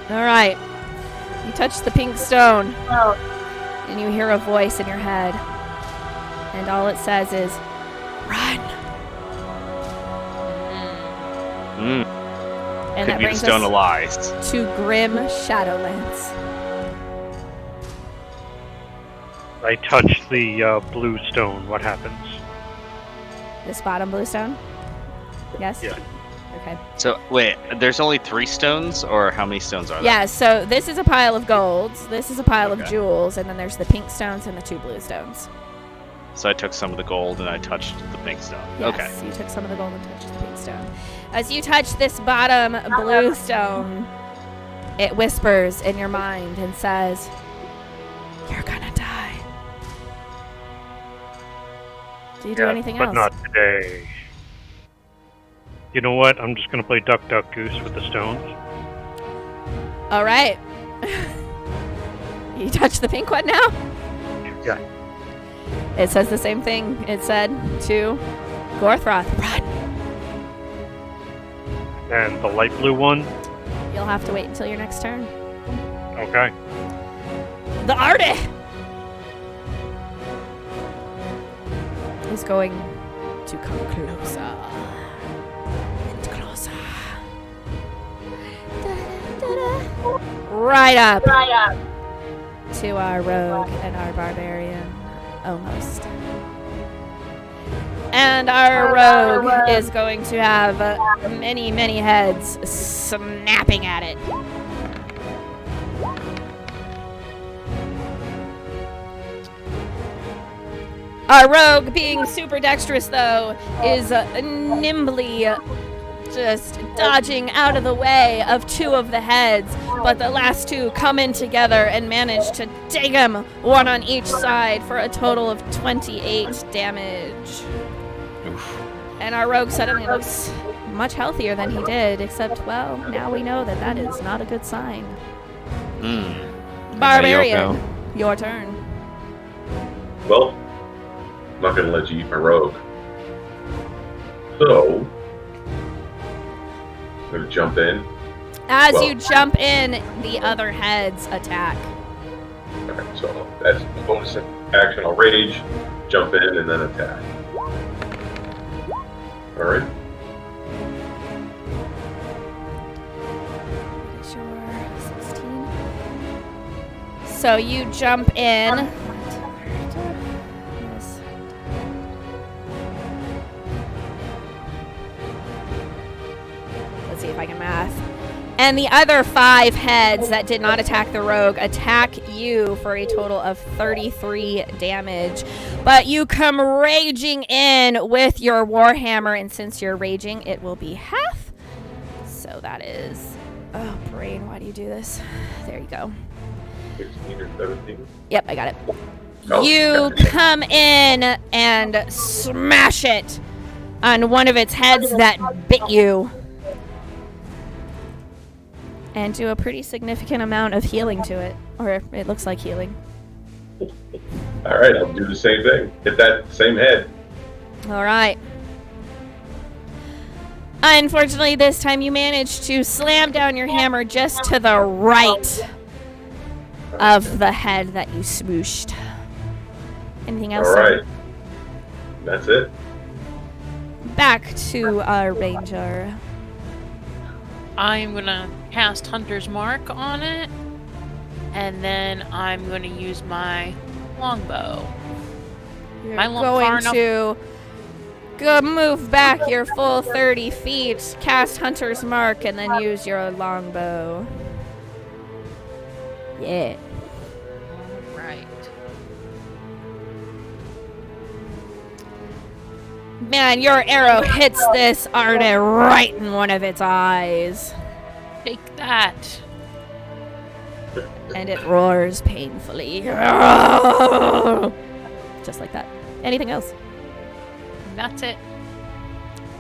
Speaker 1: All right. You touch the pink stone, and you hear a voice in your head, and all it says is, "Run."
Speaker 2: Mm.
Speaker 1: And
Speaker 2: Could
Speaker 1: that
Speaker 2: be the
Speaker 1: brings
Speaker 2: stone of
Speaker 1: us
Speaker 2: lies.
Speaker 1: to Grim Shadowlands.
Speaker 3: I touch the blue stone. What happens?
Speaker 1: This bottom blue stone? Yes?
Speaker 3: Yeah.
Speaker 1: Okay.
Speaker 2: So wait, there's only 3 stones, or how many stones are there?
Speaker 1: Yeah, so this is a pile of golds, this is a pile of
Speaker 2: Okay.
Speaker 1: jewels, and then there's the pink stones and the 2 blue stones.
Speaker 2: So I took some of the gold and I touched the pink stone.
Speaker 1: Yes,
Speaker 2: Okay.
Speaker 1: you took some of the gold and touched the pink stone. As you touch this bottom blue stone, it whispers in your mind and says, "You're gonna die." Do you do anything
Speaker 3: but
Speaker 1: else?
Speaker 3: not today. You know what? I'm just gonna play Duck Duck Goose with the stones.
Speaker 1: All right. You touch the pink one now?
Speaker 3: Yeah.
Speaker 1: It says the same thing it said to Gorthroth. Run.
Speaker 3: And the light blue one.
Speaker 1: You'll have to wait until your next turn.
Speaker 3: Okay.
Speaker 1: The Artie is going to come closer and closer. Right up to our rogue and our barbarian, almost. And our rogue is going to have many, many heads snapping at it. Our rogue, being super dexterous though, is nimbly just dodging out of the way of 2 of the heads, but the last 2 come in together and manage to dig him, 1 on each side, for a total of 28 damage.
Speaker 6: Oof.
Speaker 1: And our rogue suddenly looks much healthier than he did, except, well, now we know that that is not a good sign. Barbarian, your turn.
Speaker 4: Well, I'm not going to let you eat my rogue. So, I'm going to jump in.
Speaker 1: As
Speaker 4: Well-
Speaker 1: you jump in, the other heads attack.
Speaker 4: Okay, so that's the bonus action. I'll rage, jump in, and then attack. Alright.
Speaker 1: Sure, 16. So you jump in. Let's see if I can math. And the other 5 heads that did not attack the rogue attack you for a total of 33 damage. But you come raging in with your warhammer, and since you're raging, it will be half. So that is... Oh, brain, why do you do this? There you go.
Speaker 4: 16 or 17.
Speaker 1: Yep, I got it.
Speaker 4: Oh,
Speaker 1: You
Speaker 4: gotcha.
Speaker 1: come in and smash it on one of its heads that bit you. And do a pretty significant amount of healing to it. Or it looks like healing.
Speaker 4: Alright, I'll do the same thing. Hit that same head.
Speaker 1: Alright. Unfortunately, this time you managed to slam down your hammer just to the right of the head that you smooshed. Anything else? sir?
Speaker 4: Alright. That's it.
Speaker 1: Back to our ranger.
Speaker 5: I'm gonna cast Hunter's Mark on it, and then I'm gonna use my longbow.
Speaker 1: You're
Speaker 5: My long- far
Speaker 1: going
Speaker 5: enough-
Speaker 1: to go move back your full 30 feet, cast Hunter's Mark, and then use your longbow. Yeah.
Speaker 5: Right.
Speaker 1: Man, your arrow hits this Arne right in one of its eyes.
Speaker 5: Take that.
Speaker 1: And it roars painfully. Just like that. Anything else?
Speaker 5: That's it.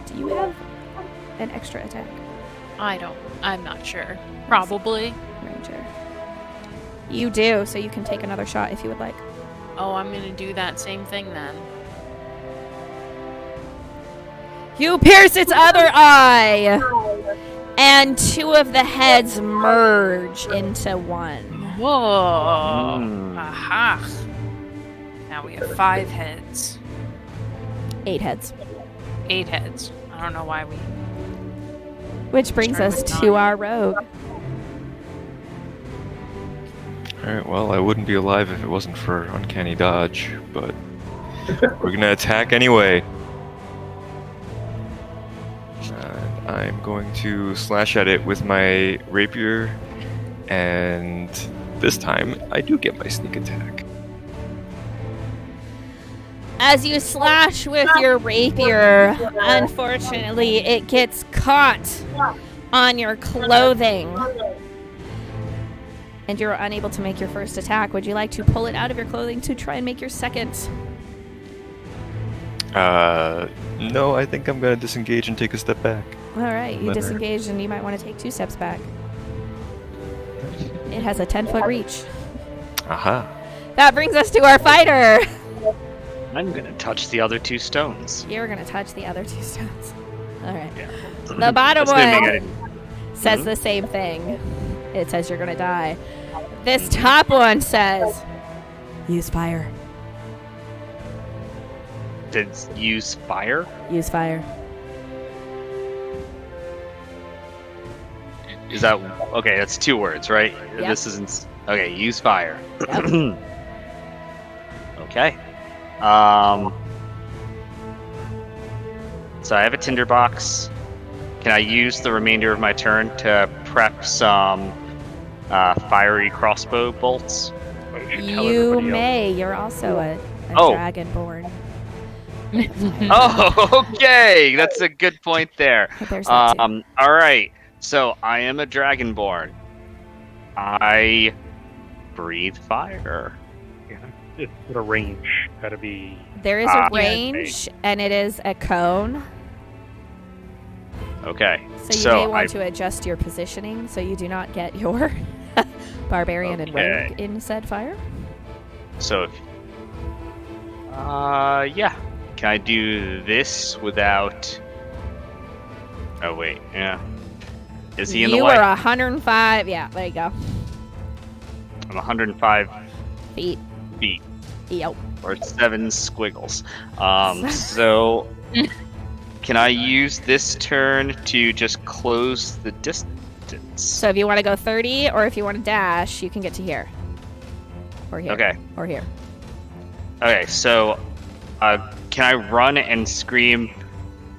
Speaker 1: Do you have an extra attack,
Speaker 5: I'm not sure. Probably.
Speaker 1: Ranger? You do, so you can take another shot if you would like.
Speaker 5: Oh, I'm gonna do that same thing then.
Speaker 1: You pierce its other eye! And two of the heads merge into one.
Speaker 5: Whoa.
Speaker 2: Mm.
Speaker 5: Aha. Now we have 5 heads.
Speaker 1: 8 heads.
Speaker 5: 8 heads. I don't know why we...
Speaker 1: Which brings
Speaker 5: Started
Speaker 1: us
Speaker 5: with
Speaker 1: to
Speaker 5: 9.
Speaker 1: our rogue.
Speaker 6: Alright, well, I wouldn't be alive if it wasn't for Uncanny Dodge, but we're gonna attack anyway. And I'm going to slash at it with my rapier, and this time I do get my sneak attack.
Speaker 1: As you slash with your rapier, unfortunately, it gets caught on your clothing. And you're unable to make your first attack. Would you like to pull it out of your clothing to try and make your second?
Speaker 6: No, I think I'm gonna disengage and take a step back.
Speaker 1: All right, you
Speaker 6: Let her-
Speaker 1: disengage and you might want to take 2 steps back. It has a 10-foot reach.
Speaker 6: Aha.
Speaker 1: That brings us to our fighter.
Speaker 2: I'm gonna touch the other 2 stones.
Speaker 1: You're going to touch the other 2 stones. All right.
Speaker 2: Yeah.
Speaker 1: The bottom
Speaker 2: Assuming I
Speaker 1: one
Speaker 2: didn't-
Speaker 1: says the same thing. It says you're going to die. This top one says, use fire.
Speaker 2: Did use fire?
Speaker 1: Use fire.
Speaker 2: Is that okay? That's 2 words, right?
Speaker 1: Yep.
Speaker 2: This isn't okay. Use fire.
Speaker 1: Yep.
Speaker 2: Okay. So I have a tinderbox. Can I use the remainder of my turn to prep some fiery crossbow bolts?
Speaker 3: Why don't tell
Speaker 1: You
Speaker 3: everybody else?
Speaker 1: may. You're also a
Speaker 2: Oh.
Speaker 1: dragonborn.
Speaker 2: Oh, okay. That's a good point there.
Speaker 1: There's that too.
Speaker 2: All right. So I am a dragonborn. I breathe fire.
Speaker 3: Yeah, it's the range. Gotta be.
Speaker 1: There is
Speaker 2: Ah.
Speaker 1: a range, and it is a cone.
Speaker 2: Okay.
Speaker 1: So you may want to adjust your positioning so you do not get your barbarian and
Speaker 2: Okay.
Speaker 1: rogue in said fire.
Speaker 2: So, yeah. Can I do this without? Oh wait, yeah. Is he in the
Speaker 1: You
Speaker 2: way?
Speaker 1: are 105. Yeah, there you go.
Speaker 2: I'm 105
Speaker 1: Feet.
Speaker 2: feet
Speaker 1: Yep.
Speaker 2: or 7 squiggles. So can I use this turn to just close the distance?
Speaker 1: So if you want to go 30 or if you want to dash, you can get to here. Or here.
Speaker 2: Okay.
Speaker 1: Or here.
Speaker 2: Okay. So, can I run and scream?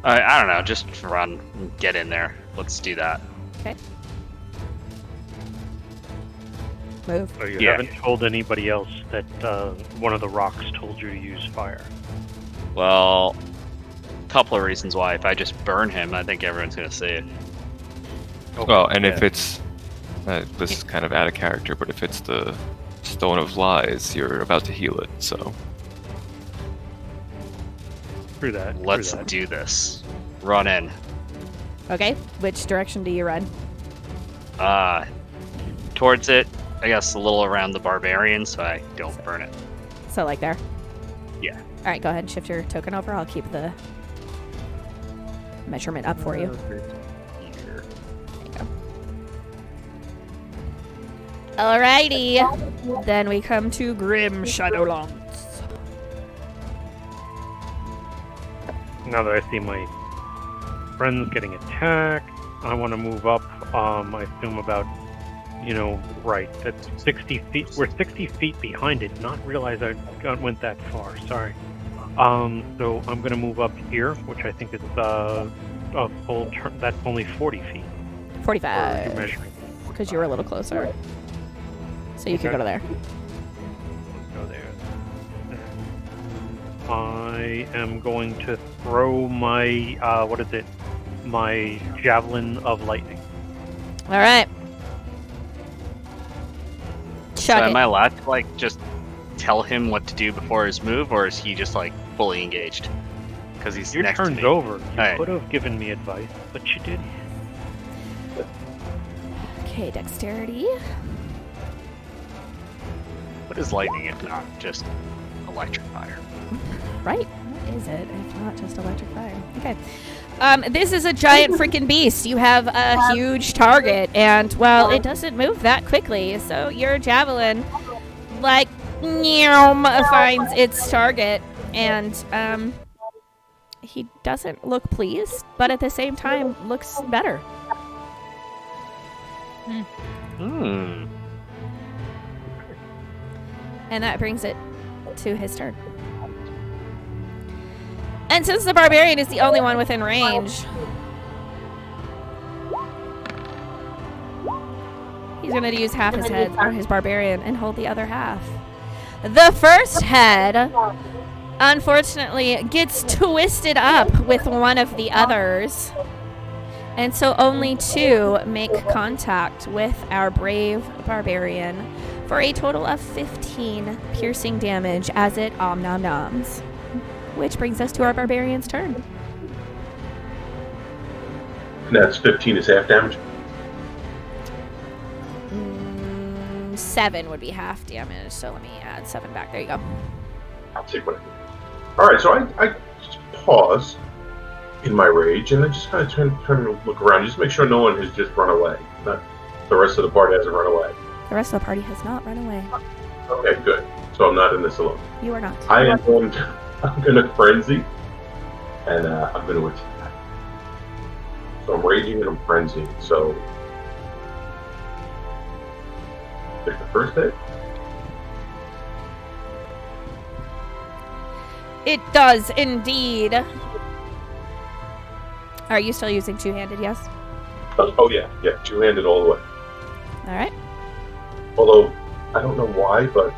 Speaker 2: I don't know. Just run. And get in there. Let's do that.
Speaker 1: Okay. Move.
Speaker 3: So you
Speaker 2: Yeah.
Speaker 3: haven't told anybody else that one of the rocks told you to use fire.
Speaker 2: Well, couple of reasons why. If I just burn him, I think everyone's gonna see it.
Speaker 6: Well, and if
Speaker 3: Yeah.
Speaker 6: it's this is kind of out of character, but if it's the Stone of Lies, you're about to heal it, so
Speaker 3: Through that.
Speaker 2: Let's
Speaker 3: through that.
Speaker 2: do this. Run in.
Speaker 1: Okay. Which direction do you run?
Speaker 2: Towards it. I guess a little around the barbarian, so I don't burn it.
Speaker 1: So like there.
Speaker 2: Yeah.
Speaker 1: All right. Go ahead and shift your token over. I'll keep the measurement up for you.
Speaker 2: Here.
Speaker 1: Alrighty. Then we come to Grim Shadowlands.
Speaker 3: Now that I see my friends getting attacked, I want to move up. I assume about, right. That's 60 feet. We're 60 feet behind it. Not realize I went that far. Sorry. So I'm gonna move up here, which I think is a full turn. That's only 40 feet. Or
Speaker 1: 45.
Speaker 3: you're measuring.
Speaker 1: Because you were a little closer. So you can
Speaker 3: Okay.
Speaker 1: go to there.
Speaker 3: Go there. I am going to throw my, my Javelin of Lightning.
Speaker 1: All right.
Speaker 2: So
Speaker 1: Chuck
Speaker 2: am I
Speaker 1: it.
Speaker 2: allowed to like just tell him what to do before his move, or is he just like fully engaged? Because he's
Speaker 3: Your
Speaker 2: next to
Speaker 3: turn's
Speaker 2: me.
Speaker 3: over. You
Speaker 2: Alright.
Speaker 3: could have given me advice, but you didn't.
Speaker 1: Okay, dexterity.
Speaker 2: What is lightning if not just electric fire?
Speaker 1: Right. What is it if not just electric fire? Okay. This is a giant freaking beast. You have a huge target, and, well, it doesn't move that quickly, so your javelin, like, finds its target, and, he doesn't look pleased, but at the same time looks better.
Speaker 2: Hmm.
Speaker 1: And that brings it to his turn. And since the barbarian is the only one within range, he's going to use half his head on his barbarian and hold the other half. The first head, unfortunately, gets twisted up with one of the others. And so only 2 make contact with our brave barbarian for a total of 15 piercing damage as it om-nom-noms. Which brings us to our barbarian's turn.
Speaker 4: And that's 15 is half damage.
Speaker 1: 7 would be half damage, so let me add 7 back. There you go.
Speaker 4: I'll take what I need. Alright, so I just pause in my rage, and I just kind of turn to look around, just make sure no one has just run away. Not the rest of the party hasn't run away.
Speaker 1: The rest of the party has not run away.
Speaker 4: Okay, good. So I'm not in this alone.
Speaker 1: You are not.
Speaker 4: I'm going to frenzy, and I'm going to attack. So I'm raging and I'm frenzying. So take the first hit.
Speaker 1: It does indeed. Are you still using two-handed? Yes.
Speaker 4: Oh yeah, two-handed all the way.
Speaker 1: All right.
Speaker 4: Although I don't know why, but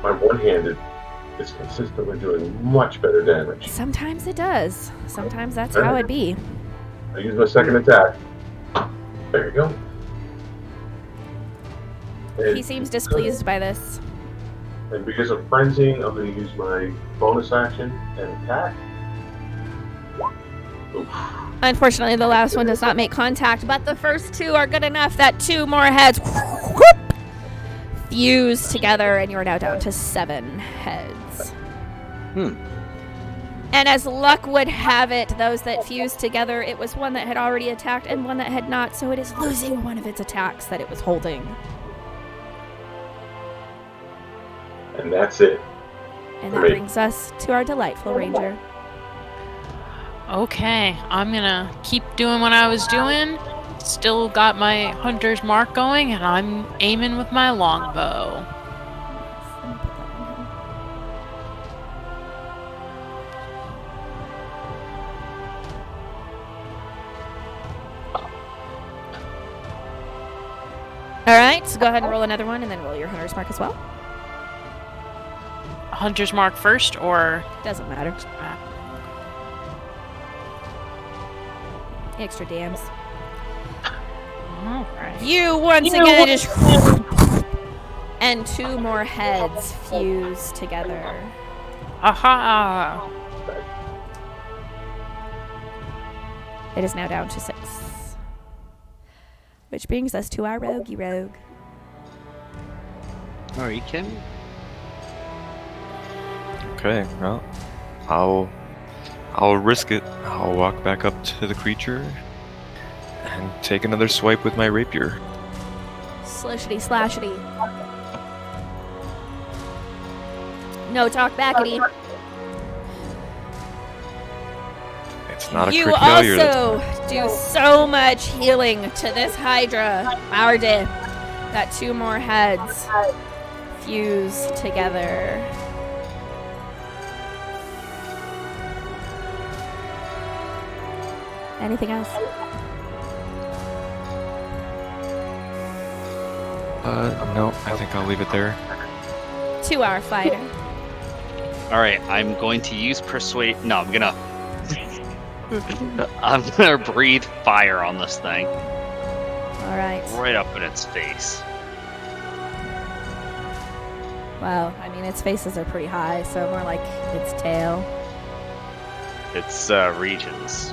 Speaker 4: my one-handed is consistently doing much better damage.
Speaker 1: Sometimes it does. Sometimes that's how it be.
Speaker 4: I use my second attack. There you go. And
Speaker 1: He seems displeased by this.
Speaker 4: And because of frenzying, I'm going to use my bonus action and attack. Oof.
Speaker 1: Unfortunately, the last one does not make contact, but the first 2 are good enough that 2 more heads fuse together, and you're now down to 7 heads. And as luck would have it, those that fused together, it was one that had already attacked and one that had not, so it is losing one of its attacks that it was holding.
Speaker 4: And that's it.
Speaker 1: And that
Speaker 4: Great.
Speaker 1: brings us to our delightful ranger.
Speaker 5: Okay, I'm gonna keep doing what I was doing. Still got my hunter's mark going, and I'm aiming with my longbow.
Speaker 1: Alright, so go ahead and roll another one, and then roll your hunter's mark as well.
Speaker 5: Hunter's mark first, or
Speaker 1: Doesn't matter. Extra dams.
Speaker 5: alright.
Speaker 1: You once again just and 2 more heads fuse together.
Speaker 5: Aha!
Speaker 1: It is now down to 6. Which brings us to our roguey rogue.
Speaker 2: Are you kidding?
Speaker 6: Okay, well, I'll risk it. I'll walk back up to the creature and take another swipe with my rapier.
Speaker 1: Slishity slashity. No talk backity.
Speaker 6: It's not a
Speaker 1: You
Speaker 6: crit failure.
Speaker 1: also do so much healing to this Hydra, our death, that 2 more heads fuse together. Anything else?
Speaker 6: No, I think I'll leave it there.
Speaker 1: 2-hour fighter.
Speaker 2: All right, I'm going to use persuade. No, I'm gonna. I'm gonna breathe fire on this thing
Speaker 1: All right.
Speaker 2: right up in its face.
Speaker 1: Well, I mean, its faces are pretty high, so more like its tail.
Speaker 2: It's regions.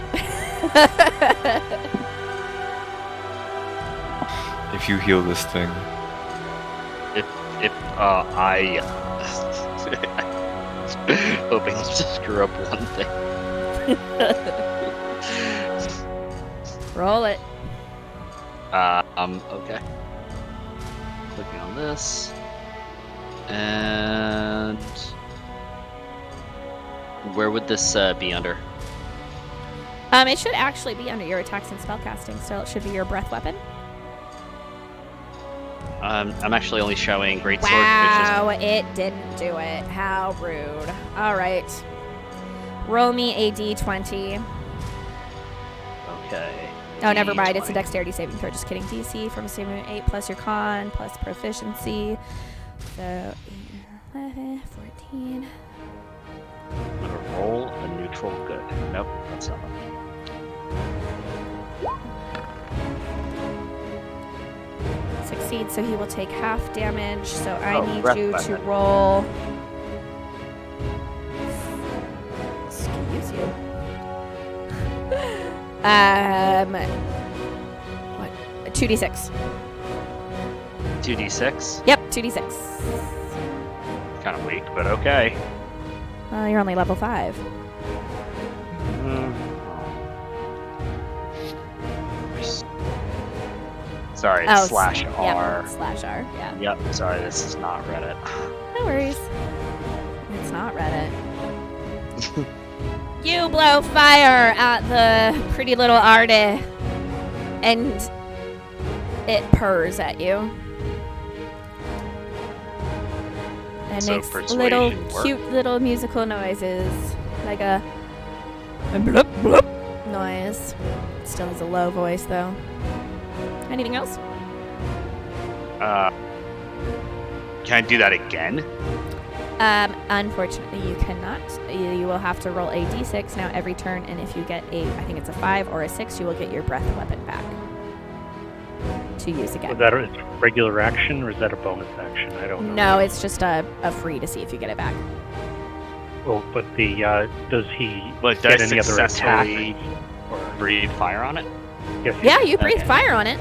Speaker 6: If you heal this thing,
Speaker 2: If I hoping to screw up one thing.
Speaker 1: Roll it.
Speaker 2: Okay. Clicking on this. And where would this be under?
Speaker 1: It should actually be under your attacks and spellcasting, so it should be your breath weapon.
Speaker 2: I'm actually only showing greatsword.
Speaker 1: Wow, it didn't do it. How rude. All right. Roll me a d20.
Speaker 2: Okay.
Speaker 1: Oh, never mind. It's a
Speaker 2: D20.
Speaker 1: dexterity saving throw. Just kidding. DC from saving 8 plus your con plus proficiency. So 11, 14.
Speaker 2: I'm gonna roll a neutral good. Nope, that's not it.
Speaker 1: Succeed, so he will take half damage. So I
Speaker 2: Oh,
Speaker 1: need
Speaker 2: breath
Speaker 1: you to
Speaker 2: weapon.
Speaker 1: roll. Excuse you. What? 2d6.
Speaker 2: 2d6.
Speaker 1: Yep, 2d6.
Speaker 2: Kind of weak, but okay.
Speaker 1: You're only level 5.
Speaker 2: Sorry, it's slash
Speaker 1: Yep,
Speaker 2: R.
Speaker 1: slash R. Yeah.
Speaker 2: Yep, sorry, this is not Reddit.
Speaker 1: No worries. It's not Reddit. You blow fire at the pretty little Arde, and it purrs at you. And
Speaker 2: So
Speaker 1: makes
Speaker 2: persuasion
Speaker 1: little
Speaker 2: work?
Speaker 1: cute little musical noises, like a bloop bloop noise. Still has a low voice though. Anything else?
Speaker 2: Can I do that again?
Speaker 1: Unfortunately, you cannot. You will have to roll a d6 now every turn, and if you get I think it's a 5 or a 6, you will get your breath weapon back to use again.
Speaker 3: Was that a regular action or is that a bonus action? I don't know.
Speaker 1: No, it's just a free to see if you get it back.
Speaker 3: Well, but the does he
Speaker 2: But
Speaker 3: get
Speaker 2: does
Speaker 3: any other attacks?
Speaker 2: successfully
Speaker 3: Or,
Speaker 2: breathe fire on it?
Speaker 3: yes,
Speaker 1: Yeah, you breathe
Speaker 2: Okay.
Speaker 1: fire on it.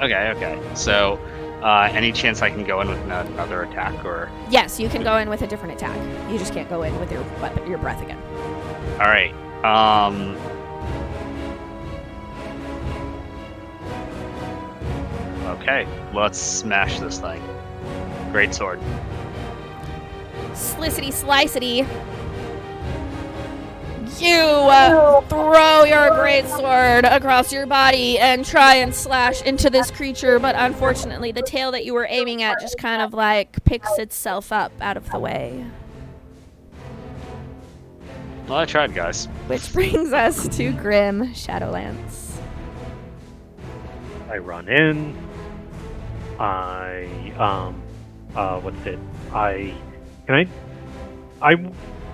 Speaker 2: Okay. So, any chance I can go in with another attack, or?
Speaker 1: Yes, you can go in with a different attack. You just can't go in with your weapon, your breath again.
Speaker 2: All right. Okay, let's smash this thing. Great sword.
Speaker 1: Slicity slicity. You throw your greatsword across your body and try and slash into this creature, but unfortunately, the tail that you were aiming at just kind of like picks itself up out of the way.
Speaker 2: Well, I tried, guys.
Speaker 1: Which brings us to Grim Shadowlands.
Speaker 3: I run in.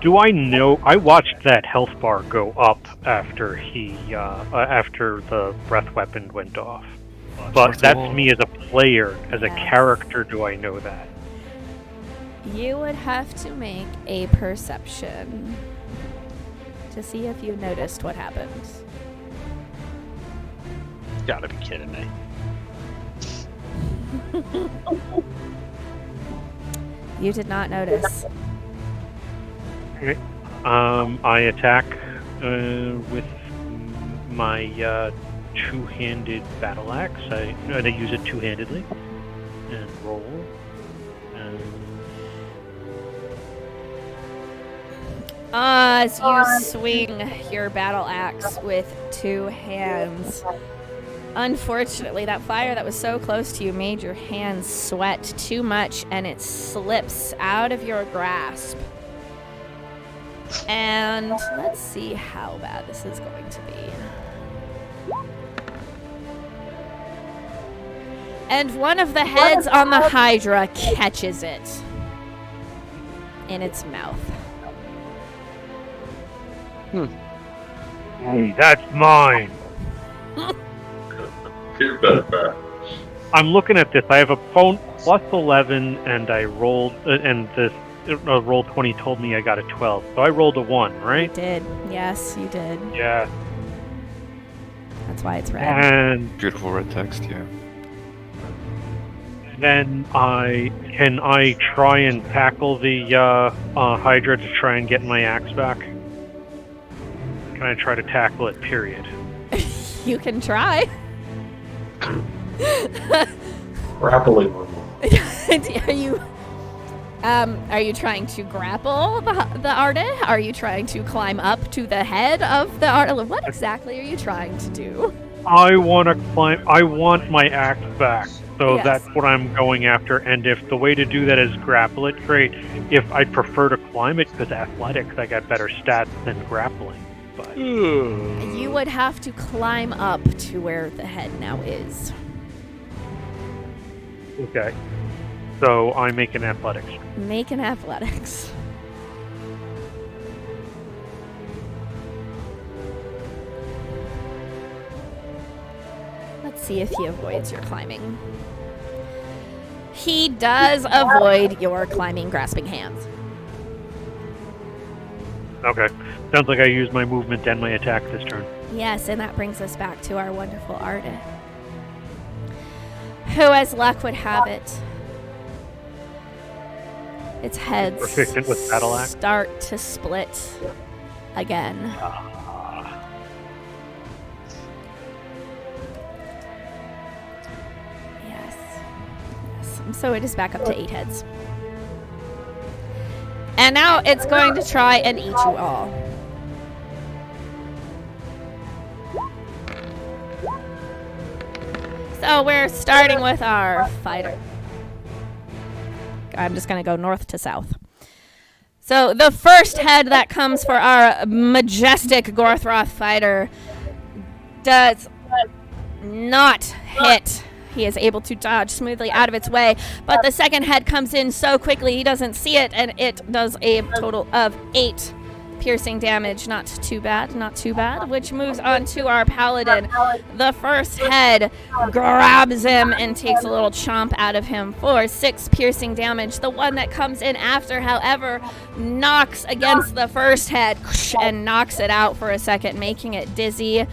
Speaker 3: Do I know? I watched that health bar go up after after the breath weapon went off. But that's me as a player. As a character, do I know that?
Speaker 1: You would have to make a perception to see if you noticed what happened.
Speaker 2: Gotta be kidding me.
Speaker 1: You did not notice.
Speaker 3: Okay. I attack with my two-handed battle axe. I use it two-handedly and roll.
Speaker 1: As you swing your battle axe with two hands. Unfortunately, that fire that was so close to you made your hands sweat too much, and it slips out of your grasp. And let's see how bad this is going to be. And one of the heads on the Hydra catches it in its mouth.
Speaker 3: Hey, that's mine.
Speaker 4: Give that back.
Speaker 3: I'm looking at this. I have a phone plus 11, and I rolled, and this roll 20 told me I got a 12. So I rolled a 1,
Speaker 1: You
Speaker 3: right?
Speaker 1: did. Yes, you did.
Speaker 3: Yeah.
Speaker 1: That's why it's red.
Speaker 3: And
Speaker 6: Beautiful red text, yeah.
Speaker 3: then can I try and tackle the Hydra to try and get my axe back? Can I try to tackle it? Period.
Speaker 1: You can try.
Speaker 4: Grappling.
Speaker 1: Are you trying to grapple the artist? Are you trying to climb up to the head of the artist? What exactly are you trying to do?
Speaker 3: I want to climb. I want my axe back. So
Speaker 1: Yes.
Speaker 3: that's what I'm going after. And if the way to do that is grapple it, great. If I prefer to climb it because athletics, I got better stats than grappling. But
Speaker 1: You would have to climb up to where the head now is.
Speaker 3: okay. So I make an athletics.
Speaker 1: Make an athletics. Let's see if he avoids your climbing. He does avoid your climbing, grasping hands.
Speaker 3: Okay. Sounds like I used my movement and my attack this turn.
Speaker 1: Yes, and that brings us back to our wonderful artist, who, as luck would have it, its heads
Speaker 3: Proficient with battle axe?
Speaker 1: start to split again. Yes. So it is back up to 8 heads. And now it's going to try and eat you all. So we're starting with our fighter. I'm just going to go north to south. So the first head that comes for our majestic Gorthroth fighter does not hit. He is able to dodge smoothly out of its way, but the second head comes in so quickly he doesn't see it, and it does a total of 8 piercing damage. Not too bad, not too bad, which moves on to our paladin. The first head grabs him and takes a little chomp out of him for 6 piercing damage. The one that comes in after, however, knocks against the first head and knocks it out for a second, making it dizzy,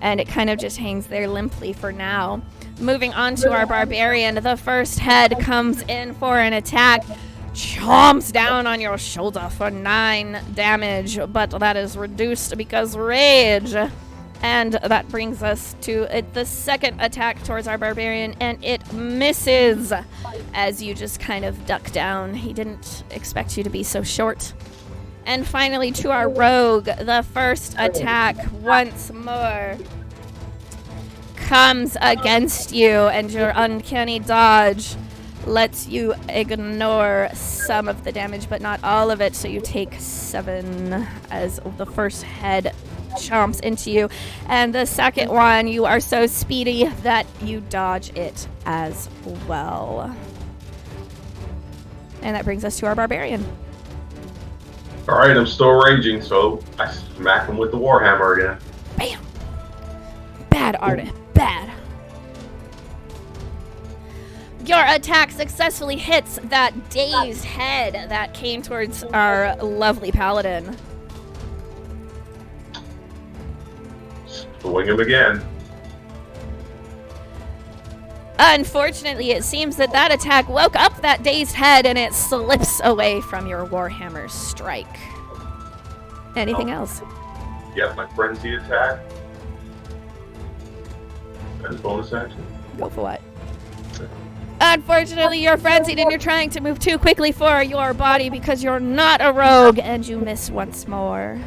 Speaker 1: and it kind of just hangs there limply for now. Moving on to our barbarian, the first head comes in for an attack, chomps down on your shoulder for 9 damage, but that is reduced because rage. And that brings us to the second attack towards our barbarian, and it misses as you just kind of duck down. He didn't expect you to be so short. And finally to our rogue, the first attack once more comes against you, and your uncanny dodge lets you ignore some of the damage, but not all of it, so you take 7 as the first head chomps into you, and the second one, you are so speedy that you dodge it as well. And that brings us to our barbarian.
Speaker 4: Alright, I'm still raging, so I smack him with the Warhammer again.
Speaker 1: Bam! Bad artist. Bad. Your attack successfully hits that dazed head that came towards our lovely paladin.
Speaker 4: Swing him again.
Speaker 1: Unfortunately, it seems that attack woke up that dazed head and it slips away from your Warhammer strike. Anything else?
Speaker 4: Get my frenzy attack. As bonus action.
Speaker 1: Go for what? Unfortunately, you're frenzied and you're trying to move too quickly for your body because you're not a rogue, and you miss once more.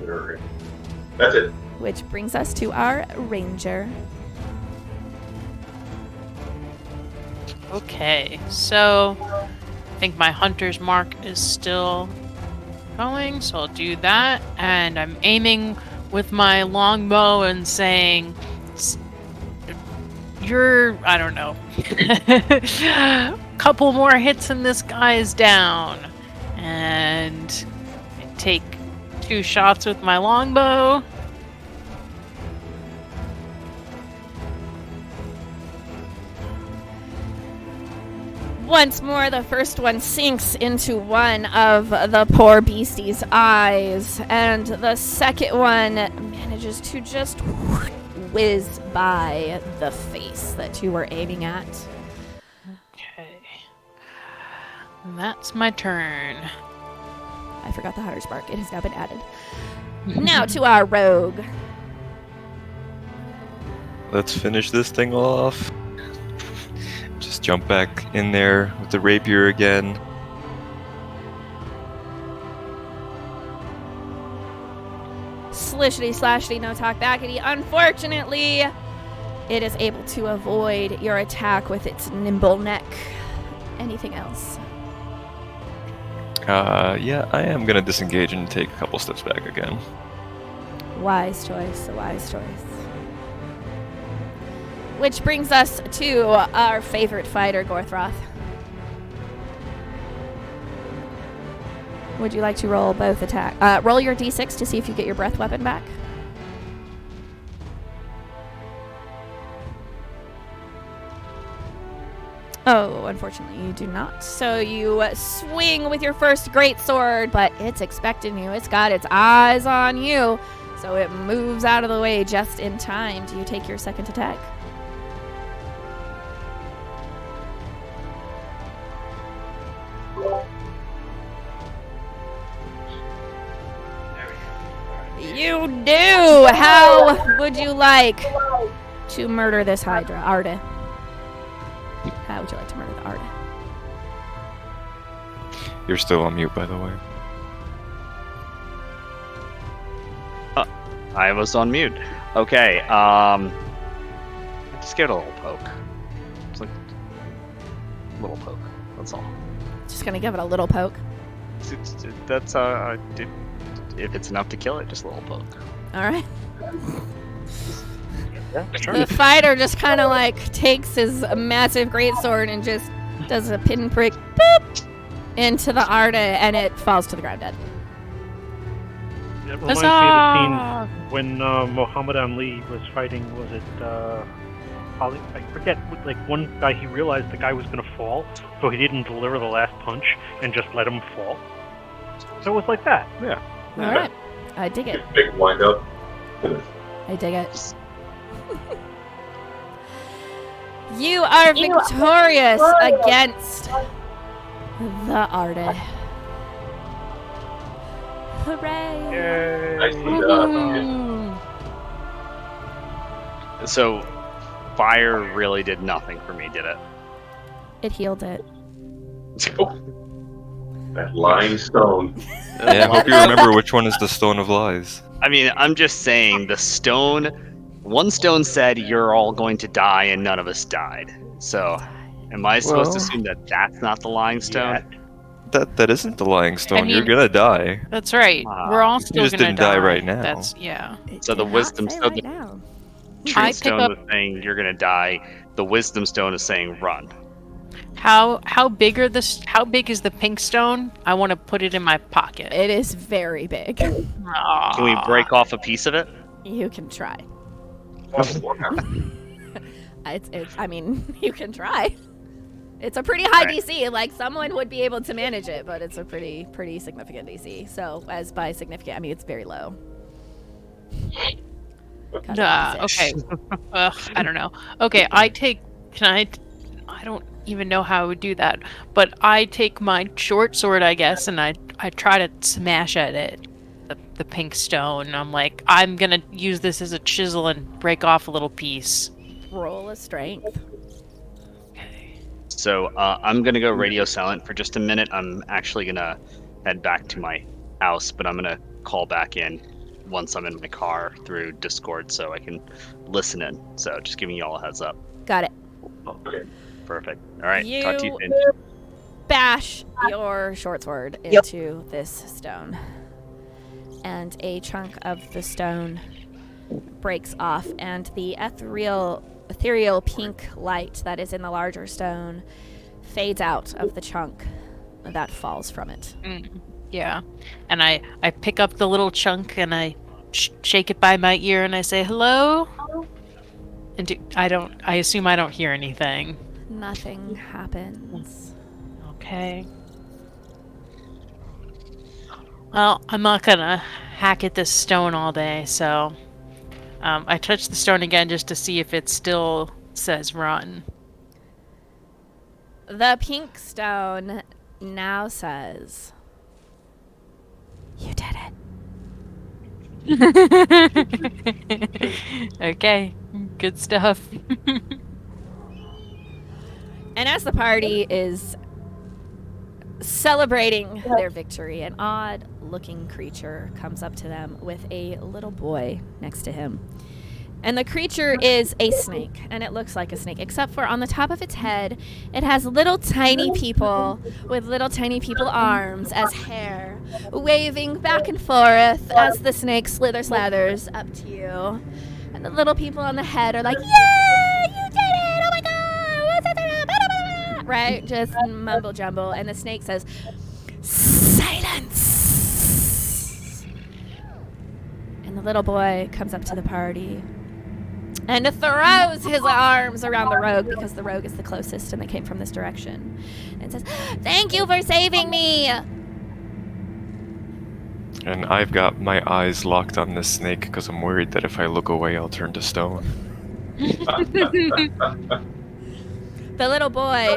Speaker 4: Alright. That's it.
Speaker 1: Which brings us to our ranger.
Speaker 5: Okay, so I think my hunter's mark is still going, so I'll do that. And I'm aiming with my longbow and saying, you're, I don't know, couple more hits and this guy is down. And I take 2 shots with my longbow.
Speaker 1: Once more, the first one sinks into one of the poor beastie's eyes, and the second one manages to just whiz by the face that you were aiming at.
Speaker 5: Okay. That's my turn.
Speaker 1: I forgot the hunter's mark. It has now been added. Now to our rogue.
Speaker 6: Let's finish this thing off. Just jump back in there with the rapier again.
Speaker 1: Slishity slashity, no talk backity. Unfortunately, it is able to avoid your attack with its nimble neck. Anything else?
Speaker 6: Yeah, I am gonna disengage and take a couple steps back again.
Speaker 1: Wise choice, a wise choice. Which brings us to our favorite fighter, Gorthroth. Would you like to roll both attack? Roll your d6 to see if you get your breath weapon back. Oh, unfortunately, you do not. So you swing with your first greatsword, but it's expecting you. It's got its eyes on you. So it moves out of the way just in time. Do you take your second attack? You do! How would you like to murder this Hydra, Arda? How would you like to murder the Arda?
Speaker 6: You're still on mute, by the way.
Speaker 2: I was on mute. Okay, just give it a little poke. It's like a little poke. That's all.
Speaker 1: Just gonna give it a little poke.
Speaker 2: That's if it's enough to kill it, just a little poke.
Speaker 1: All right.
Speaker 3: Yeah, sure.
Speaker 1: The fighter just kind of like takes his massive greatsword and just does a pinprick boop into the Arda, and it falls to the ground dead.
Speaker 3: It reminds me of the scene when Muhammad Ali was fighting. Was it Ali? I forget. Like one guy, he realized the guy was going to fall, so he didn't deliver the last punch and just let him fall. So it was like that. Yeah.
Speaker 1: All right. I dig it.
Speaker 4: Big wind up.
Speaker 1: I dig it. You are victorious against the Arda. Hooray!
Speaker 3: Yay.
Speaker 4: Nicely done.
Speaker 2: So, fire really did nothing for me, did it?
Speaker 1: It healed it.
Speaker 4: That lying stone.
Speaker 6: Yeah, I hope you remember which one is the Stone of Lies.
Speaker 2: I mean, I'm just saying, the stone... One stone said, you're all going to die, and none of us died. So, am I supposed to assume that that's not the lying stone?
Speaker 6: That isn't the Lying Stone.
Speaker 5: I mean-
Speaker 6: You're gonna die.
Speaker 5: That's right. We're all still
Speaker 6: just
Speaker 5: gonna
Speaker 6: didn't die right now.
Speaker 5: That's yeah.
Speaker 2: So the wisdom stone, the
Speaker 1: now.
Speaker 2: truth
Speaker 5: I pick
Speaker 2: stone
Speaker 5: up-
Speaker 2: was saying you're gonna die. The wisdom stone is saying run.
Speaker 5: How big are this? How big is the pink stone? I want to put it in my pocket.
Speaker 1: It is very big.
Speaker 5: Aw.
Speaker 2: Can we break off a piece of it?
Speaker 1: You can try. I mean, you can try. It's a pretty high
Speaker 2: Right.
Speaker 1: DC. Like, someone would be able to manage it, but it's a pretty significant DC. So, as by significant, I mean, it's very low. Kind of
Speaker 5: Okay. I don't know. Okay, I don't even know how I would do that, but I take my short sword, I guess, and I try to smash at it, the pink stone. I'm like, I'm gonna use this as a chisel and break off a little piece.
Speaker 1: roll a strength.
Speaker 5: Okay.
Speaker 2: So I'm gonna go radio silent for just a minute. I'm actually gonna head back to my house, but I'm gonna call back in once I'm in my car through Discord so I can listen in. So just giving you all a heads up.
Speaker 1: Got it.
Speaker 4: Okay.
Speaker 2: Perfect. All right.
Speaker 1: You-
Speaker 2: Talk to you soon.
Speaker 1: Bash your short sword into this stone, and a chunk of the stone breaks off, and the ethereal pink light that is in the larger stone fades out of the chunk that falls from it.
Speaker 5: Yeah. And I pick up the little chunk and I shake it by my ear and I say, hello? And I assume I don't hear anything.
Speaker 1: Nothing happens.
Speaker 5: Okay. Well, I'm not gonna hack at this stone all day, so I touch the stone again just to see if it still says run.
Speaker 1: The pink stone now says, "You did it."
Speaker 5: Okay, good stuff.
Speaker 1: And as the party is celebrating their victory, an odd-looking creature comes up to them with a little boy next to him. And the creature is a snake, and it looks like a snake, except for on the top of its head, it has little tiny people with little tiny people arms as hair, waving back and forth as the snake slathers up to you. And the little people on the head are like, "Yeah, you did it! Oh my god!" Right? Just mumble jumble. And the snake says, "Silence!" And the little boy comes up to the party and throws his arms around the rogue, because the rogue is the closest and they came from this direction, and says, "Thank you for saving me!"
Speaker 6: And I've got my eyes locked on this snake because I'm worried that if I look away, I'll turn to stone.
Speaker 1: The little boy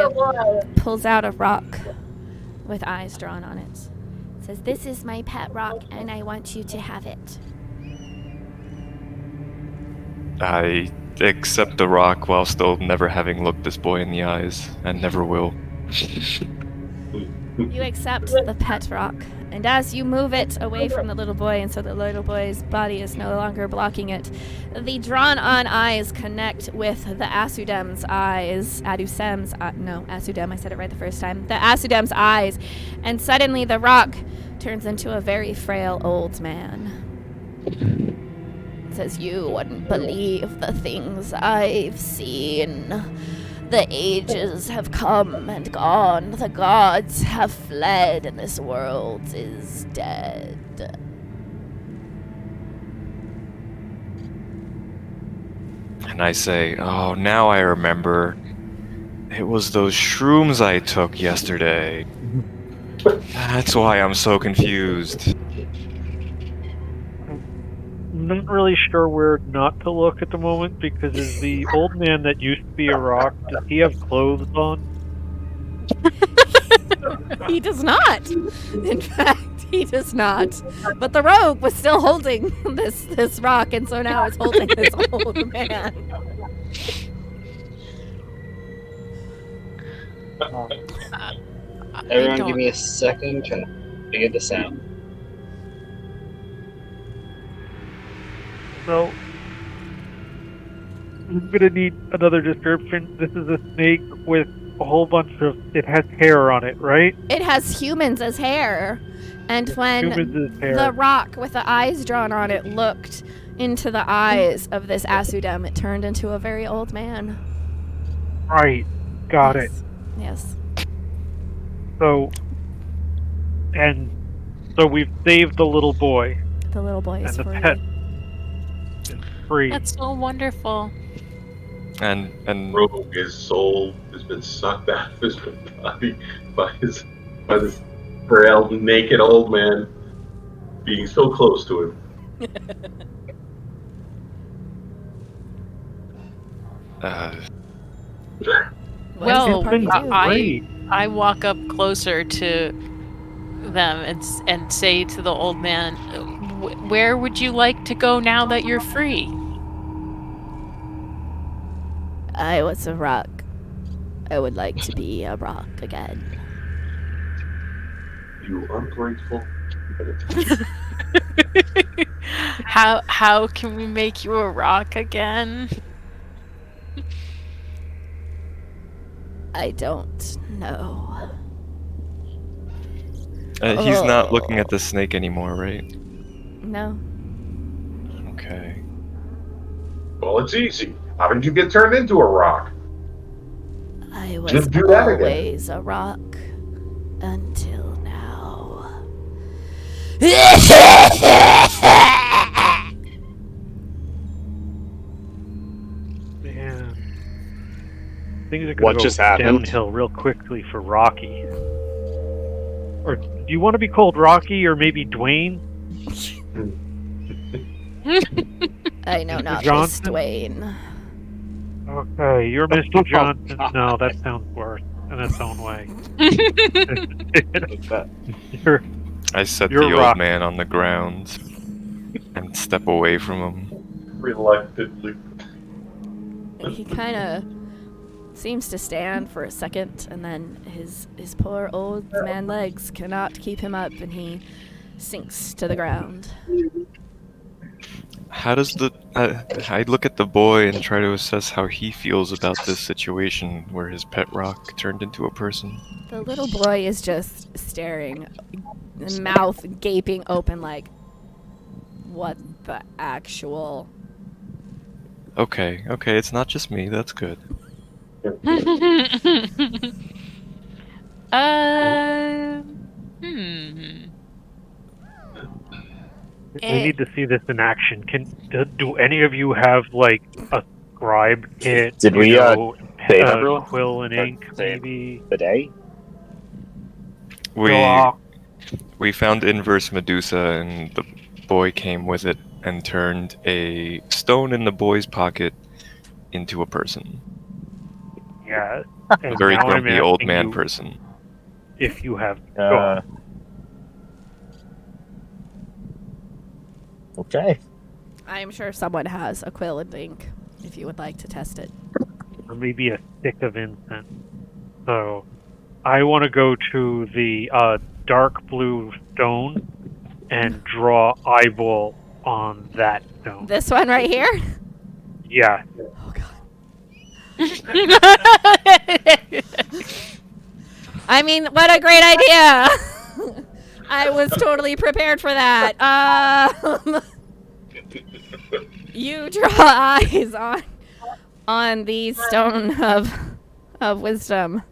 Speaker 1: pulls out a rock with eyes drawn on it. Says, "This is my pet rock, and I want you to have it."
Speaker 6: I accept the rock while still never having looked this boy in the eyes, and never will.
Speaker 1: You accept the pet rock, and as you move it away from the little boy, and so the little boy's body is no longer blocking it, the drawn-on eyes connect with the Asudem's eyes. Asudem, I said it right the first time. The Asudem's eyes, and suddenly the rock turns into a very frail old man. It says, "You wouldn't believe the things I've seen. The ages have come and gone. The gods have fled, and this world is dead."
Speaker 6: And I say, oh, now I remember. It was those shrooms I took yesterday. That's why I'm so confused.
Speaker 3: I'm not really sure where not to look at the moment, because is the old man that used to be a rock, does he have clothes on?
Speaker 1: He does not. In fact, he does not. But the rogue was still holding this rock, and so now it's holding this old man.
Speaker 8: Everyone, give me a second to figure this out.
Speaker 3: So, I'm gonna need another description. This is a snake with a whole bunch of... It has hair on it, right?
Speaker 1: It has humans as hair. And when
Speaker 3: Humans as hair.
Speaker 1: the rock with the eyes drawn on it looked into the eyes of this Asudem, it turned into a very old man.
Speaker 3: Right. Got it.
Speaker 1: Yes.
Speaker 3: So we've saved the little boy.
Speaker 1: The little boy is
Speaker 3: And the
Speaker 1: free.
Speaker 3: pet is free.
Speaker 5: That's so wonderful.
Speaker 6: And
Speaker 4: Rogue, his soul has been sucked out of his body by this frail, naked old man being so close to him.
Speaker 1: What does the party do?
Speaker 3: Great.
Speaker 5: I walk up closer to them and say to the old man, "Where would you like to go now that you're free?"
Speaker 1: I was a rock. I would like to be a rock again.
Speaker 4: You ungrateful.
Speaker 5: How can we make you a rock again?
Speaker 1: I don't know.
Speaker 6: he's not looking at the snake anymore, right?
Speaker 1: No.
Speaker 6: Okay.
Speaker 4: Well, it's easy. How did you get turned into a rock?
Speaker 1: I was
Speaker 4: Just do that again.
Speaker 1: always a rock until now.
Speaker 3: Man, things are
Speaker 7: What
Speaker 3: gonna
Speaker 7: just
Speaker 3: go
Speaker 7: happened?
Speaker 3: downhill real quickly for Rocky. Or do you want to be called Rocky or maybe Dwayne?
Speaker 1: I know not this
Speaker 3: Johnson?
Speaker 1: Dwayne.
Speaker 3: Okay, you're Mr. Johnson.
Speaker 7: God.
Speaker 3: No, that sounds worse in its own way.
Speaker 7: That-
Speaker 3: you're,
Speaker 6: I set
Speaker 3: you're
Speaker 6: the old
Speaker 3: Rocky.
Speaker 6: man on the ground and step away from him.
Speaker 4: Reluctantly.
Speaker 1: He kind of seems to stand for a second, and then his poor old man legs cannot keep him up, and he sinks to the ground.
Speaker 6: How does I look at the boy and try to assess how he feels about this situation where his pet rock turned into a person.
Speaker 1: The little boy is just staring, mouth gaping open like, what the actual...
Speaker 6: Okay, it's not just me, that's good.
Speaker 5: Hmm.
Speaker 3: We need to see this in action. Do any of you have like a scribe kit?
Speaker 7: Did we, save everyone?
Speaker 3: Quill and
Speaker 7: Or
Speaker 3: ink,
Speaker 7: save
Speaker 3: maybe?
Speaker 7: the day?
Speaker 6: We found inverse Medusa and the boy came with it and turned a stone in the boy's pocket into a person.
Speaker 3: Yeah.
Speaker 6: A very
Speaker 3: now I'm
Speaker 6: grumpy old
Speaker 3: asking
Speaker 6: man
Speaker 3: you
Speaker 6: person.
Speaker 3: if you have.
Speaker 7: Okay.
Speaker 1: I'm sure someone has a quill and ink, if you would like to test it.
Speaker 3: Or maybe a stick of incense. So, I want to go to the dark blue stone and draw eyeball on that stone.
Speaker 1: This one right here?
Speaker 3: Yeah.
Speaker 1: Oh, God. I mean, what a great idea! I was totally prepared for that. You draw eyes on the stone of wisdom,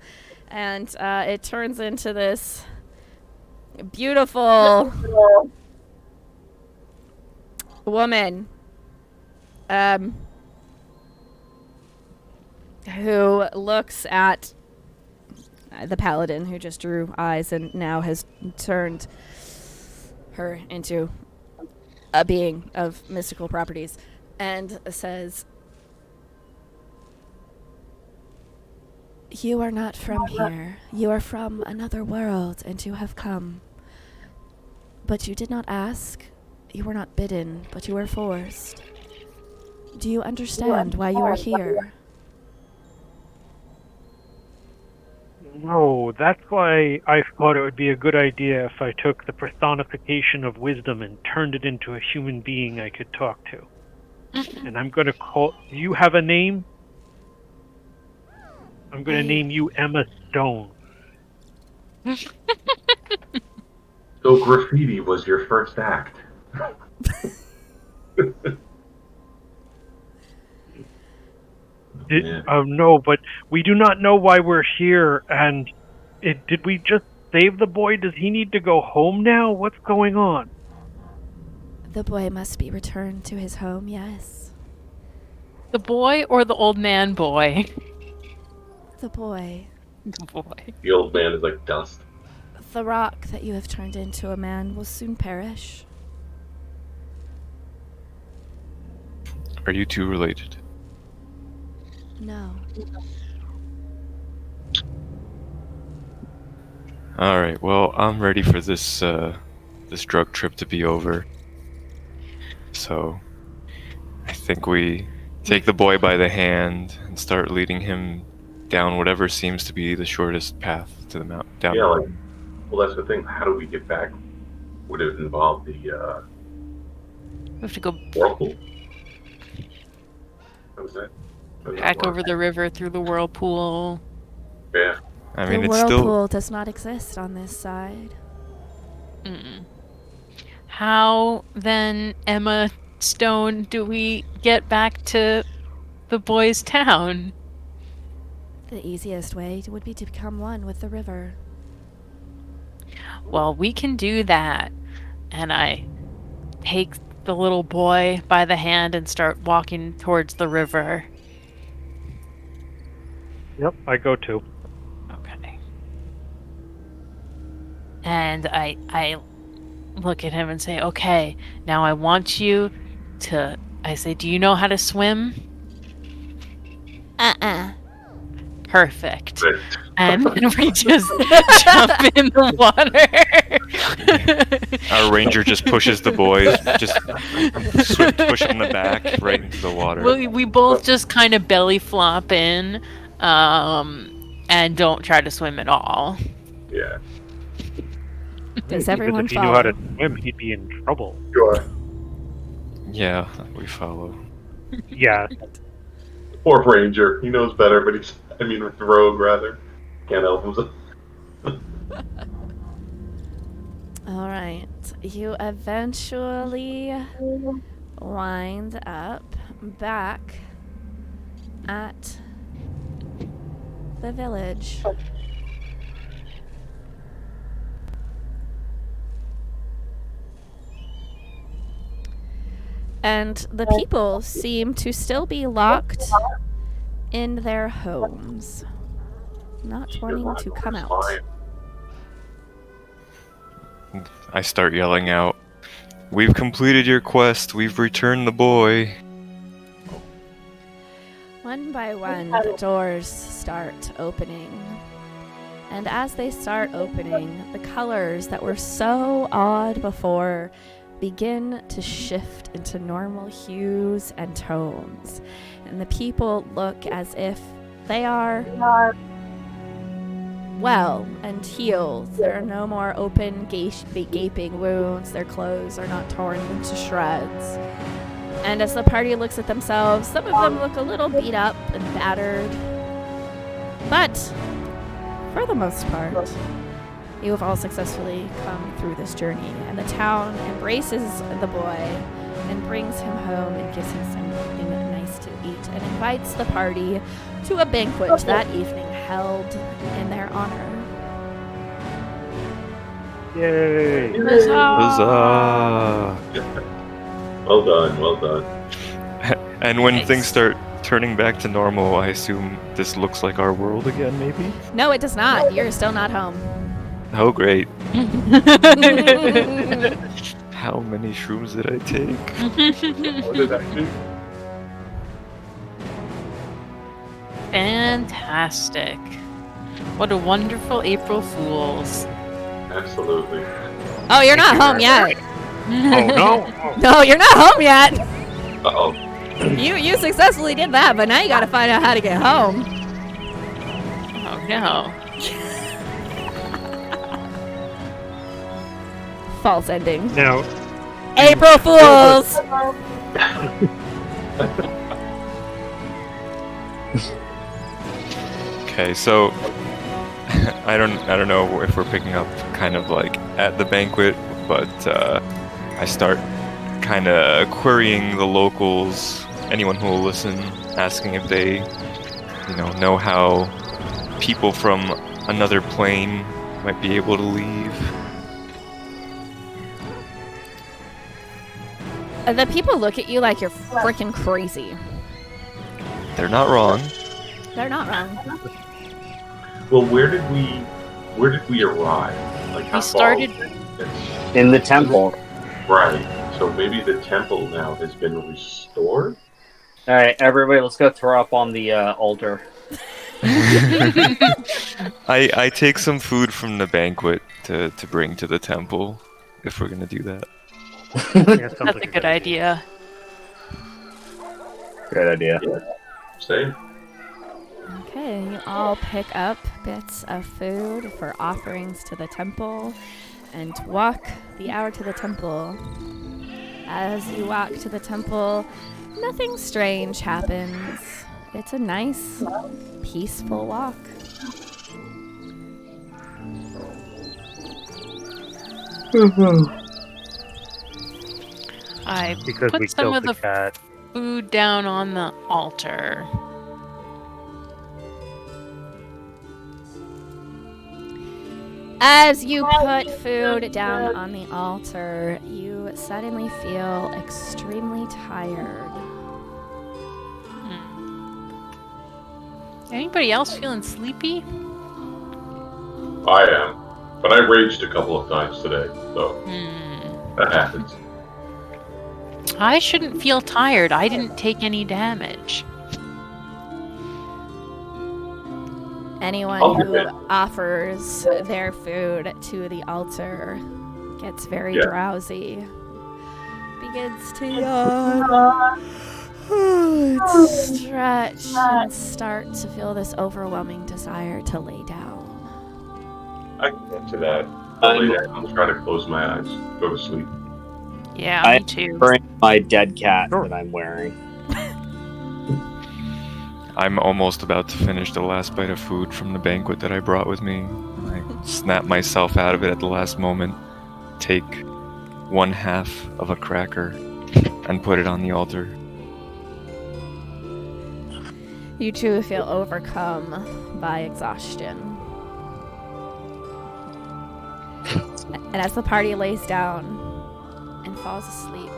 Speaker 1: and it turns into this beautiful woman, who looks at the paladin who just drew eyes and now has turned her into a being of mystical properties, and says, "You are not from here. You are from another world, and you have come. But you did not ask. You were not bidden, but you were forced. Do you understand why you are here?"
Speaker 3: No, that's why I thought it would be a good idea if I took the personification of wisdom and turned it into a human being I could talk to. And I'm going to call... Do you have a name? I'm going to name you Emma Stone.
Speaker 4: So graffiti was your first act.
Speaker 3: No, but we do not know why we're here, and did we just save the boy? Does he need to go home now? What's going on?
Speaker 1: The boy must be returned to his home, yes.
Speaker 5: The boy or the old man boy?
Speaker 1: The boy.
Speaker 5: The boy.
Speaker 4: The old man is like dust.
Speaker 1: The rock that you have turned into a man will soon perish.
Speaker 6: Are you two related?
Speaker 1: No.
Speaker 6: Alright, well, I'm ready for this this drug trip to be over. So, I think we take the boy by the hand and start leading him down whatever seems to be the shortest path to the mountain. Down
Speaker 4: Yeah,
Speaker 6: the
Speaker 4: like, well, that's the thing. How do we get back? Would it involve the
Speaker 5: We have to go
Speaker 4: whirlpool? What was that?
Speaker 5: back over the river through the whirlpool.
Speaker 4: Yeah.
Speaker 6: I mean,
Speaker 1: the
Speaker 6: it's
Speaker 1: whirlpool
Speaker 6: still...
Speaker 1: does not exist on this side.
Speaker 5: Mm-mm. How then, Emma Stone, do we get back to the boys' town?
Speaker 1: The easiest way would be to become one with the river.
Speaker 5: Well, we can do that, and I take the little boy by the hand and start walking towards the river.
Speaker 3: Yep, I go too.
Speaker 5: Okay. And I look at him and say, okay, now I want you to, I say, do you know how to swim? Perfect.
Speaker 4: But
Speaker 5: And then we just jump in the water.
Speaker 6: Our ranger just pushes the boys, just push them in the back right into the water.
Speaker 5: We both just kind of belly flop in, and don't try to swim at all.
Speaker 4: yeah,
Speaker 1: Does
Speaker 3: Because
Speaker 1: everyone
Speaker 3: if he knew how to
Speaker 1: follow?
Speaker 3: swim, he'd be in trouble.
Speaker 4: sure.
Speaker 6: Yeah, we follow.
Speaker 3: Yeah,
Speaker 4: Poor Ranger. He knows better, but the Rogue rather can't help himself.
Speaker 1: All right. You eventually wind up back at the village. And the people seem to still be locked in their homes, not wanting to come out.
Speaker 6: I start yelling out, "We've completed your quest. We've returned the boy."
Speaker 1: One by one, the doors start opening. And as they start opening, the colors that were so odd before begin to shift into normal hues and tones. And the people look as if they are well and healed. There are no more open, gaping wounds. Their clothes are not torn into shreds. And as the party looks at themselves, some of them look a little beat up and battered. But, for the most part, you have all successfully come through this journey, and the town embraces the boy and brings him home and gives him something nice to eat and invites the party to a banquet that evening held in their honor.
Speaker 3: yay!
Speaker 6: Huzzah!
Speaker 4: Well done, well done.
Speaker 6: And when
Speaker 5: Nice.
Speaker 6: things start turning back to normal, I assume this looks like our world again, maybe?
Speaker 1: No, it does not. You're still not home.
Speaker 6: Oh, great. How many shrooms did I take?
Speaker 4: What did I do?
Speaker 5: Fantastic. What a wonderful April Fool's.
Speaker 4: Absolutely.
Speaker 1: Oh, you're not home yet.
Speaker 3: Oh no!
Speaker 1: No, you're not home yet.
Speaker 4: Uh-oh.
Speaker 1: You successfully did that, but now you gotta find out how to get home.
Speaker 5: Oh no.
Speaker 1: False ending.
Speaker 3: Now,
Speaker 1: April Fools!
Speaker 6: Okay, so I don't know if we're picking up kind of like at the banquet, but I start kind of querying the locals, anyone who will listen, asking if they, know how people from another plane might be able to leave.
Speaker 1: The people look at you like you're freaking crazy.
Speaker 6: They're not wrong.
Speaker 1: They're not wrong.
Speaker 4: Well, where did we arrive? Like how
Speaker 5: We started-
Speaker 4: far?
Speaker 8: In the temple.
Speaker 4: Right. So maybe the temple now has been restored.
Speaker 8: All right, everybody, let's go throw up on the altar.
Speaker 6: I take some food from the banquet to bring to the temple, if we're gonna do that.
Speaker 3: yeah, sounds
Speaker 5: That's
Speaker 3: like
Speaker 5: a good idea.
Speaker 8: Great idea.
Speaker 4: Same.
Speaker 1: Okay, you all pick up bits of food for offerings to the temple and walk the hour to the temple. As you walk to the temple, nothing strange happens. It's a nice, peaceful walk.
Speaker 5: I
Speaker 3: because we
Speaker 5: put some
Speaker 3: killed
Speaker 5: of
Speaker 3: the
Speaker 5: the
Speaker 3: cat.
Speaker 5: food down on the altar.
Speaker 1: As you put food down on the altar, you suddenly feel extremely tired.
Speaker 5: Anybody else feeling sleepy?
Speaker 4: I am. But I raged a couple of times today, so that happens.
Speaker 5: I shouldn't feel tired. I didn't take any damage.
Speaker 1: Anyone
Speaker 4: I'll
Speaker 1: who
Speaker 4: do it.
Speaker 1: offers their food to the altar gets very drowsy, begins to yawn, stretch, and start to feel this overwhelming desire to lay down.
Speaker 4: I can get to that. I'll lay down. I'll try to close my eyes, go to sleep.
Speaker 5: Yeah,
Speaker 8: I
Speaker 5: me too.
Speaker 8: Bring my dead cat
Speaker 3: Sure.
Speaker 8: that I'm wearing.
Speaker 6: I'm almost about to finish the last bite of food from the banquet that I brought with me. I snap myself out of it at the last moment, take 1/2 of a cracker, and put it on the altar.
Speaker 1: You two feel overcome by exhaustion. And as the party lays down and falls asleep,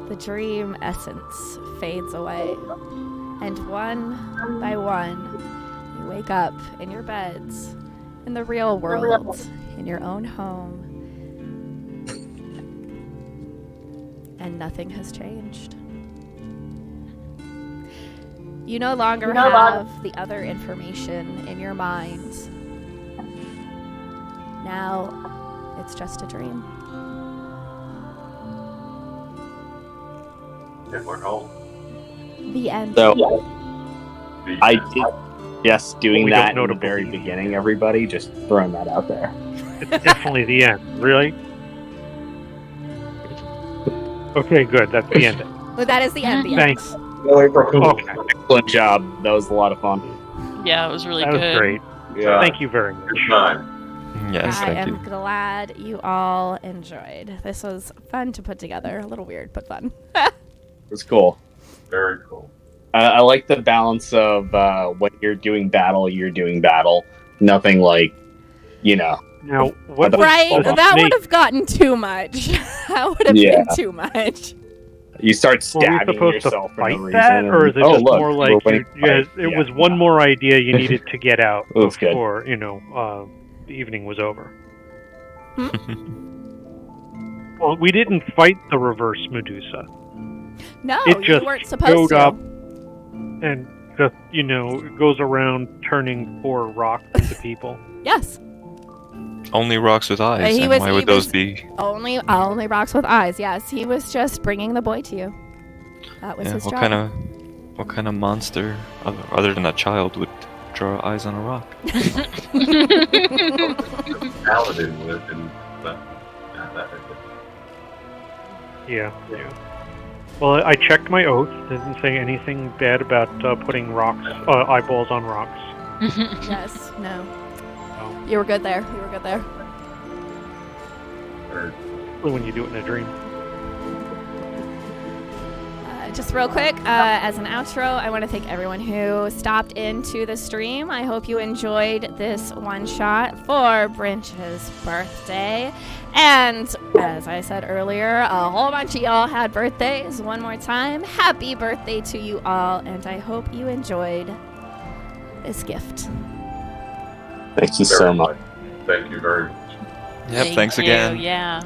Speaker 1: the dream essence fades away. And one by one, you wake up in your beds, in the real world, in your own home. And nothing has changed. You no longer have the other information in your mind. Now, it's just a dream.
Speaker 4: And we're home.
Speaker 1: The end.
Speaker 8: So
Speaker 4: The
Speaker 8: I
Speaker 4: end.
Speaker 8: did just doing
Speaker 3: We
Speaker 8: that
Speaker 3: don't know
Speaker 8: in the
Speaker 3: to
Speaker 8: very
Speaker 3: believe.
Speaker 8: beginning, everybody. Just throwing that out there.
Speaker 3: It's definitely the end. Really? Okay, good. That's the end.
Speaker 1: Well, that is the end. The end.
Speaker 3: Thanks.
Speaker 4: Okay.
Speaker 8: Excellent job. That was a lot of fun.
Speaker 5: Yeah, it was really
Speaker 3: That
Speaker 5: good.
Speaker 3: was great.
Speaker 4: Yeah.
Speaker 3: Thank you very much.
Speaker 4: Good time.
Speaker 6: Yes,
Speaker 1: I
Speaker 6: thank
Speaker 1: am
Speaker 6: you.
Speaker 1: glad you all enjoyed. This was fun to put together. A little weird, but fun.
Speaker 8: It was cool.
Speaker 4: Very cool.
Speaker 8: I like the balance of when you're doing battle, you're doing battle. Nothing like,
Speaker 3: Now, what was
Speaker 1: Right?
Speaker 3: the
Speaker 1: That
Speaker 3: snake?
Speaker 1: would have gotten too much. That would have
Speaker 8: Yeah.
Speaker 1: been too much.
Speaker 8: you start
Speaker 3: Were we
Speaker 8: stabbing
Speaker 3: supposed to
Speaker 8: yourself for
Speaker 3: fight
Speaker 8: no
Speaker 3: that,
Speaker 8: reason.
Speaker 3: or is it
Speaker 8: Oh,
Speaker 3: just
Speaker 8: look,
Speaker 3: more
Speaker 8: we're
Speaker 3: like
Speaker 8: winning
Speaker 3: you,
Speaker 8: the fight.
Speaker 3: it
Speaker 8: Yeah,
Speaker 3: was one more idea you needed to get out
Speaker 8: It was good.
Speaker 3: before the evening was over? Well, we didn't fight the reverse Medusa.
Speaker 1: No,
Speaker 3: It
Speaker 1: you
Speaker 3: just
Speaker 1: weren't supposed
Speaker 3: showed
Speaker 1: to.
Speaker 3: up and just goes around turning poor rocks into people.
Speaker 1: Yes.
Speaker 6: Only rocks with eyes,
Speaker 1: He
Speaker 6: and
Speaker 1: was-
Speaker 6: why
Speaker 1: he
Speaker 6: would those
Speaker 1: was-
Speaker 6: be?
Speaker 1: Only rocks with eyes. Yes, he was just bringing the boy to you. That was
Speaker 6: Yeah,
Speaker 1: his
Speaker 6: what
Speaker 1: job.
Speaker 6: kind of monster, other than a child, would draw eyes on a rock?
Speaker 4: Paladin with and that.
Speaker 3: Yeah. Well, I checked my oath. Didn't say anything bad about putting eyeballs on rocks.
Speaker 1: Yes. No.
Speaker 3: Oh.
Speaker 1: You were good there. You were good there.
Speaker 3: When you do it in a dream.
Speaker 1: Just real quick, as an outro, I want to thank everyone who stopped into the stream. I hope you enjoyed this one shot for Brinch's birthday. And as I said earlier, a whole bunch of y'all had birthdays. One more time, happy birthday to you all, and I hope you enjoyed this gift.
Speaker 8: Thank you so much.
Speaker 4: Thank you very much.
Speaker 6: Yep, thanks
Speaker 5: Thank
Speaker 6: again.
Speaker 5: you, yeah.